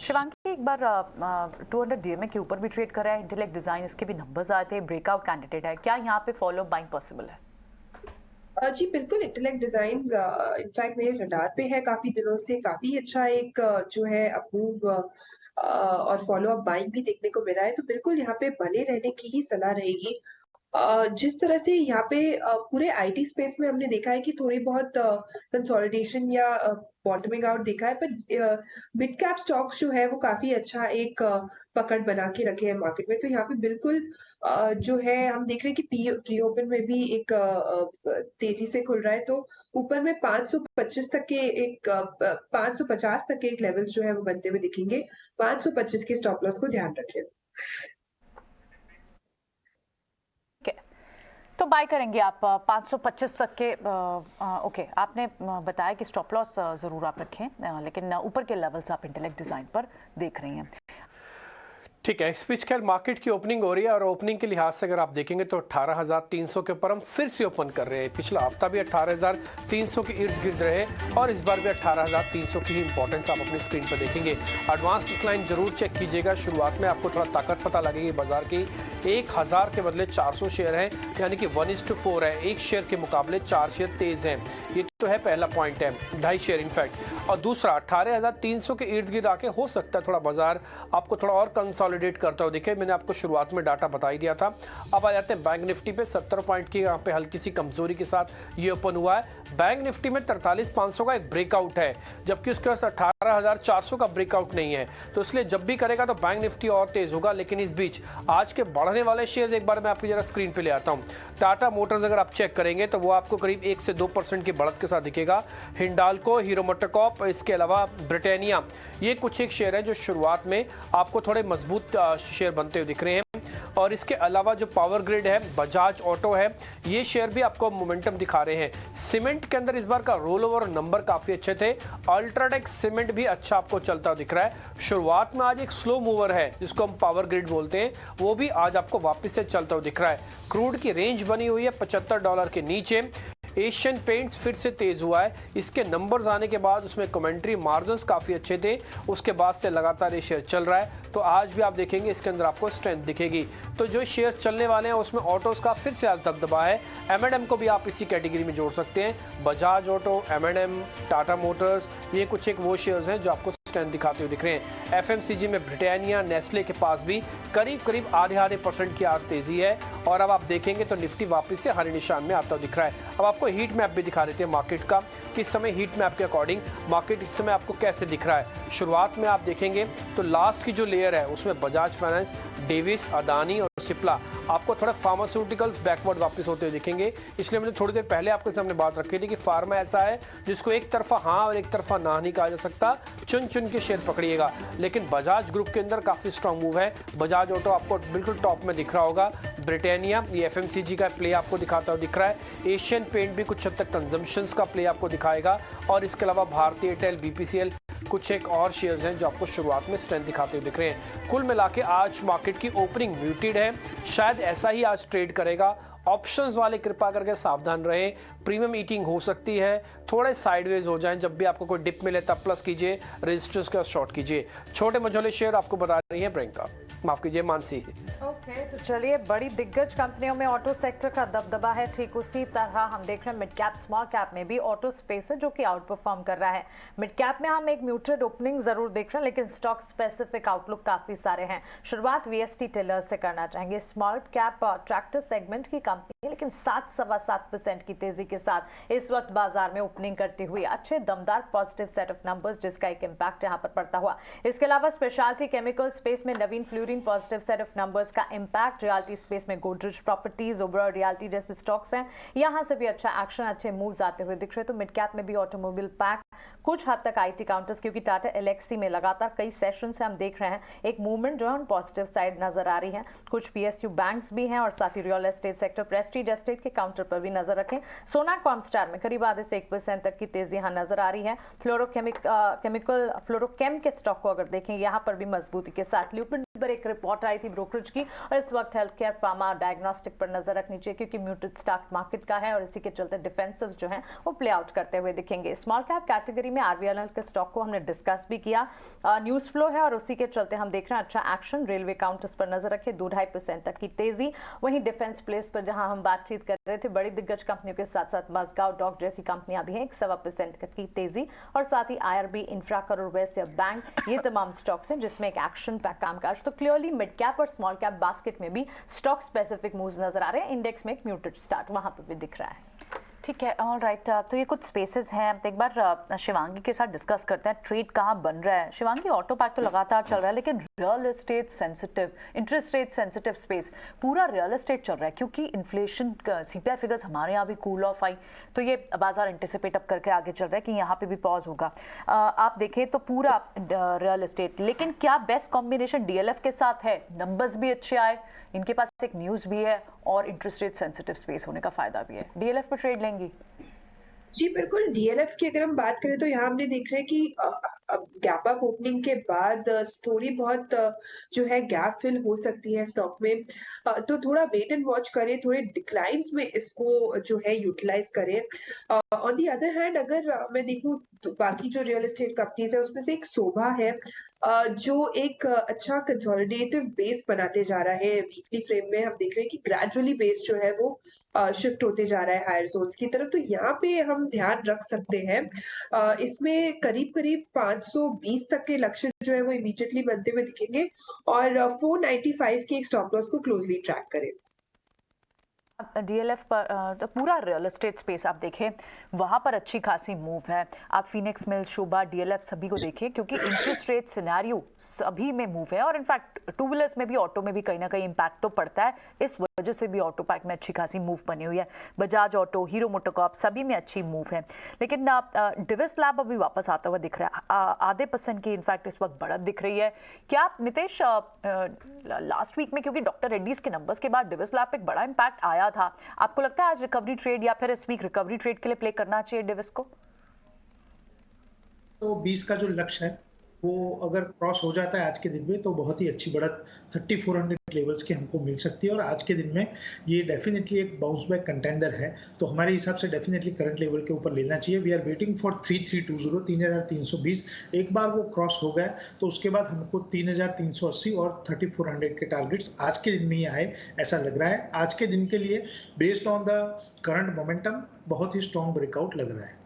शिवांगी, एक बार 200 डीएमए के ऊपर भी ट्रेड कर रहा है, इंटेलेक्ट डिजाइन, इसके भी नंबर्स आए थे, ब्रेकआउट कैंडिडेट है, क्या यहाँ पे फॉलो बाइंग पॉसिबल है? जी बिल्कुल, इंटेलेक्ट डिजाइन्स इनफैक्ट मेरे रडार पे है काफी दिनों से। काफी अच्छा एक जो है अप्रूव और फॉलो अप बाइंग भी देखने को मिला है। तो बिल्कुल यहाँ पे बने रहने की ही सलाह रहेगी। जिस तरह से यहाँ पे पूरे आईटी स्पेस में हमने देखा है कि थोड़ी बहुत कंसोलिडेशन या बॉटमिंग आउट देखा है, पर मिड कैप स्टॉक्स जो है वो काफी अच्छा एक पकड़ बना के रखे हैं मार्केट में। तो यहाँ पे बिल्कुल जो है हम देख रहे हैं कि प्री ओपन में भी एक तेजी से खुल रहा है। तो ऊपर में 525 तक के एक 550 तक के एक लेवल जो है वो बनते हुए दिखेंगे। 525 के स्टॉप लॉस को ध्यान रखें। तो बाय करेंगे आप 525 तक के। ओके, आपने बताया कि स्टॉप लॉस ज़रूर आप रखें, लेकिन ऊपर के लेवल्स आप इंटेलेक्ट डिज़ाइन पर देख रही हैं। ठीक है, इस बीच खैर मार्केट की ओपनिंग हो रही है और ओपनिंग के लिहाज से अगर आप देखेंगे तो 18,300 के ऊपर हम फिर से ओपन कर रहे हैं। पिछला हफ्ता भी 18,300 के इर्द गिर्द रहे और इस बार भी 18,300 की ही इंपॉर्टेंस आप अपनी स्क्रीन पर देखेंगे। एडवांस डिक्लाइन जरूर चेक कीजिएगा, शुरुआत में आपको थोड़ा ताकत पता लगेगी बाजार की। 1000 के बदले 400 शेयर हैं, यानी कि 1:4 है। एक शेयर के मुकाबले 4 शेयर तेज हैं। ये तो है पहला पॉइंट है, 2.5 शेयर इनफैक्ट। और दूसरा 18,300 के इर्द गिर्द आके हो सकता है थोड़ा बाजार आपको थोड़ा और कंसोलिडेट कंसोलिडेट करता हुआ दिखे। मैंने आपको शुरुआत में डाटा बता ही दिया था। अब आ जाते हैं बैंक निफ्टी पे। 70 पॉइंट की यहाँ पे हल्की सी कमजोरी के साथ ये ओपन हुआ है। बैंक निफ्टी में 43,500 का एक ब्रेकआउट है, जबकि उसके पास 18,400 का ब्रेकआउट नहीं है, तो इसलिए जब भी करेगा तो बैंक निफ्टी और तेज होगा। लेकिन इस बीच आज के बढ़ने वाले शेयर्स एक बार मैं आपकी जरा स्क्रीन पे ले आता हूँ। टाटा मोटर्स अगर आप चेक करेंगे तो वो आपको करीब 1 से 2% की बढ़त के साथ दिखेगा। हिंडाल्को, हीरो मोटोकॉर्प, इसके अलावा ब्रिटानिया, ये कुछ एक शेयर है जो शुरुआत में आपको थोड़े मजबूत शेयर बनते हुए दिख रहे हैं। और इसके अलावा जो पावर ग्रिड है, बजाज ऑटो है, ये शेयर भी आपको मोमेंटम दिखा रहे हैं। सीमेंट के अंदर इस बार का रोल ओवर नंबर काफी अच्छे थे। अल्ट्राटेक सीमेंट भी अच्छा आपको चलता दिख रहा है। शुरुआत में आज एक स्लो मूवर है जिसको हम पावर ग्रिड बोलते हैं, वो भी आज आपको वापस से चलता हुआ दिख रहा है। क्रूड की रेंज बनी हुई है $75 के नीचे। एशियन पेंट्स फिर से तेज हुआ है। इसके नंबर्स आने के बाद उसमें कमेंट्री मार्जिन्स काफ़ी अच्छे थे, उसके बाद से लगातार ये शेयर चल रहा है। तो आज भी आप देखेंगे इसके अंदर आपको स्ट्रेंथ दिखेगी। तो जो शेयर्स चलने वाले हैं उसमें ऑटोज का फिर से आज दबदबा है। M&M को भी आप इसी कैटेगरी में जोड़ सकते हैं। Bajaj auto, M&M, Tata Motors, ये कुछ एक वो शेयर्स हैं जो आपको स्ट्रेंथ दिखाते हुए दिख रहे हैं। FMCG में ब्रिटानिया, नेस्ले के पास भी करीब आधे % की आज तेजी है। और अब आप देखेंगे तो निफ्टी वापस से हरे निशान में आता हुआ दिख रहा है। अब आपको हीट मैप भी दिखा देते हैं मार्केट का, किस समय हीट मैप के अकॉर्डिंग मार्केट इस समय आपको कैसे दिख रहा है। शुरुआत में आप देखेंगे तो लास्ट की जो लेयर है उसमें बजाज फाइनेंस, डेविस, अदानी और सिप्ला आपको थोड़ा फार्मास्यूटिकल्स बैकवर्ड वापस होते हुए दिखेंगे। इसलिए मैंने थोड़ी देर पहले आपके सामने बात रखी थी कि फार्मा ऐसा है जिसको एक तरफा हाँ और एक तरफा ना नहीं कहा जा सकता, चुन के शेयर पकड़िएगा। लेकिन बजाज ग्रुप के अंदर काफी स्ट्रांग मूव है। बजाज ऑटो आपको बिल्कुल टॉप में दिख रहा होगा। ब्रिटानिया, ये FMCG का प्ले आपको दिखाता हुआ दिख रहा है। एशियन पेंट भी कुछ हद तक कंजम्पशंस का प्ले आपको दिखाएगा। और इसके अलावा भारतीय एयरटेल, BPCL, कुछ एक और शेयर्स हैं जो आपको शुरुआत में स्ट्रेंथ दिखाते हुए दिख रहे हैं। कुल मिला के आज मार्केट की ओपनिंग म्यूटेड है, शायद ऐसा ही आज ट्रेड करेगा। ऑप्शंस वाले कृपा करके सावधान रहें, प्रीमियम ईटिंग हो सकती है, थोड़े साइडवेज हो जाएं। जब भी आपको कोई डिप मिले तब प्लस कीजिए, रजिस्टर्स का शॉर्ट कीजिए। छोटे मझोले शेयर आपको बता रही है प्रियंका, माफ कीजिए मानसी। ओके, तो चलिए, बड़ी दिग्गज कंपनियों में ऑटो सेक्टर का दबदबा है। ठीक उसी तरह हम देख रहे हैं मिड कैप स्मॉल कैप में भी ऑटो स्पेस है जो कि आउट परफॉर्म कर रहा है। मिड कैप में हम एक म्यूटेड ओपनिंग जरूर देख रहे हैं, लेकिन स्टॉक स्पेसिफिक आउटलुक काफी सारे हैं। शुरुआत VST टेलर से करना चाहेंगे। स्मॉल कैप ट्रैक्टर सेगमेंट की कंपनी है, लेकिन 7-7.25% की तेजी के साथ इस वक्त बाजार में ओपनिंग करती हुई अच्छे दमदार पॉजिटिव सेट ऑफ नंबर्स, जिसका एक इंपैक्ट यहां पर पड़ता हुआ। इसके अलावा स्पेशलिटी केमिकल स्पेस में Navin fluorine positive set of numbers का इंपैक्ट। रियल्टी स्पेस में गोदरेज प्रॉपर्टीज, ओबेरॉय रियल्टी जैसे स्टॉक्स हैं, यहां से भी अच्छा एक्शन, अच्छे मूव्स आते हुए दिख रहे। तो मिड कैप में भी ऑटोमोबाइल पैक, कुछ हद तक IT काउंटर्स, क्योंकि टाटा एलेक्सी में लगातार कई सेशन से हम देख रहे हैं एक मूवमेंट जो है पॉजिटिव साइड नजर आ रही है। कुछ PSU बैंक्स भी हैं और साथ ही real estate sector, prestige estate के काउंटर पर भी नजर रखें। सोना कॉमस्टार में करीब आधे से 1% तक की तेजी यहां नजर आ रही है। फ्लोरोकेम के स्टॉक को अगर देखें, यहां पर भी मजबूती के साथ। ल्यूपिन पर एक रिपोर्ट आई थी ब्रोकरेज की, और इस वक्त हेल्थ केयर, फार्मा, डायग्नोस्टिक पर नजर रखनी चाहिए, क्योंकि म्यूटेड स्टॉक मार्केट का है और इसी के चलते डिफेंसिव जो है वो प्ले आउट करते हुए दिखेंगे। स्मॉल कैप कैटेगरी में RVNL के स्टॉक को हमने डिस्कस भी किया। न्यूज फ्लो है और उसी के चलते हम देख रहे हैं अच्छा एक्शन। रेलवे काउंटर्स पर नजर रखे, 2-2.5% तक की तेजी। वहीं डिफेंस प्लेस पर जहां हम बातचीत कर रहे थे, बड़ी दिग्गज कंपनियों के साथ साथ मजगांव डॉक जैसी कंपनियां भी हैं, 1.25% की तेजी। और साथ ही IRB, इंफ्रा, करोड़ वैश्य बैंक, ये तमाम स्टॉक्स हैं जिसमें एक एक्शन पैक कामकाज। तो क्लियरली मिड कैप और स्मॉल कैप बास्केट में भी स्टॉक स्पेसिफिक मूव्स नजर आ रहे हैं। इंडेक्स में एक म्यूटेड स्टार्ट वहां पर भी दिख रहा है। ठीक है, ऑल राइट। तो ये कुछ स्पेसेस हैं, तो एक बार शिवांगी के साथ डिस्कस करते हैं ट्रेड कहाँ बन रहा है। शिवांगी, ऑटो पैक तो लगातार चल रहा है, लेकिन real estate sensitive, interest rate sensitive space, पूरा रियल एस्टेट चल रहा है, क्योंकि इन्फ्लेशन CPI फिगर्स हमारे यहाँ भी कूल ऑफ आई, तो ये बाजार एंटिसिपेट अप करके आगे चल रहा है कि यहाँ पे भी पॉज होगा। आप देखें तो पूरा रियल एस्टेट, लेकिन क्या बेस्ट कॉम्बिनेशन DLF के साथ है? नंबर्स भी अच्छे आए, इनके पास एक न्यूज़ भी है और इंटरेस्ट रेट सेंसिटिव स्पेस होने का फायदा भी है। DLF पे ट्रेड लेंगी? जी बिल्कुल, DLF की अगर हम बात करें तो यहाँ हमने देख रहे हैं कि गैप अप ओपनिंग के बाद थोड़ी बहुत जो है गैप फिल हो सकती है स्टॉक में, तो थोड़ा वेट एंड वॉच करें, थोड़े डिक्लाइंस में इसको जो है यूटिलाइज करें। ऑन दी अदर हैंड अगर मैं देखूं तो बाकी जो रियल एस्टेट कंपनीज है उसमें से एक शोभा है जो एक अच्छा कंसोलिडेटिव बेस बनाते जा रहा है। वीकली फ्रेम में हम देख रहे हैं कि ग्रेजुअली बेस जो है वो शिफ्ट होते जा रहा है हायर जोन्स की तरफ, तो यहाँ पे हम ध्यान रख सकते हैं। इसमें करीब करीब 520 तक के लक्ष्य जो है वो इमीडिएटली बनते हुए दिखेंगे और 495 के एक स्टॉप लॉस को क्लोजली ट्रैक करें। डीएलएफ पर तो पूरा रियल एस्टेट स्पेस आप देखें, वहाँ पर अच्छी खासी मूव है। आप फिनिक्स मिल, शोभा, डीएलएफ सभी को देखें, क्योंकि इंटरेस्ट रेट सिनेरियो सभी में मूव है और इनफैक्ट टू व्हीलर्स में भी, ऑटो में भी कहीं ना कहीं इम्पैक्ट तो पड़ता है। इस वजह से भी ऑटो पैक में अच्छी खासी मूव बनी हुई है। बजाज ऑटो, हीरो मोटोकॉर्प सभी में अच्छी मूव है। लेकिन डिविस लैब अभी वापस आता हुआ दिख रहा है, आधे % की इनफैक्ट इस वक्त बढ़त दिख रही है। क्या नितेश, लास्ट वीक में क्योंकि डॉक्टर रेड्डीज के नंबर्स के बाद डिविस लैब पे एक बड़ा इम्पैक्ट आया था, आपको लगता है आज रिकवरी ट्रेड या फिर इस वीक रिकवरी ट्रेड के लिए प्ले करना चाहिए डिविस को? तो 20 का जो लक्ष्य है वो अगर क्रॉस हो जाता है आज के दिन में तो बहुत ही अच्छी बढ़त 3400 लेवल्स की हमको मिल सकती है और आज के दिन में ये डेफिनेटली एक बाउंस बैक कंटेंडर है। तो हमारे हिसाब से डेफिनेटली करंट लेवल के ऊपर लेना चाहिए। We are waiting for 3320, 3320। एक बार वो क्रॉस हो गया तो उसके बाद हमको 3380 और 3400 के टारगेट्स आज के दिन में ही आए ऐसा लग रहा है। आज के दिन के लिए based on the current momentum बहुत ही स्ट्रॉन्ग ब्रेकआउट लग रहा है।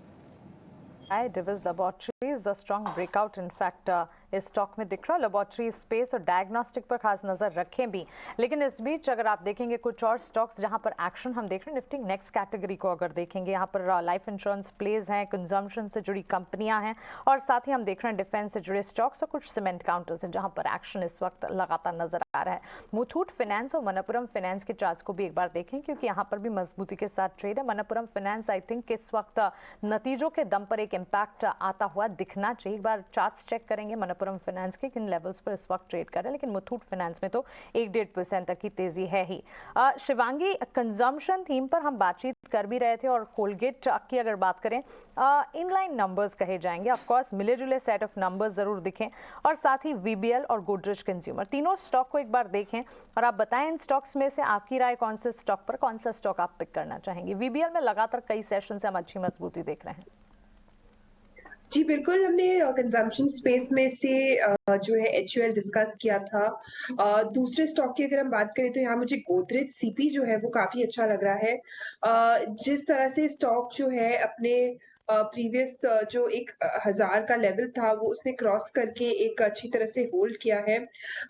Divi's laboratories strong breakout in fact इस स्टॉक में दिख रहा है। लेबोरेटरी स्पेस और डायग्नोस्टिक पर खास नजर रखें भी, लेकिन इस बीच अगर आप देखेंगे कुछ और स्टॉक्स जहां पर एक्शन हम देख रहे हैं, निफ्टी नेक्स्ट कैटेगरी को अगर देखेंगे, यहाँ पर लाइफ इंश्योरेंस प्लेज हैं, कंजम्पशन से जुड़ी कंपनियां हैं और साथ ही हम देख रहे हैं डिफेंस से जुड़े स्टॉक्स और कुछ सीमेंट काउंटर्स हैं जहां पर एक्शन इस वक्त लगातार नजर आ रहा है। मुथूट फाइनेंस और मनप्पुरम फाइनेंस के चार्ट्स को भी एक बार देखें, क्योंकि यहाँ पर भी मजबूती के साथ ट्रेड है। मनप्पुरम फाइनेंस आई थिंक इस वक्त नतीजों के दम पर एक इम्पैक्ट आता हुआ दिखना चाहिए। एक बार चार्ट्स चेक करेंगे मनप्पुरम फाइनेंस के, किन लेवल्स पर इस वक्त ट्रेड कर रहे हैं, लेकिन मुथूट फाइनेंस में तो 1-1.5% तक की तेजी है ही। शिवांगी, कंजम्पशन थीम पर हम बातचीत कर भी रहे थे और कोलगेट की अगर बात करें, इनलाइन नंबर्स कहे जाएंगे, ऑफ कोर्स मिले जुले सेट ऑफ नंबर्स जरूर दिखें और साथ ही वीबीएल और गोदरेज कंज्यूमर तीनों स्टॉक को एक बार देखें और आप बताएं इन स्टॉक्स में से आपकी राय कौन से स्टॉक पर, कौन सा स्टॉक आप पिक करना चाहेंगे? वीबीएल में लगातार कई सेशन से हम अच्छी मजबूती देख रहे हैं। जी बिल्कुल, हमने कंजम्पशन स्पेस में से जो है HUL डिस्कस किया था। दूसरे स्टॉक की अगर हम बात करें तो यहाँ मुझे गोदरेज सीपी जो है वो काफी अच्छा लग रहा है। जिस तरह से स्टॉक जो है अपने प्रीवियस जो 1000 का लेवल था वो उसने क्रॉस करके एक अच्छी तरह से होल्ड किया है।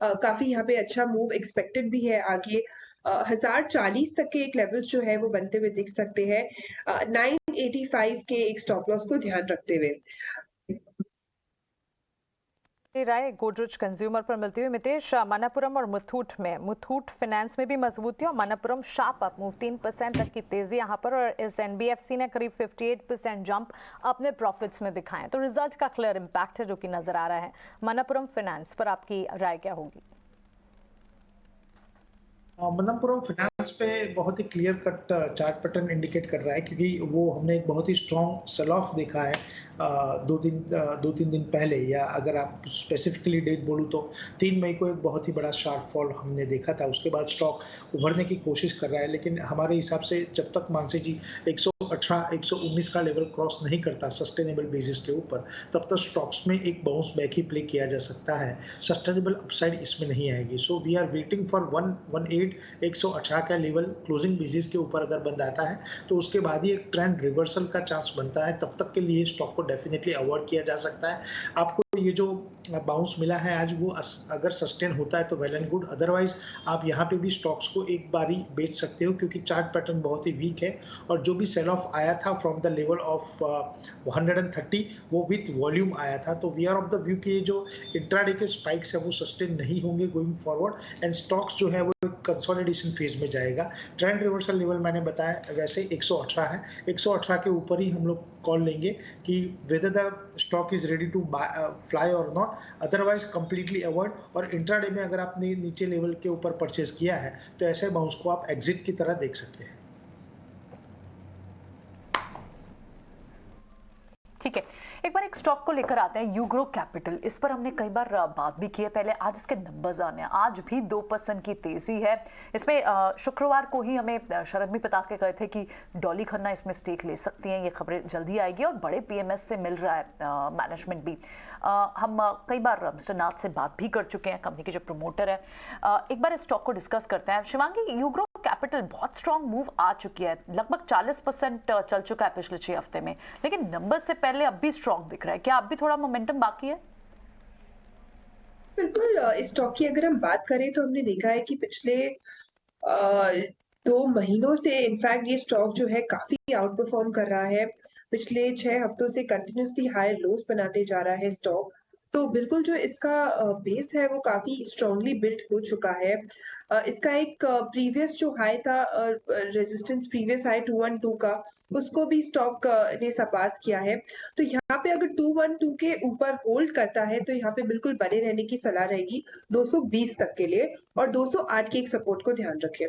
काफी यहाँ पे अच्छा मूव एक्सपेक्टेड भी है आगे। 1040 तक के एक लेवल्स जो है वो बनते हुए दिख सकते हैं। 985 के एक स्टॉप लॉस को ध्यान रखते हुए। राय गोदरेज कंज्यूमर पर मिलती हुई। मितेश, मनप्पुरम और मुथूट में, मुथूट फाइनेंस में भी मजबूती और मनप्पुरम शार्प अप मूव, 3% तक की तेजी यहाँ पर, और इस NBFC ने करीब 58% जंप अपने प्रॉफिट्स में दिखाए, तो रिजल्ट का क्लियर इम्पैक्ट है जो कि नजर आ रहा है। मनप्पुरम फाइनेंस पर आपकी राय क्या होगी? मनप्पुरम फाइनेंस पे बहुत ही clear cut chart pattern indicate कर रहा है, क्योंकि वो हमने एक बहुत ही स्ट्रॉन्ग सेल ऑफ देखा है 2-3 दिन पहले, या अगर आप स्पेसिफिकली डेट बोलूँ तो 3 मई को एक बहुत ही बड़ा शार्प फॉल हमने देखा था। उसके बाद स्टॉक उभरने की कोशिश कर रहा है, लेकिन हमारे हिसाब से जब तक मानसी जी 118-119 का लेवल क्रॉस नहीं करता सस्टेनेबल बेसिस के ऊपर, तब तक स्टॉक्स में एक बाउंस बैक ही प्ले किया जा सकता है। सस्टेनेबल अपसाइड इसमें नहीं आएगी। So we are waiting for 118 का लेवल क्लोजिंग बेसिस के ऊपर अगर बंद आता है तो उसके बाद ही एक ट्रेंड रिवर्सल का चांस बनता है। तब तक के लिए स्टॉक को डेफिनेटली अवॉइड किया जा सकता है। आपको ये जो बाउंस मिला है आज, वो अगर सस्टेन होता है तो वेल एंड गुड, अदरवाइज आप यहाँ पे भी स्टॉक्स को एक बारी बेच सकते हो, क्योंकि चार्ट पैटर्न बहुत ही वीक है और जो भी सेल ऑफ आया था फ्रॉम द लेवल ऑफ 130 वो विथ वॉल्यूम आया था। तो we are of the view कि ये जो इंट्राडे के स्पाइक्स है वो सस्टेन नहीं होंगे गोइंग फॉरवर्ड, एंड स्टॉक्स जो है वो कंसोलिडेशन फेज में जाएगा। ट्रेंड रिवर्सल लेवल मैंने बताया वैसे 118 है, 118 के ऊपर ही हम लोग कॉल लेंगे कि whether the stock is ready to fly और नॉट, अदरवाइज कंप्लीटली अवॉइड। और इंट्राडे में अगर आपने नीचे लेवल के ऊपर परचेज किया है तो ऐसे बाउंस को आप एग्जिट की तरह देख सकते हैं। ठीक है, एक बार एक स्टॉक को लेकर आते हैं, यूग्रो कैपिटल। इस पर हमने कई बार बात भी की है पहले। आज इसके नंबर्स आने हैं, आज भी 2% की तेजी है इसमें। शुक्रवार को ही हमें शरद भी बता के गए थे कि डॉली खन्ना इसमें स्टेक ले सकती हैं, ये खबरें जल्दी आएगी और बड़े पीएमएस से मिल रहा है मैनेजमेंट भी। हम कई बार मिस्टर नाथ से बात भी कर चुके हैं, कंपनी के जो प्रमोटर है। एक बार इस स्टॉक को डिस्कस करते हैं। शिवांगी, यूग्रो कैपिटल बहुत स्ट्रॉन्ग मूव आ चुकी है, लगभग 40% चल चुका है पिछले 6 हफ्ते में, लेकिन नंबर से पहले अब भी स्ट्रॉन्ग दिख रहा है। क्या अब भी थोड़ा मोमेंटम बाकी है? बिल्कुल, इस स्टॉक की अगर हम बात करें तो हमने देखा है कि पिछले 2 महीनों से इनफैक्ट ये स्टॉक जो है काफी आउट परफॉर्म कर रहा है। पिछले 6 हफ्तों से कंटिन्यूसली हायर लोस बनाते जा रहा है स्टॉक। तो बिल्कुल जो इसका बेस है वो काफी स्ट्रांगली बिल्ट हो चुका है। इसका एक प्रीवियस जो हाई था, रेजिस्टेंस प्रीवियस हाई 212 का, उसको भी स्टॉक ने सरपास किया है। तो यहाँ पे अगर 212 के ऊपर होल्ड करता है तो यहाँ पे बिल्कुल बने रहने की सलाह रहेगी 220 तक के लिए, और 208 के एक सपोर्ट को ध्यान रखें।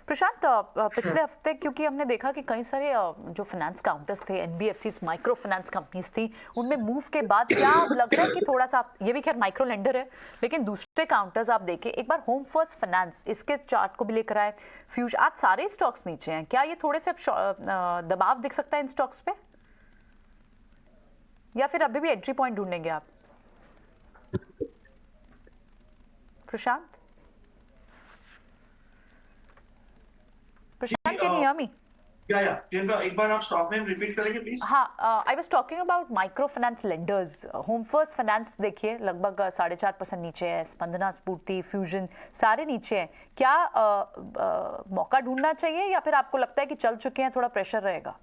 प्रशांत, पिछले हफ्ते क्योंकि हमने देखा कि कई सारे जो फाइनेंस काउंटर्स थे, एनबीएफसीज, माइक्रो फाइनेंस कंपनीज थी, उनमें मूव के बाद क्या लग रहा है कि थोड़ा सा, ये भी खैर माइक्रो लेंडर है, लेकिन दूसरे काउंटर्स आप देखें एक बार, होम फर्स्ट फाइनेंस, इसके चार्ट को भी लेकर आए, फ्यूज, आज सारे स्टॉक्स नीचे हैं। क्या ये थोड़े से दबाव दिख सकता है इन स्टॉक्स पे, या फिर अभी भी एंट्री पॉइंट ढूंढेंगे आप? प्रशांत can you hear me? Priyanka, एक बार आप स्टॉक नेम रिपीट करेंगे प्लीज? हाँ, I was talking about micro finance lenders. Home first finance देखिए लगभग 4.5% नीचे है, स्पंदना, स्फूर्ति, फ्यूजन सारे नीचे हैं। क्या मौका ढूंढना चाहिए या फिर आपको लगता है कि चल चुके हैं, थोड़ा प्रेशर रहेगा?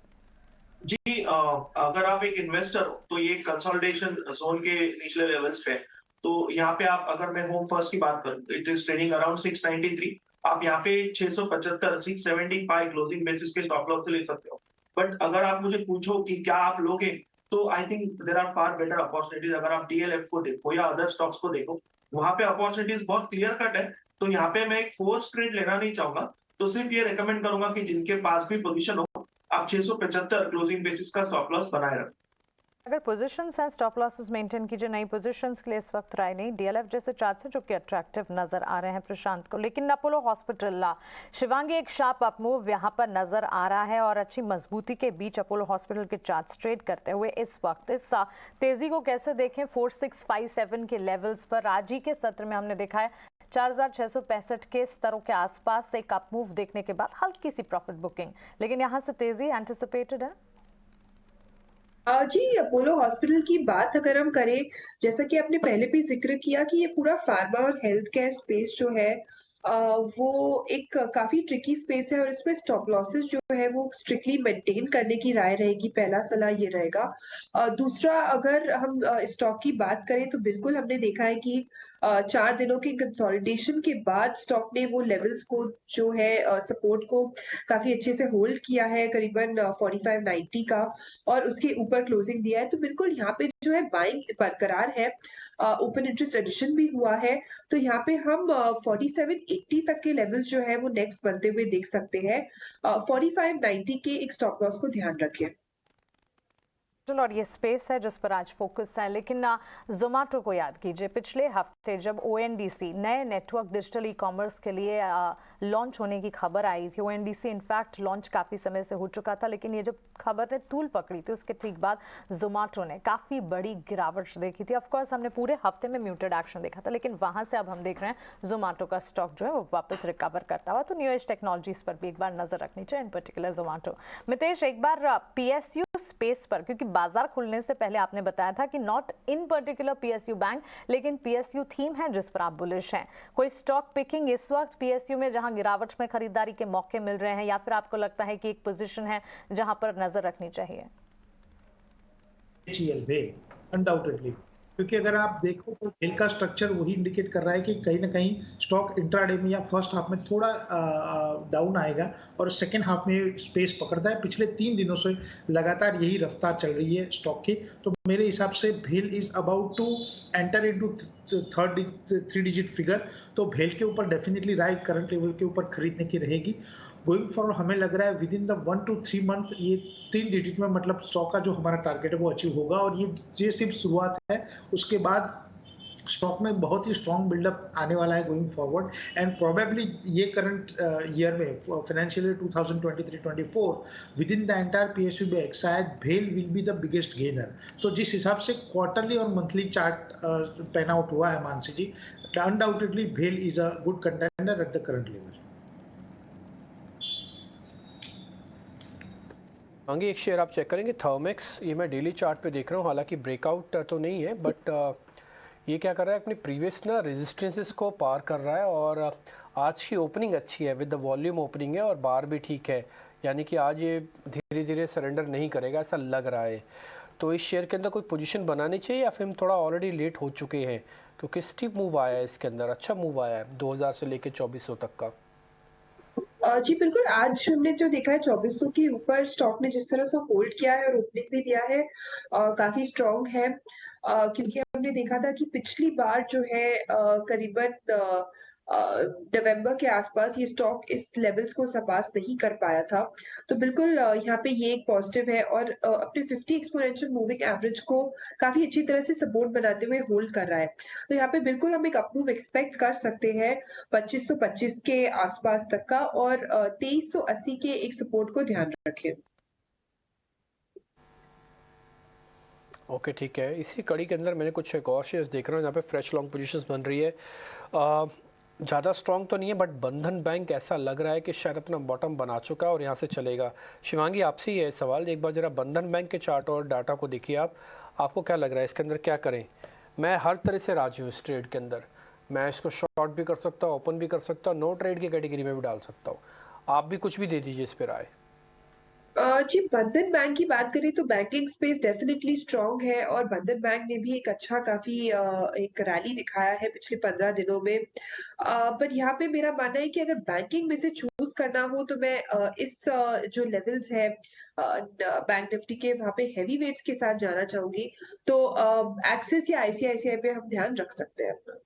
जी, अगर आप एक इन्वेस्टर हो तो ये कंसोलिडेशन जोन के निचले लेवल्स पे, तो यहाँ पे आप, अगर मैं होम फर्स्ट की बात करूं, इट इज ट्रेडिंग अराउंड 693। आप यहाँ पे 675, 675 क्लोजिंग बेसिस के स्टॉप लॉस से ले सकते हो। बट अगर आप मुझे पूछो कि क्या आप लोगे, तो I think there are far better opportunities. अगर आप डीएलएफ को देखो या अदर स्टॉक्स को देखो, वहां पे अपॉर्चुनिटीज बहुत क्लियर कट है। तो यहाँ पे मैं एक फोर्स ट्रेड लेना नहीं चाहूंगा, तो सिर्फ ये रिकमेंड करूंगा कि जिनके पास भी पोजीशन हो, आप 675 क्लोजिंग बेसिस का स्टॉप लॉस बनाए रखें। अगर पोजीशंस हैं, स्टॉप लॉसेस मेंटेन कीजिए। नई पोजीशंस के लिए इस वक्त राय नहीं। डीएलएफ जैसे चार्ट्स हैं जो कि अट्रैक्टिव नजर आ रहे हैं प्रशांत को, लेकिन अपोलो हॉस्पिटल, शिवांगी, एक शार्प अप मूव यहाँ पर नजर आ रहा है और अच्छी मजबूती के बीच अपोलो हॉस्पिटल के चार्ट्स ट्रेड करते हुए इस वक्त। इस तेजी को कैसे देखें? 4657 के लेवल्स पर आज ही के सत्र में हमने देखा है 4665 के स्तरों के आसपास एक अप मूव देखने के बाद हल्की सी प्रॉफिट बुकिंग, लेकिन यहाँ से तेजी एंटिसिपेटेड है। जी, अपोलो हॉस्पिटल की बात अगर हम करें, जैसा कि आपने पहले भी जिक्र किया कि ये पूरा फार्मा और हेल्थ केयर स्पेस जो है वो एक काफी ट्रिकी स्पेस है और इसमें स्टॉप लॉसेस जो है वो स्ट्रिक्टली मेंटेन करने की राय रहेगी। पहला सलाह ये रहेगा। दूसरा, अगर हम स्टॉक की बात करें तो बिल्कुल हमने देखा है कि 4 दिनों के कंसोलिडेशन के बाद स्टॉक ने वो लेवल्स को जो है सपोर्ट को काफी अच्छे से होल्ड किया है, करीबन 4590 का, और उसके ऊपर क्लोजिंग दिया है। तो बिल्कुल यहाँ पे जो है बाइंग बरकरार है। ओपन इंटरेस्ट एडिशन भी हुआ है, तो यहाँ पे हम 4780 तक के लेवल्स जो है वो नेक्स्ट बनते हुए देख सकते हैं। 4590 के एक स्टॉप लॉस को ध्यान रखें। और ये स्पेस है जिस पर आज फोकस है। लेकिन जोमेटो को याद कीजिए, पिछले हफ्ते जब ओएनडीसी नए नेटवर्क डिजिटल ई कॉमर्स के लिए लॉन्च होने की खबर आई थी, ओएनडीसी इनफैक्ट लॉन्च काफ़ी समय से हो चुका था, लेकिन ये जब खबर ने तूल पकड़ी थी उसके ठीक बाद जोमेटो ने काफ़ी बड़ी गिरावट देखी थी। ऑफकोर्स हमने पूरे हफ्ते में म्यूटेड एक्शन देखा था, लेकिन वहाँ से अब हम देख रहे हैं जोमेटो का स्टॉक जो है वो वापस रिकवर करता हुआ। तो न्यू एज टेक्नोलॉजीज पर भी एक बार नजर रखनी चाहिए, इन पर्टिकुलर जोमेटो। मितेश, एक बार पीएसयू स्पेस पर, क्योंकि बाजार खुलने से पहले आपने बताया था कि not in particular PSU bank, लेकिन पीएसयू थीम है जिस पर आप बुलिश हैं। कोई स्टॉक पिकिंग इस वक्त पीएसयू में जहां गिरावट में खरीदारी के मौके मिल रहे हैं, या फिर आपको लगता है कि एक पोजीशन है जहां पर नजर रखनी चाहिए? अनडाउटेडली, क्योंकि अगर आप देखो तो खेल का स्ट्रक्चर वही इंडिकेट कर रहा है कि कहीं ना कहीं स्टॉक इंट्राडे में या फर्स्ट हाफ में थोड़ा डाउन आएगा और सेकेंड हाफ में स्पेस पकड़ता है। पिछले 3 दिनों से लगातार यही रफ्तार चल रही है स्टॉक की। तो मेरे हिसाब से भेल is about to enter into three digit figure, तो भेल के ऊपर डेफिनेटली राय करंट लेवल के ऊपर खरीदने की रहेगी। गोइंग फॉरवर्ड हमें लग रहा है with in the 1 to 3 month ये 3 डिजिट में मतलब 100 का जो हमारा टारगेट है वो अचीव होगा, और ये सिर्फ शुरुआत है। उसके बाद स्टॉक में बहुत ही स्ट्रॉन्ग बिल्डअप आने वाला है गोइंग फॉरवर्ड, एंड प्रोबेबली ये करंट ईयर में financial year 2023-24 with in the entire PSU bank शायद भेल will be the biggest gainer. तो जिस हिसाब से क्वार्टरली और मंथली चार्ट पैन आउट हुआ है मानसी जी, अनडाउटेडली भेल is a good contender at the current level. आगे एक शेयर आप चेक करेंगे थर्मेक्स, ये मैं डेली चार्ट पे देख रहा हूँ, हालांकि ब्रेकआउट तो नहीं है, बट ये क्या कर रहा है अपनी प्रीवियस ना रेजिस्टेंसेस को पार कर रहा है, और आज की ओपनिंग अच्छी है, विद द वॉल्यूम ओपनिंग है और बार भी ठीक है, यानी कि आज ये धीरे धीरे सरेंडर नहीं करेगा ऐसा लग रहा है। तो इस शेयर के अंदर कोई पोजीशन बनानी चाहिए या फिर हम थोड़ा ऑलरेडी लेट हो चुके हैं, क्योंकि स्टीप मूव आया है इसके अंदर, अच्छा मूव आया है 2000 से लेकर 2400 तक का। जी बिल्कुल, आज हमने जो देखा है 2400 के ऊपर स्टॉक ने जिस तरह से होल्ड किया है और ओपनिंग भी दिया है, काफी स्ट्रॉन्ग है, क्योंकि हमने देखा था कि पिछली बार जो है करीबन नवंबर के आसपास ये स्टॉक इस लेवल्स को सरपास नहीं कर पाया था। तो बिल्कुल यहाँ पे ये एक पॉजिटिव है, और अपने 50 एक्सपोनेंशियल मूविंग एवरेज को काफी अच्छी तरह से सपोर्ट बनाते हुए होल्ड कर रहा है। तो यहाँ पे बिल्कुल हम एक अपमूव एक्सपेक्ट कर सकते हैं 2525 के आसपास तक का, और 2380 के एक सपोर्ट को ध्यान रखें। ओके ठीक है, इसी कड़ी के अंदर मैंने कुछ एक और शेयर्स देख रहा हूँ जहाँ पे फ्रेश लॉन्ग पोजीशंस बन रही है। ज़्यादा स्ट्रॉन्ग तो नहीं है, बट बंधन बैंक ऐसा लग रहा है कि शायद अपना बॉटम बना चुका है और यहाँ से चलेगा। शिवांगी आपसे ही है सवाल, एक बार ज़रा बंधन बैंक के चार्ट और डाटा को देखिए आपको क्या लग रहा है इसके अंदर क्या करें? मैं हर तरह से राजी हूँ इस ट्रेड के अंदर, मैं इसको शॉर्ट भी कर सकता हूँ, ओपन भी कर सकता हूँ, नो ट्रेड की कैटेगरी में भी डाल सकता हूँ। आप भी कुछ भी दे दीजिए इस पर राय। जी बंधन बैंक की बात करें तो बैंकिंग स्पेस डेफिनेटली स्ट्रांग है, और बंधन बैंक ने भी एक अच्छा काफी एक रैली दिखाया है पिछले 15 दिनों में। पर यहाँ पे मेरा मानना है कि अगर बैंकिंग में से चूज करना हो तो मैं इस जो लेवल्स है बैंक निफ्टी के, वहाँ पे हैवी वेट्स के साथ जाना चाहूंगी। तो एक्सिस या आईसीआईसीआई पे हम ध्यान रख सकते हैं अपना।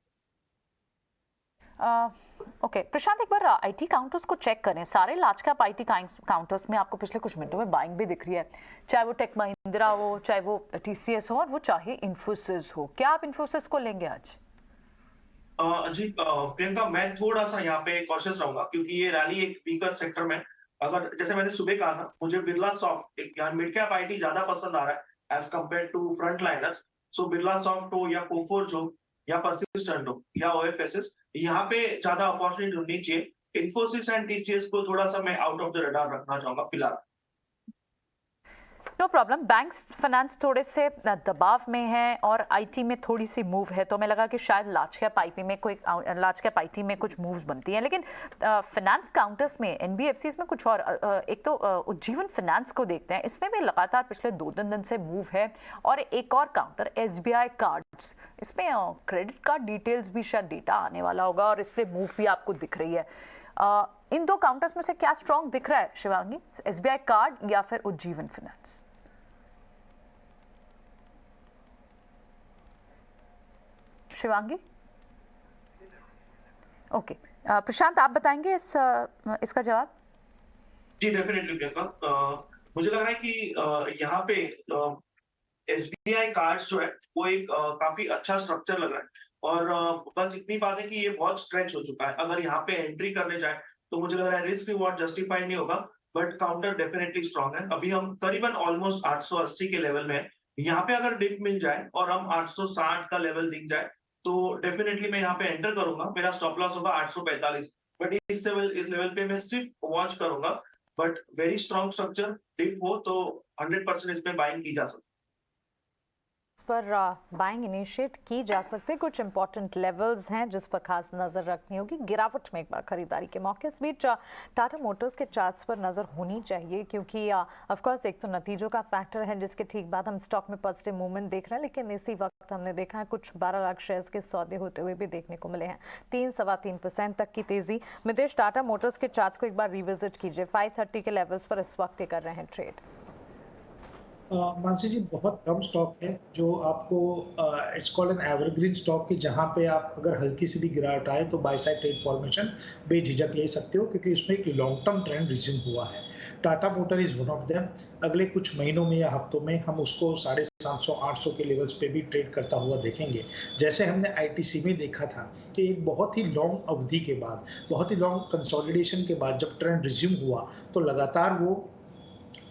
ओके प्रशांत, एक बार आईटी काउंटर्स को चेक करें। सारे लार्ज कैप आईटी काउंटर्स में आपको पिछले कुछ मिनटों में बाइंग भी दिख रही है, चाहे वो टेक महिंद्रा हो, चाहे वो टीसीएस हो, और वो चाहे इन्फोसिस हो। क्या आप इन्फोसिस को लेंगे आज? जी प्रियंका, मैं थोड़ा सा यहाँ पे कॉशियस रहूंगा, क्योंकि ये रैली एक वीकर सेक्टर में, अगर जैसे मैंने सुबह कहा था, मुझे बिरला सॉफ्ट यहाँ मिड कैप आईटी ज्यादा पसंद आ रहा है as compared to front liners. So Birla soft हो या कोफोर्ज हो या परसिस्टेंट हो या ओएफएसएस, यहाँ पे ज्यादा अपॉर्चुनिटी ढूंढनी चाहिए। इन्फोसिस एंड टीसीएस को थोड़ा सा मैं आउट ऑफ द रडार रखना चाहूंगा फिलहाल। No problem. बैंक्स फाइनेंस थोड़े से दबाव में है और आईटी में थोड़ी सी मूव है, तो हमें लगा कि शायद लार्ज कैप आईटी में कुछ मूव्स बनती हैं। लेकिन फाइनेंस काउंटर्स में एनबीएफसीज में कुछ और, एक तो उज्जीवन फाइनेंस को देखते हैं, इसमें भी लगातार पिछले 2-3 दिन से मूव है। और एक और काउंटर एसबीआई कार्ड्स, इसमें क्रेडिट कार्ड डिटेल्स भी शायद डेटा आने वाला होगा और इसलिए मूव भी आपको दिख रही है। इन दो काउंटर्स में से क्या स्ट्रॉन्ग दिख रहा है शिवांगी, एसबीआई कार्ड या फिर उज्जीवन फाइनेंस? शिवांगी? ओके प्रशांत, आप बताएंगे इसका जवाब? जी डेफिनेटली प्रियंका, मुझे लग रहा है कि यहाँ पे एसबीआई कार्ड्स जो है वो एक काफी अच्छा स्ट्रक्चर लग रहा है, और बस इतनी बात है कि ये बहुत स्ट्रेच हो चुका है। अगर यहाँ पे एंट्री करने जाए तो मुझे लग रहा है रिस्क रिवॉर्ड जस्टिफाइड नहीं होगा, बट काउंटर डेफिनेटली स्ट्रॉन्ग है। अभी हम करीबन ऑलमोस्ट 880 के लेवल में है। यहाँ पे अगर डिप मिल जाए और हम 860 का लेवल दिख जाए तो डेफिनेटली मैं यहाँ पे एंटर करूंगा। मेरा स्टॉप लॉस होगा 845, बट इस लेवल पे मैं सिर्फ वॉच करूंगा। But very strong structure, dip हो तो 100% इसमें बाइंग की जा सकती है। पर बाइंग इनिशिएट की जा सकती है। कुछ इंपॉर्टेंट लेवल्स हैं जिस पर खास नजर रखनी होगी। गिरावट में एक बार खरीदारी के मौके, इस बीच टाटा मोटर्स के चार्ट्स पर नजर होनी चाहिए, क्योंकि ऑफ कोर्स एक तो नतीजों का फैक्टर है जिसके ठीक बाद हम स्टॉक में पॉजिटिव मूवमेंट देख रहे हैं, लेकिन इसी वक्त हमने देखा है कुछ 12 लाख शेयर्स के सौदे होते हुए भी देखने को मिले हैं। 3-3.25% तक की तेजी। मितेश, टाटा मोटर्स के चार्ट्स को एक बार रिविजिट कीजिए। 530 के लेवल्स पर इस वक्त कर रहे हैं ट्रेड। मानसी जी, बहुत कम स्टॉक है जो आपको it's called an evergreen stock की, जहां पे आप अगर हल्की सी भी गिरावट आए तो बाय साइड ट्रेड फॉर्मेशन बेझिझक ले सकते हो, क्योंकि इसमें एक लॉन्ग टर्म ट्रेंड रिज्यूम हुआ है। Tata motor is one of them. अगले कुछ महीनों में या हफ्तों में हम उसको 750-800 के लेवल्स पे भी ट्रेड करता हुआ देखेंगे। जैसे हमने आईटीसी में देखा था कि एक बहुत ही लॉन्ग अवधि के बाद, बहुत ही लॉन्ग कंसोलिडेशन के बाद जब ट्रेंड रिज्यूम हुआ तो लगातार वो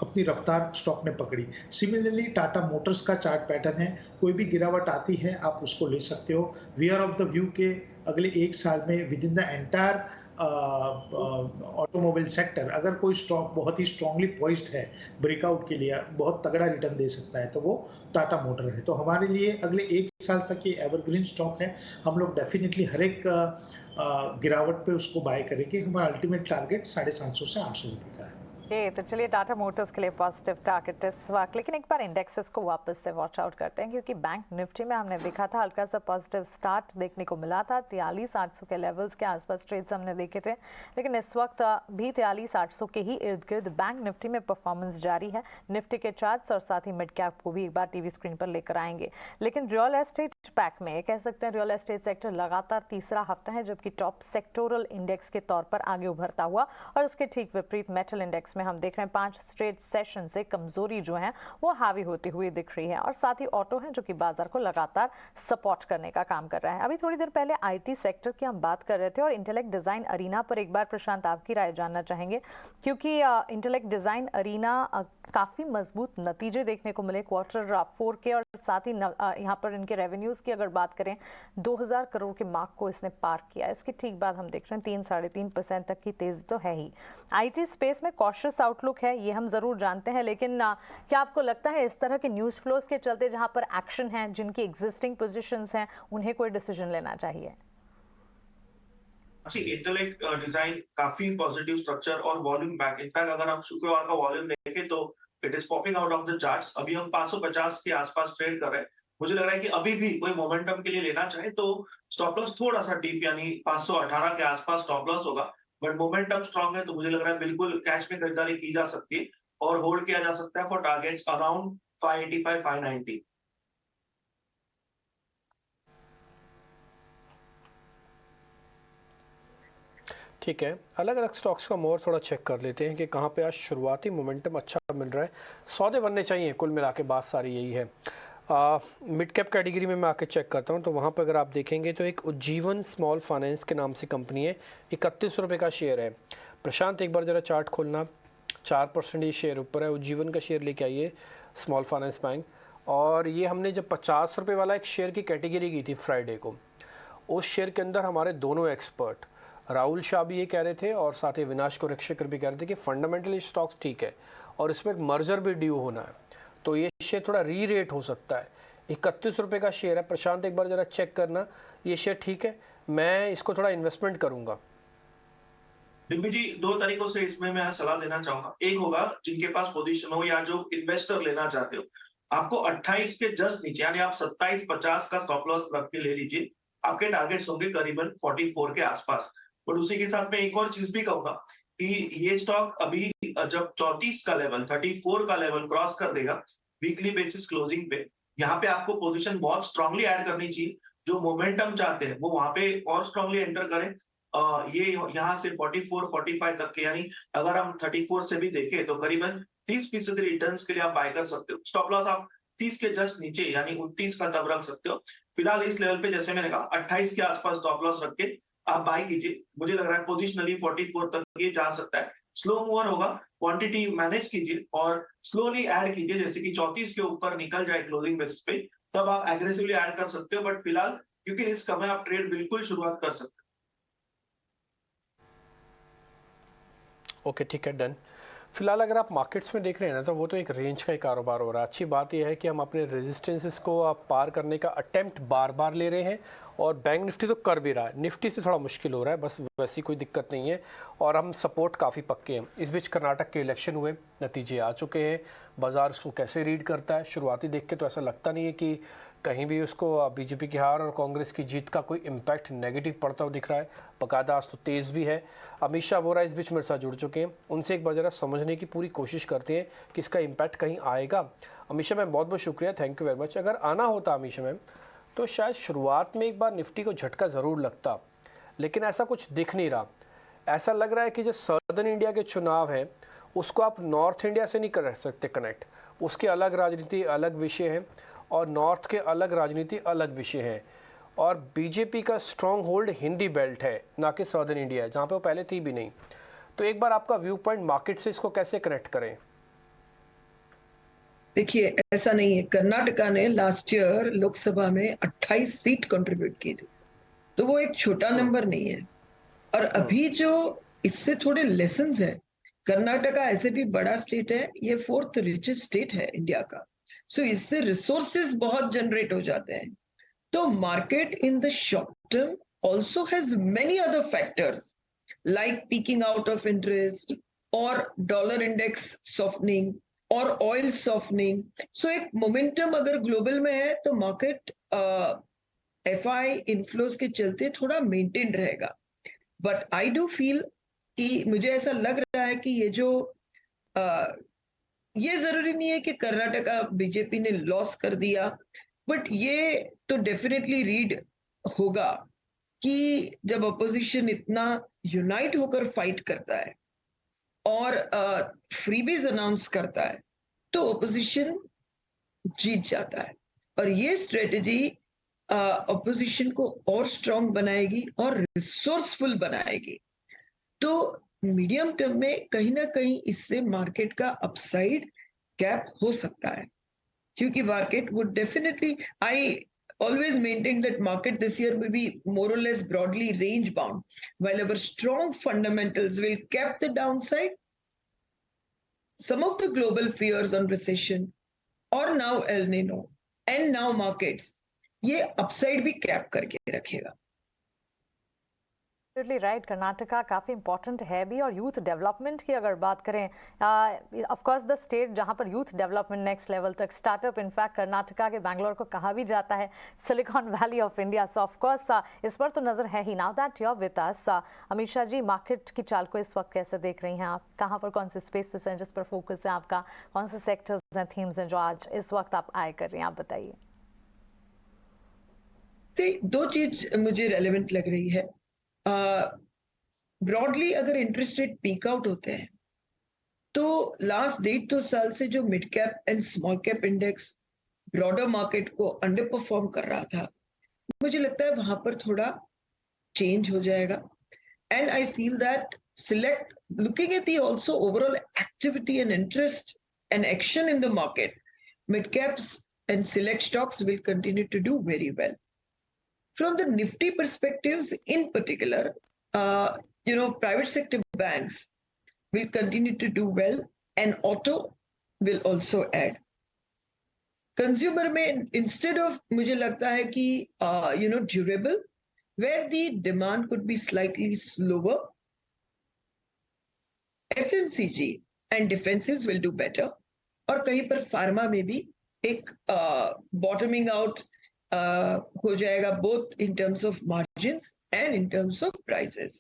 अपनी रफ्तार स्टॉक ने पकड़ी। सिमिलरली टाटा मोटर्स का चार्ट पैटर्न है, कोई भी गिरावट आती है आप उसको ले सकते हो। We are of the view के अगले एक साल में within the entire automobile sector अगर कोई स्टॉक बहुत ही स्ट्रांगली पॉइज्ड है ब्रेकआउट के लिए, बहुत तगड़ा रिटर्न दे सकता है, तो वो टाटा मोटर है। तो हमारे लिए अगले एक साल तक ये एवरग्रीन स्टॉक है। हम लोग डेफिनेटली हर एक गिरावट पे उसको बाय करेंगे। हमारा अल्टीमेट टारगेट 750 से 800 रुपये का है। तो चलिए टाटा मोटर्स के लिए पॉजिटिव टारगेट इस वक्त, लेकिन एक बार इंडेक्सेस को वापस से वॉच आउट करते हैं, क्योंकि बैंक निफ्टी में हमने देखा था हल्का सा पॉजिटिव स्टार्ट देखने को मिला था। 43,800 के लेवल्स के आसपास ट्रेड्स हमने देखे थे, लेकिन इस वक्त भी 43,800 के ही इर्द गिर्द बैंक निफ्टी में परफॉर्मेंस जारी है। निफ्टी के चार्ट्स और साथ ही मिड कैप को भी एक बार टीवी स्क्रीन पर लेकर आएंगे। लेकिन रियल एस्टेट पैक में कह सकते हैं रियल एस्टेट सेक्टर लगातार तीसरा हफ्ता है जबकि टॉप सेक्टोरल इंडेक्स के तौर पर आगे उभरता हुआ, और इसके ठीक विपरीत मेटल इंडेक्स में हम देख रहे हैं 5 स्ट्रेट सेशन से कमजोरी जो है वो हावी होती हुई दिख रही है। और साथ ही ऑटो है जो कि बाजार को लगातार सपोर्ट करने का काम कर रहा है। अभी थोड़ी देर पहले आईटी सेक्टर की हम बात कर रहे थे और इंटेलेक्ट डिजाइन अरीना पर एक बार प्रशांत आपकी राय जानना चाहेंगे, क्योंकि इंटेलेक्ट डिजाइन अरीना काफी मजबूत नतीजे देखने को मिले क्वार्टर 4 के, और साथ ही यहाँ पर इनके रेवेन्यूज की अगर बात करें 2000 करोड़ के मार्क को इसने पार किया। इसके ठीक बाद हम देख रहे हैं 3-3.5% तक की तेजी तो है ही। आईटी स्पेस में कॉशियस आउटलुक है, ये हम जरूर जानते हैं, लेकिन क्या आपको लगता है इस तरह के न्यूज फ्लोज के चलते जहां पर एक्शन है, जिनकी एग्जिस्टिंग पोजीशंस हैं, उन्हें कोई डिसीजन लेना चाहिए? इंटेलेक्ट डिजाइन काफी पॉजिटिव स्ट्रक्चर और वॉल्यूम बैक। इनफैक्ट अगर हम शुक्रवार का वॉल्यूम देखें तो it is popping out of the charts. अभी हम 550 के आसपास ट्रेड कर रहे हैं। मुझे लग रहा है कि अभी भी कोई मोमेंटम के लिए लेना चाहे तो स्टॉप लॉस थोड़ा सा डीप, यानी 518 के आसपास स्टॉप लॉस होगा। बट मोमेंटम स्ट्रांग है तो मुझे लग रहा है बिल्कुल कैश में खरीदारी की जा सकती है और होल्ड किया जा सकता है फॉर टारगेट्स अराउंड 585-590। ठीक है, अलग अलग स्टॉक्स का मोर थोड़ा चेक कर लेते हैं कि कहाँ पे आज शुरुआती मोमेंटम अच्छा मिल रहा है। सौदे बनने चाहिए, कुल मिला के बात सारी यही है। मिड कैप कैटेगरी में मैं आके चेक करता हूँ तो वहाँ पर अगर आप देखेंगे तो एक उज्जीवन स्मॉल फाइनेंस के नाम से कंपनी है, 31 रुपये का शेयर है। प्रशांत एक बार ज़रा चार्ट खोलना, 4% ये शेयर ऊपर है। उज्जीवन का शेयर लेके आइए, स्मॉल फाइनेंस बैंक। और ये हमने जब 50 रुपये वाला एक शेयर की कैटेगरी की थी फ्राइडे को, उस शेयर के अंदर हमारे दोनों एक्सपर्ट राहुल शाह भी ये कह रहे थे और साथ ही विनाश कोरेक्षकर भी कह रहे थे कि फंडामेंटली स्टॉक्स ठीक है और इसमें एक मर्जर भी ड्यू होना है, तो ये शेयर थोड़ा री रेट हो सकता है। 31 रुपये का शेयर है। प्रशांत एक बार ज़रा चेक करना, ये शेयर ठीक है, मैं इसको थोड़ा इन्वेस्टमेंट करूंगा। डिम्पी जी, 2 तरीकों से इसमें मैं सलाह देना चाहूंगा। एक होगा जिनके पास पोजीशन हो या जो इन्वेस्टर लेना चाहते हो, आपको 28 के जस्ट नीचे यानी आप 27-50 का स्टॉप लॉस रख के ले लीजिए। आपके टारगेट्स होंगे करीबन 44 के आसपास। और उसी के साथ में एक और चीज भी कहूंगा कि ये स्टॉक अभी जब 34 का लेवल 34 का लेवल क्रॉस कर देगा वीकली बेसिस क्लोजिंग पे, यहाँ पे आपको पोजीशन बहुत स्ट्रांगली ऐड करनी चाहिए। जो मोमेंटम चाहते हैं वो वहां पे और स्ट्रांगली एंटर करें। ये यहाँ से 44-45 तक के, यानी अगर हम 34 से भी देखें तो करीबन 30% रिटर्न्स के लिए आप बाय कर सकते हो। स्टॉप लॉस आप 30 के जस्ट नीचे यानी 29 का तब रख सकते हो। फिलहाल इस लेवल पे जैसे मैंने कहा 28 के आसपास स्टॉप लॉस रख के आप बाय कीजिए। मुझे लग रहा है पोजिशनली 44 तक ये जा सकता है। स्लो मूवर होगा, क्वांटिटी मैनेज कीजिए और स्लोली ऐड कीजिए। जैसे कि 34 के ऊपर निकल जाए क्लोजिंग बेसिस पे, तब आप एग्रेसिवली ऐड कर सकते हो। बट फिलहाल क्योंकि रिस्क कम है, आप ट्रेड बिल्कुल शुरुआत कर सकते हो। ओके, ठीक है, डन। फिलहाल अगर आप मार्केट्स में देख रहे हैं ना तो वो तो एक रेंज का ही कारोबार हो रहा है। अच्छी बात यह है कि हम अपने रेजिस्टेंसेस को आप पार करने का अटेम्प्ट बार बार ले रहे हैं और बैंक निफ्टी तो कर भी रहा है। निफ्टी से थोड़ा मुश्किल हो रहा है, बस वैसी कोई दिक्कत नहीं है और हम सपोर्ट काफ़ी पक्के हैं। इस बीच कर्नाटक के इलेक्शन हुए, नतीजे आ चुके हैं, बाजार उसको कैसे रीड करता है? शुरुआती देख के तो ऐसा लगता नहीं है कि कहीं भी उसको बीजेपी की हार और कांग्रेस की जीत का कोई इम्पैक्ट नेगेटिव पड़ता हुआ दिख रहा है। बकायदा आज तो तेज़ भी है। अमित शाह वोरा इस बीच मेरे साथ जुड़ चुके हैं, उनसे एक बार ज़रा समझने की पूरी कोशिश करते हैं कि इसका इम्पैक्ट कहीं आएगा। अमित शाह मैम, बहुत बहुत शुक्रिया, थैंक यू वेरी मच। अगर आना होता अमित शाह मैम तो शायद शुरुआत में एक बार निफ्टी को झटका ज़रूर लगता, लेकिन ऐसा कुछ दिख नहीं रहा। ऐसा लग रहा है कि जो सदर्न इंडिया के चुनाव हैं उसको आप नॉर्थ इंडिया से नहीं कर सकते कनेक्ट। उसके अलग राजनीति, अलग विषय हैं, और नॉर्थ के अलग राजनीति, अलग विषय हैं। और बीजेपी का स्ट्रॉन्ग होल्ड हिंदी बेल्ट है, ना कि सदर्न इंडिया है, जहाँ पे वो पहले थी भी नहीं। तो एक बार आपका व्यू पॉइंट मार्केट से इसको कैसे कनेक्ट करें? देखिए, ऐसा नहीं है। कर्नाटका ने लास्ट ईयर लोकसभा में 28 सीट कंट्रीब्यूट की थी, तो वो एक छोटा नंबर नहीं है। और अभी जो इससे थोड़े लेसन्स है, कर्नाटका ऐसे भी बड़ा स्टेट है, ये 4th रिचेस्ट स्टेट है इंडिया का, सो इससे रिसोर्सेज बहुत जनरेट हो जाते हैं। तो market in the short term also has many other factors like peeking out of interest और डॉलर इंडेक्स सॉफ्टनिंग और ऑयल सॉफ्टनिंग। सो एक मोमेंटम अगर ग्लोबल में है तो मार्केट एफआई इनफ्लोज के चलते थोड़ा मेंटेन रहेगा। बट आई डू फील कि मुझे ऐसा लग रहा है कि ये जो ये जरूरी नहीं है कि कर्नाटका बीजेपी ने लॉस कर दिया, बट ये तो डेफिनेटली रीड होगा कि जब अपोजिशन इतना यूनाइट होकर फाइट करता है और फ्रीबीज अनाउंस करता है तो अपोजिशन जीत जाता है। और ये स्ट्रेटेजी अपोजिशन को और स्ट्रांग बनाएगी और रिसोर्सफुल बनाएगी। तो मीडियम टर्म में कहीं ना कहीं इससे मार्केट का अपसाइड गैप हो सकता है, क्योंकि market would definitely, I always maintain that market this year will be more or less broadly range bound, while our strong fundamentals will cap the downside. Some of the global fears on recession or now El Nino and now markets, ये upside भी cap करके रखेगा। राइट, कर्नाटका काफ़ी इंपॉर्टेंट है भी। और यूथ डेवलपमेंट की अगर बात करें, ऑफ कोर्स द स्टेट जहां पर यूथ डेवलपमेंट नेक्स्ट लेवल तक, स्टार्टअप, इनफैक्ट कर्नाटका के बैंगलोर को कहा भी जाता है Silicon Valley of India. So of course इस पर तो नज़र है ही। Now that you are with us, Amit Shah ji, market की चाल को इस वक्त कैसे देख रही हैं आप? कहाँ पर कौन से स्पेसेस हैं जिस पर फोकस है आपका? कौन से सेक्टर्स हैं, थीम्स हैं जो आज इस वक्त आप आए कर रही हैं? आप बताइए। दो चीज मुझे रेलेवेंट लग रही है। ब्रॉडली अगर इंटरेस्ट रेट पीक आउट होते हैं तो लास्ट 1.5-2 साल से जो mid cap and small cap index broader market को अंडर परफॉर्म कर रहा था, मुझे लगता है वहां पर थोड़ा चेंज हो जाएगा। And I feel that select looking at the also overall activity and interest and action in the market, mid caps and select stocks will continue to do very well. From the Nifty perspectives in particular, private sector banks will continue to do well and auto will also add. Consumer में instead of मुझे लगता है कि durable, where the demand could be slightly slower, FMCG and defensives will do better. और कहीं पर pharma में भी एक bottoming out हो जाएगा, both in terms of margins and in terms of prices.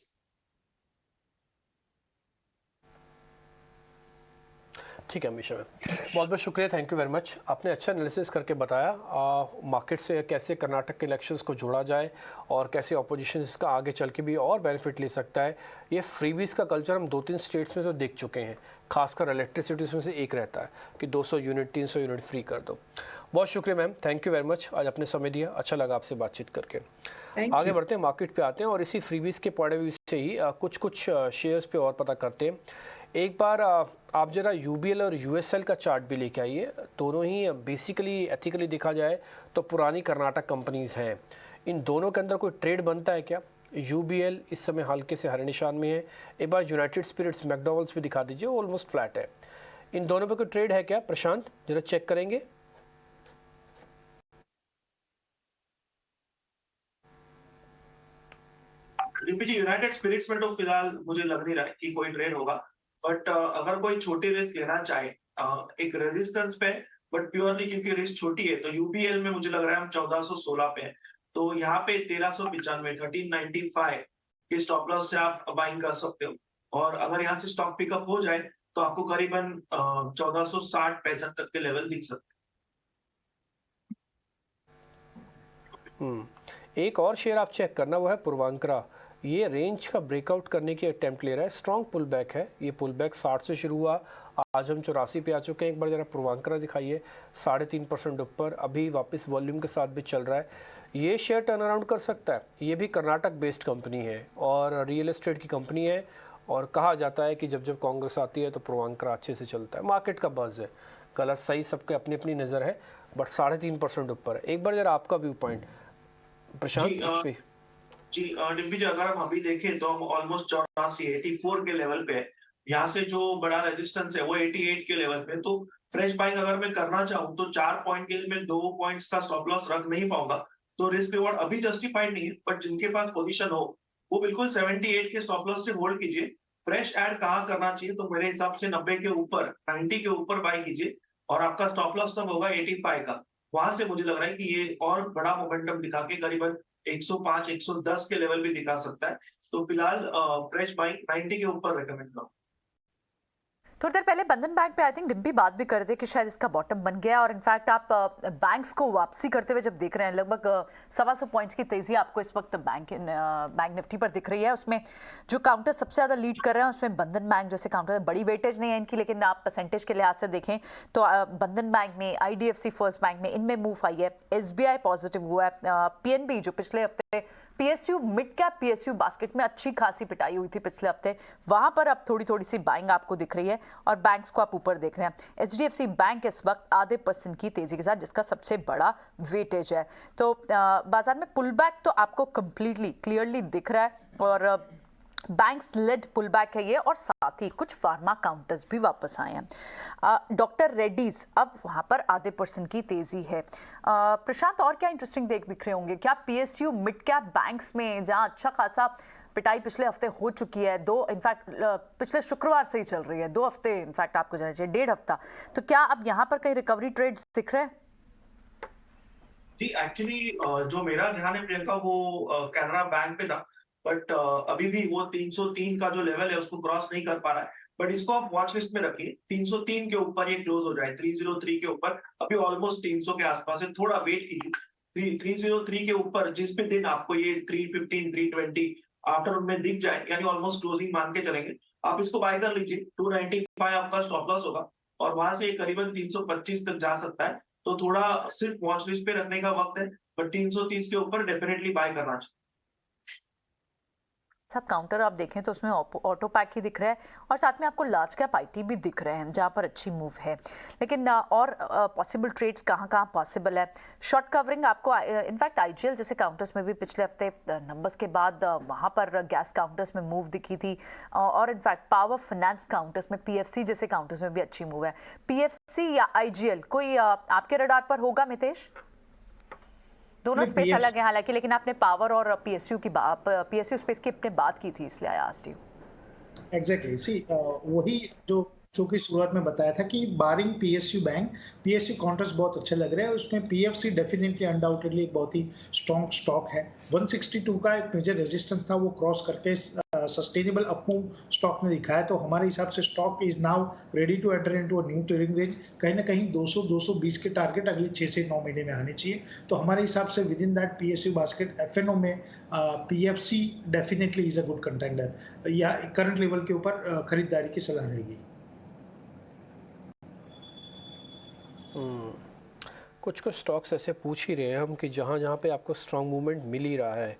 ठीक है अमीशा मैम, बहुत बहुत शुक्रिया, थैंक यू वेरी मच। आपने अच्छा एनालिसिस करके बताया मार्केट से कैसे कर्नाटक के इलेक्शंस को जोड़ा जाए और कैसे ऑपोजिशन इसका आगे चल के भी और बेनिफिट ले सकता है। ये फ्रीबीज का कल्चर हम 2-3 स्टेट्स में तो देख चुके हैं, खासकर इलेक्ट्रिसिटीज़ में से एक रहता है कि 200 यूनिट 300 यूनिट फ्री कर दो। बहुत शुक्रिया ma'am, thank you very much, आज अपने समय दिया, अच्छा लगा आपसे बातचीत करके। आगे बढ़ते हैं, मार्केट पे आते हैं और इसी फ्रीबीज के पॉइंट ऑफ व्यू से ही कुछ शेयर्स पे और पता करते हैं। एक बार आप जरा यूबीएल और यूएसएल का चार्ट भी लेके आइए। दोनों ही बेसिकली एथिकली देखा जाए तो पुरानी कर्नाटक कंपनीज हैं। इन दोनों के अंदर कोई ट्रेड बनता है क्या? यूबीएल इस समय हल्के से हरे निशान में है। एक बार यूनाइटेड स्पिरिट्स मैकडॉनल्ड्स भी दिखा दीजिए, ऑलमोस्ट फ्लैट है। इन दोनों पे कोई ट्रेड है क्या प्रशांत? जरा चेक करेंगे। यूनाइटेड स्पिरिट्स में तो फिलहाल मुझे लग नहीं रहा है कि कोई ट्रेड होगा, बट अगर कोई छोटी रिस्क लेना चाहे एक रेजिस्टेंस पे बट प्योरली क्योंकि रिस्क छोटी है तो यूपीएल में मुझे लग रहा है हम 1416 पे है, तो यहाँ पे 1395 1395 के स्टॉप लॉस से आप बाइंग कर सकते हो। और अगर यहाँ से स्टॉक पिकअप हो जाए तो आपको करीबन 1460-65 तक के लेवल दिख सकते हैं। एक और शेयर आप चेक करना, वो है पूर्वांकरा। ये रेंज का ब्रेकआउट करने की अटेम्प्ट ले रहा है, स्ट्रॉन्ग पुल बैक है। ये पुल बैक 60 से शुरू हुआ, आज हम 84 पे आ चुके हैं। एक बार जरा पूर्वांकरा दिखाइए, 3.5% ऊपर, अभी वापस वॉल्यूम के साथ भी चल रहा है। ये शेयर टर्न अराउंड कर सकता है। ये भी कर्नाटक बेस्ड कंपनी है और रियल एस्टेट की कंपनी है, और कहा जाता है कि जब जब कांग्रेस आती है तो पूर्वांकरा अच्छे से चलता है। मार्केट का बज़ है, गलत सही सबके अपनी अपनी नज़र है, बट 3.5% ऊपर है। एक बार जरा आपका व्यू पॉइंट प्रशांत इस पे। जी डिम्पी जी, अगर हम अभी देखें तो हम ऑलमोस्ट 84 के लेवल पे है। यहाँ से जो बड़ा रेजिस्टेंस है वो 88 के लेवल पे, तो फ्रेश बाइंग अगर मैं करना चाहूँ तो 4 पॉइंट के लिए मैं 2 पॉइंट्स का स्टॉप लॉस रख नहीं पाऊंगा, तो रिस्क रिवॉर्ड अभी जस्टिफाइड नहीं है। बट जिनके पास पोजीशन हो वो बिल्कुल 78 के स्टॉप लॉस से होल्ड कीजिए। फ्रेश ऐड कहाँ करना चाहिए, तो मेरे हिसाब से 90 के ऊपर, 90 के ऊपर बाय कीजिए, और आपका स्टॉप लॉस तब होगा 85 का। वहां से मुझे लग रहा है कि ये और बड़ा मोमेंटम दिखा के करीबन 105 110 के लेवल भी दिखा सकता है। तो फिलहाल फ्रेश बाइंग 90 के ऊपर रेकमेंड करूँ। थोड़ी देर पहले बंधन बैंक पे आई थिंक डिम्पी बात भी कर रहे थे कि शायद इसका बॉटम बन गया, और इनफैक्ट आप बैंक्स को वापसी करते हुए जब देख रहे हैं, लगभग 125 पॉइंट्स की तेजी आपको इस वक्त बैंक निफ्टी पर दिख रही है। उसमें जो काउंटर सबसे ज़्यादा लीड कर रहे हैं उसमें बंधन बैंक जैसे काउंटर, बड़ी वेटेज नहीं है इनकी, लेकिन आप परसेंटेज के लिहाज से देखें तो बंधन बैंक में, IDFC फर्स्ट बैंक में, इनमें मूव आई है। SBI पॉजिटिव हुआ है। PNB जो पिछले हफ्ते PSU mid cap PSU basket में अच्छी खासी पिटाई हुई थी पिछले हफ्ते, वहां पर अब थोड़ी थोड़ी सी बाइंग आपको दिख रही है, और बैंक्स को आप ऊपर देख रहे हैं। HDFC बैंक इस वक्त 0.5% की तेजी के साथ, जिसका सबसे बड़ा वेटेज है। तो बाजार में पुल बैक तो आपको कंप्लीटली क्लियरली दिख रहा है, और बैंक्स लेड पुल बैक है ये, और साथ ही कुछ फार्मा काउंटर्स भी वापस आए हैं। डॉक्टर रेड्डीज अब वहां पर 0.5% की तेजी है। प्रशांत, और क्या इंटरेस्टिंग दिख रहे होंगे? क्या PSU मिड कैप बैंक्स में, जहां अच्छा खासा पिटाई पिछले हफ्ते हो चुकी है, इनफैक्ट पिछले शुक्रवार से ही चल रही है, 2 हफ्ते इनफैक्ट आपको जाना चाहिए, 1.5 हफ्ता, तो क्या अब यहाँ पर कहीं रिकवरी ट्रेड्स दिख रहे हैं? जी एक्चुअली जो मेरा ध्यान है प्रियंका, वो कैनरा बैंक पे था, बट अभी भी वो 303 का जो लेवल है उसको क्रॉस नहीं कर पा रहा है। बट इसको आप वॉच लिस्ट में रखिए, 303 के ऊपर ये क्लोज हो जाए, 303 के ऊपर, अभी ऑलमोस्ट 300 के आसपास है, थोड़ा वेट कीजिए। 303 के ऊपर जिस पे दिन आपको ये 315 320 आफ्टर उनमें दिख जाए, यानी ऑलमोस्ट क्लोजिंग मान के चलेंगे, आप इसको बाय कर लीजिए। 295 आपका स्टॉप लॉस होगा, और वहां से करीबन 325 तक जा सकता है, तो थोड़ा सिर्फ वॉच लिस्ट पे रखने का वक्त है, बट 330 के ऊपर डेफिनेटली बाय करना चाहिए। साथ काउंटर आप देखें तो उसमें ऑटो पैक ही दिख रहा है, और साथ में आपको लार्ज कैप IT भी दिख रहे हैं जहां पर अच्छी मूव है। लेकिन और पॉसिबल ट्रेड्स कहां पॉसिबल है? शॉर्ट कवरिंग आपको इनफैक्ट IGL जैसे काउंटर्स में भी पिछले हफ्ते नंबर्स के बाद वहां पर गैस काउंटर्स में मूव दिखी थी, और इनफैक्ट पावर फाइनेंस काउंटर्स में, PFC जैसे काउंटर्स में भी अच्छी मूव है। PFC या IGL कोई आपके रडार पर होगा मितेश? दोनों स्पेस अलग है हालांकि, लेकिन आपने पावर और PSU स्पेस की अपने बात की थी, इसलिए आई आस्क्ड यू। एग्जैक्टली सी वही जो कि शुरुआत में बताया था कि बारिंग PSU बैंक, PSU काउंटर्स बहुत अच्छे लग रहे हैं। उसमें PFC डेफिनेटली अनडाउटेडली एक बहुत ही स्ट्रॉन्ग स्टॉक है। 162 का एक मेजर रेजिस्टेंस था, वो क्रॉस करके सस्टेनेबल अपमूव स्टॉक ने दिखाया, तो हमारे हिसाब से stock is now ready to enter into a new trading range. कहीं ना कहीं 200-220 के टारगेट अगले 6 से 9 महीने में आने चाहिए, तो हमारे हिसाब से with in that PSU basket FNO में PFC definitely is a good contender, या करंट लेवल के ऊपर खरीदारी की सलाह रहेगी। कुछ स्टॉक्स ऐसे पूछ ही रहे हैं हम कि जहाँ पे आपको स्ट्रॉन्ग मूवमेंट मिल ही रहा है।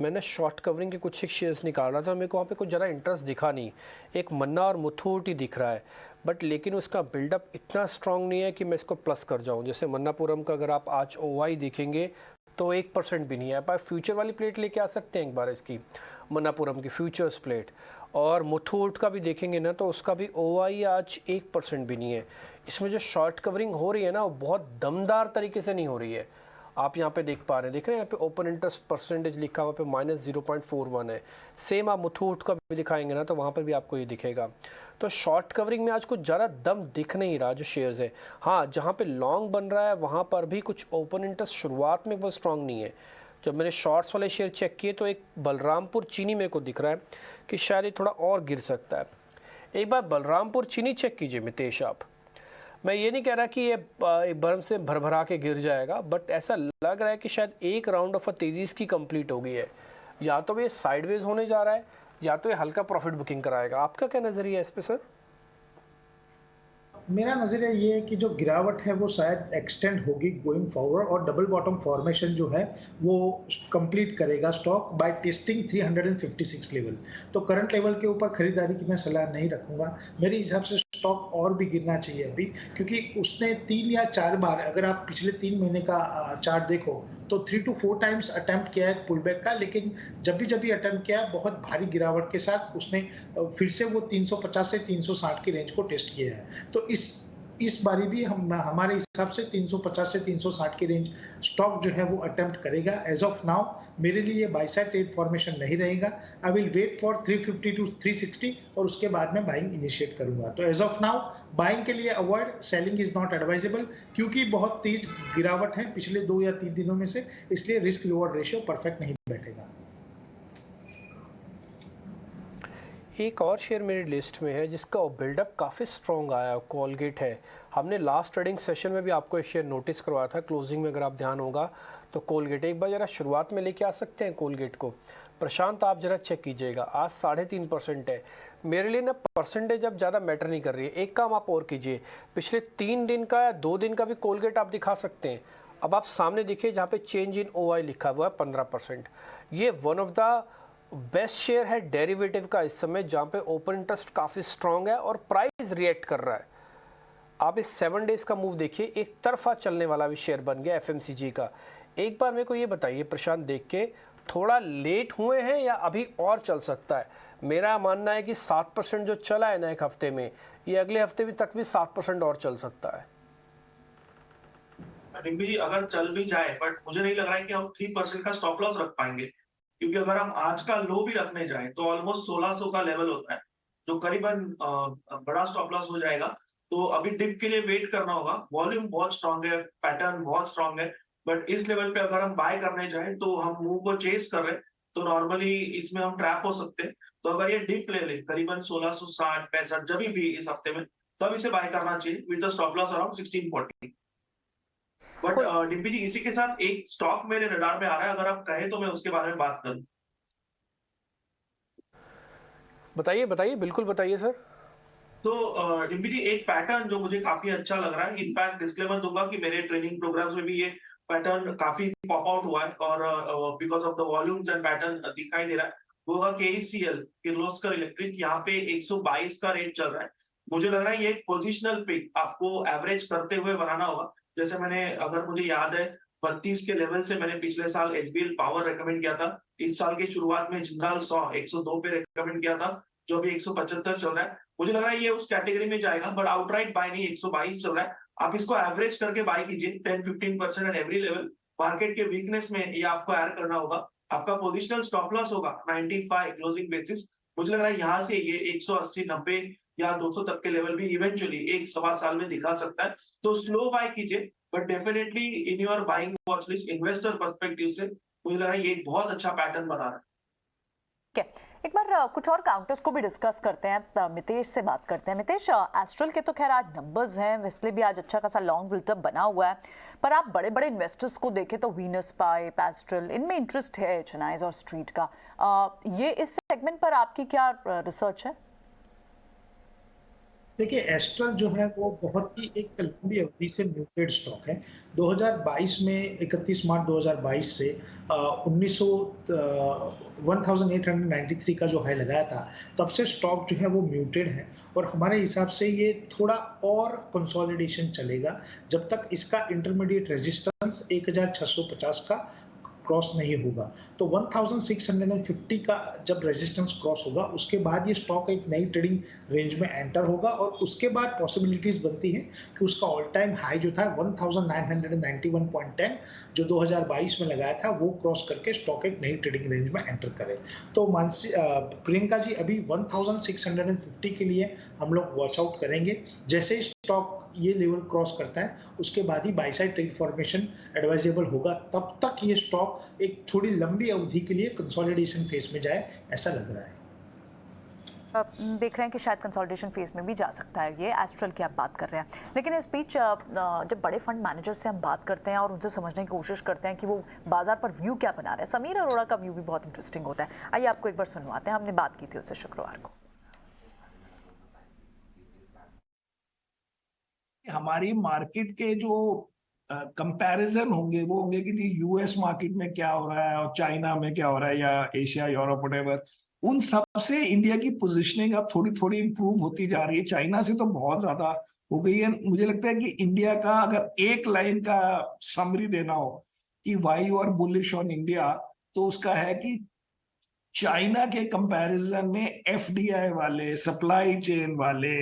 मैंने शॉर्ट कवरिंग के कुछ एक शेयर्स निकाल रहा था, मेरे को वहाँ पे कुछ ज़रा इंटरेस्ट दिखा नहीं। एक मन्ना और मुथूट ही दिख रहा है, बट लेकिन उसका बिल्डअप इतना स्ट्रॉन्ग नहीं है कि मैं इसको प्लस कर जाऊँ। जैसे मन्नापुरम का अगर आप आज OI देखेंगे तो 1% भी नहीं है। आप फ्यूचर वाली प्लेट लेके आ सकते हैं एक बार, इसकी मन्नापुरम की फ्यूचर्स प्लेट। और मुथूट का भी देखेंगे ना तो उसका भी OI आज 1% भी नहीं है। इसमें जो शॉर्ट कवरिंग हो रही है ना वो बहुत दमदार तरीके से नहीं हो रही है। आप यहाँ पे देख पा रहे हैं, देख रहे हैं यहाँ पे ओपन इंटरेस्ट परसेंटेज लिखा हुआ पे -0.41 है। सेम आप मुथूट का भी दिखाएंगे ना तो वहाँ पर भी आपको ये दिखेगा। तो शॉर्ट कवरिंग में आज कुछ ज़्यादा दम दिख नहीं रहा जो शेयर्स है। हाँ, जहाँ पे लॉन्ग बन रहा है वहाँ पर भी कुछ ओपन इंटरेस्ट शुरुआत में वो स्ट्रांग नहीं है। जब मैंने शॉर्ट्स वाले शेयर चेक किए तो एक बलरामपुर चीनी मेरे को दिख रहा है कि शायद ये थोड़ा और गिर सकता है। एक बार बलरामपुर चीनी चेक कीजिए मितेश आप। मैं ये नहीं कह रहा कि ये एक बर्म से भरभरा के गिर जाएगा, बट ऐसा लग रहा है कि शायद एक राउंड ऑफ तेज़ी इसकी कंप्लीट हो गई है। या तो ये साइडवेज होने जा रहा है या तो ये हल्का प्रॉफिट बुकिंग कराएगा। आपका क्या नज़रिया है इस पे सर? मेरा नजरिया ये है कि जो गिरावट है वो शायद एक्सटेंड होगी गोइंग फॉरवर्ड, और डबल बॉटम फॉर्मेशन जो है वो कंप्लीट करेगा स्टॉक बाय टेस्टिंग 356 लेवल। तो करंट लेवल के ऊपर खरीदारी की मैं सलाह नहीं रखूंगा। मेरे हिसाब से स्टॉक और भी गिरना चाहिए अभी, क्योंकि उसने 3 या 4 बार, अगर आप पिछले 3 महीने का चार्ट देखो तो 3 to 4 टाइम्स अटेम्प्ट किया है पुलबैक का, लेकिन जब भी अटेम्प्ट किया बहुत भारी गिरावट के साथ उसने फिर से वो 350 से 360 की रेंज को टेस्ट किया है। तो इस बारी भी हमारे हिसाब से 350 से 360 की रेंज स्टॉक जो है वो अटेम्प्ट करेगा। एज ऑफ नाउ मेरे लिए बाय साइड ट्रेड फॉर्मेशन नहीं रहेगा। I will wait for 350 to 360 और उसके बाद मैं बाइंग इनिशिएट करूंगा। तो एज ऑफ नाउ बाइंग के लिए avoid, selling is not advisable, क्योंकि बहुत तेज गिरावट है पिछले 2 या 3 दिनों में से, इसलिए रिस्क रिवॉर्ड रेशियो परफेक्ट नहीं बैठेगा। एक और शेयर मेरी लिस्ट में है जिसका बिल्डअप काफ़ी स्ट्रॉन्ग आया, कोलगेट है। हमने लास्ट ट्रेडिंग सेशन में भी आपको एक शेयर नोटिस करवाया था, क्लोजिंग में अगर आप ध्यान होगा तो कोलगेट एक बार ज़रा शुरुआत में लेके आ सकते हैं कोलगेट को। प्रशांत आप ज़रा चेक कीजिएगा, आज 3.5% है। मेरे लिए ना परसेंटेज अब ज़्यादा मैटर नहीं कर रही है। एक काम आप और कीजिए, पिछले 3 दिन का या 2 दिन का भी कोलगेट आप दिखा सकते हैं। अब आप सामने देखिए जहाँ पे चेंज इन OI लिखा हुआ है 15%। ये one of the best share है डेरिवेटिव का इस समय, जहाँ पे ओपन इंटरेस्ट काफ़ी स्ट्रांग है और प्राइस रिएक्ट कर रहा है। आप इस 7 डेज का मूव देखिए, एक तरफा चलने वाला भी शेयर बन गया FMCG का। एक बार मेरे को ये बताइए प्रशांत, देख के थोड़ा लेट हुए हैं या अभी और चल सकता है? मेरा मानना है कि 7% जो चला है ना एक हफ्ते में, ये अगले हफ्ते भी तक भी 7% और चल सकता है। भी अगर चल भी जाए, बट मुझे नहीं लग रहा है कि हम 3% का स्टॉप लॉस रख पाएंगे, क्योंकि अगर हम आज का लो भी रखने जाएं तो ऑलमोस्ट 1600 का लेवल होता है, जो करीबन बड़ा स्टॉप लॉस हो जाएगा। तो अभी डिप के लिए वेट करना होगा। वॉल्यूम बहुत स्ट्रांग है, पैटर्न बहुत स्ट्रांग है, बट इस लेवल पे अगर हम बाय करने जाएं तो हम मूव को चेस कर रहे हैं, तो नॉर्मली इसमें हम ट्रैप हो सकते हैं। तो अगर ये डिप ले ले करीबन 1660 65 जब भी इस हफ्ते में, तब इसे बाय करना चाहिए with the stop loss around 1640। But Dimpy ji, इसी के साथ एक स्टॉक मेरे रडार में आ रहा है, अगर आप कहें तो मैं उसके बारे में बात करूं। बताइए बताइए, बिल्कुल बताइए सर। तो डिम्पी जी, एक पैटर्न जो मुझे काफी अच्छा लग रहा है, इनफैक्ट डिस्क्लेमर दूंगा कि मेरे ट्रेनिंग प्रोग्राम्स में भी ये पैटर्न काफी पॉप आउट हुआ है, और because of the volumes and pattern दिखाई दे रहा है। वो होगा KECL, किर्लोस्कर इलेक्ट्रिक। यहाँ पे 122 का रेट चल रहा है। मुझे लग रहा है ये एक पोजिशनल पिक आपको एवरेज करते हुए बनाना होगा। जैसे मैंने, अगर मुझे याद है, 32 के लेवल से मैंने पिछले साल HBL पावर रेकमेंड किया था। इस साल की शुरुआत में जिंदाल 102 पे रेकमेंड किया था, जो अभी 175 चल रहा है। मुझे लग रहा है ये उस कैटेगरी में जाएगा, बट आउटराइट बाय नहीं, 122 चल रहा है। आप इसको एवरेज करके बाय कीजिए 10-15% एट एवरी लेवल। मार्केट के वीकनेस में ये आपको ऐड करना होगा। आपका पोजिशनल स्टॉप लॉस होगा 95 क्लोजिंग बेसिस। मुझे लग रहा है यहाँ से ये 180, 90 या 200 तक के लेवल भी इवेंचुअली 1-1.25 साल में दिखा सकता है। तो स्लो बाय कीजिए, but definitely in your buying watch list investor perspective से मुझे लग रहा है ये एक बहुत अच्छा पैटर्न बना रहा है। एक बार कुछ और काउंटर्स को भी डिस्कस करते हैं, मितेश से बात करते हैं। मितेश, एस्ट्रल के तो खैर आज नंबर्स हैं, वेस्ले भी आज अच्छा खासा लॉन्ग बिल्टअप बना हुआ है, पर आप बड़े बड़े इन्वेस्टर्स को देखें तो वीनस पाइप, एस्ट्रल, इनमें इंटरेस्ट है HNIs और स्ट्रीट का। ये इस सेगमेंट पर आपकी क्या रिसर्च है? देखिए, एस्ट्रल जो है वो बहुत ही एक लंबी अवधि से म्यूटेड स्टॉक है। 2022 में 31 मार्च 2022 से 1893 का जो हाई लगाया था, तब से स्टॉक जो है वो म्यूटेड है, और हमारे हिसाब से ये थोड़ा और कंसोलिडेशन चलेगा जब तक इसका इंटरमीडिएट रेजिस्टेंस 1650 का क्रॉस नहीं होगा। तो 1650 का जब रेजिस्टेंस क्रॉस होगा उसके बाद ये स्टॉक एक नई ट्रेडिंग रेंज में एंटर होगा और उसके बाद पॉसिबिलिटीज बनती है कि उसका ऑल टाइम हाई जो था 1991.10 जो 2022 में लगाया था वो क्रॉस करके स्टॉक एक नई ट्रेडिंग रेंज में एंटर करे। तो प्रियंका जी अभी 1650 के लिए हम लोग वॉच आउट करेंगे। जैसे ही स्टॉक ये लेवल क्रॉस करता है उसके बाद ही buy side trade formation advisable होगा। तब तक ये स्टॉक एक थोड़ी लंबी अवधि के लिए कंसोलिडेशन फेज में जाए ऐसा लग रहा है। आप देख रहे हैं कि शायद कंसोलिडेशन फेज में भी जा सकता है। ये एस्ट्रल की आप बात कर रहे हैं, लेकिन इस बीच जब बड़े फंड मैनेजर से हम बात करते हैं और उनसे समझने की कोशिश करते हैं कि वो बाजार पर व्यू क्या बना रहे हैं, समीर अरोड़ा का व्यू भी बहुत इंटरेस्टिंग होता है। आइए आपको एक बार सुनवाते हैं, हमने बात की थी उससे शुक्रवार को। हमारी मार्केट के जो कंपैरिजन होंगे वो होंगे कि जी यूएस मार्केट में क्या हो रहा है और चाइना में क्या हो रहा है या एशिया यूरोप व्हाटएवर, उन सब से इंडिया की पोजीशनिंग अब थोड़ी थोड़ी इंप्रूव होती जा रही है। चाइना से तो बहुत ज्यादा हो गई है। मुझे लगता है कि इंडिया का अगर एक लाइन का समरी देना हो कि why you are bullish on India, तो उसका है कि चाइना के कंपैरिजन में एफडीआई वाले, सप्लाई चेन वाले,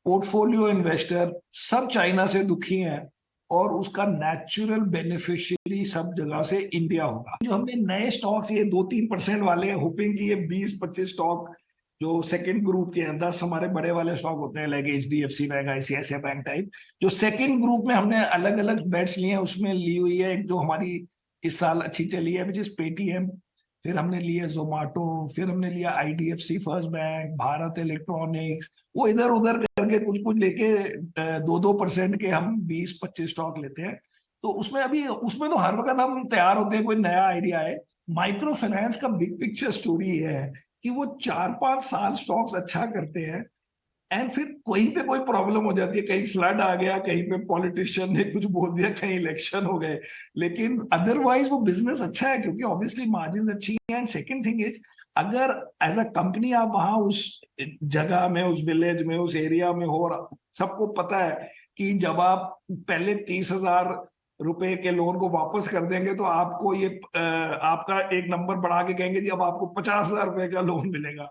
पोर्टफोलियो इन्वेस्टर सब चाइना से दुखी हैं और उसका नेचुरल बेनिफिशियरी सब जगह से इंडिया होगा। जो हमने नए स्टॉक्स ये 2-3% वाले होपिंग कि ये 20-25 स्टॉक जो सेकंड ग्रुप के अंदर 10 हमारे बड़े वाले स्टॉक होते हैं like HDFC bank, ICICI bank type, जो सेकंड ग्रुप में हमने अलग अलग बेट्स लिए हैं उसमें ली हुई है एक जो हमारी इस साल अच्छी चली है विच इज पेटीएम, फिर हमने लिया जोमेटो, फिर हमने लिया IDFC first bank, Bharat electronics, वो इधर उधर करके कुछ कुछ लेके 2-2% के हम 20-25 स्टॉक लेते हैं। तो उसमें तो हर वक्त हम तैयार होते हैं कोई नया आइडिया है। माइक्रो फाइनेंस का बिग पिक्चर स्टोरी है कि वो 4-5 साल स्टॉक्स अच्छा करते हैं एंड फिर कहीं पे कोई प्रॉब्लम हो जाती है, कहीं फ्लड आ गया, कहीं पे पॉलिटिशियन ने कुछ बोल दिया, कहीं इलेक्शन हो गए, लेकिन अदरवाइज वो बिजनेस अच्छा है क्योंकि ऑब्वियसली मार्जिन अच्छी है। एंड सेकंड थिंग इज अगर एज अ कंपनी आप वहां उस जगह में, उस विलेज में, उस एरिया में हो और सबको पता है कि जब आप पहले 30,000 रुपए के लोन को वापस कर देंगे तो आपको ये आपका एक नंबर बढ़ा के कहेंगे जी अब आपको 50,000 रुपए का लोन मिलेगा,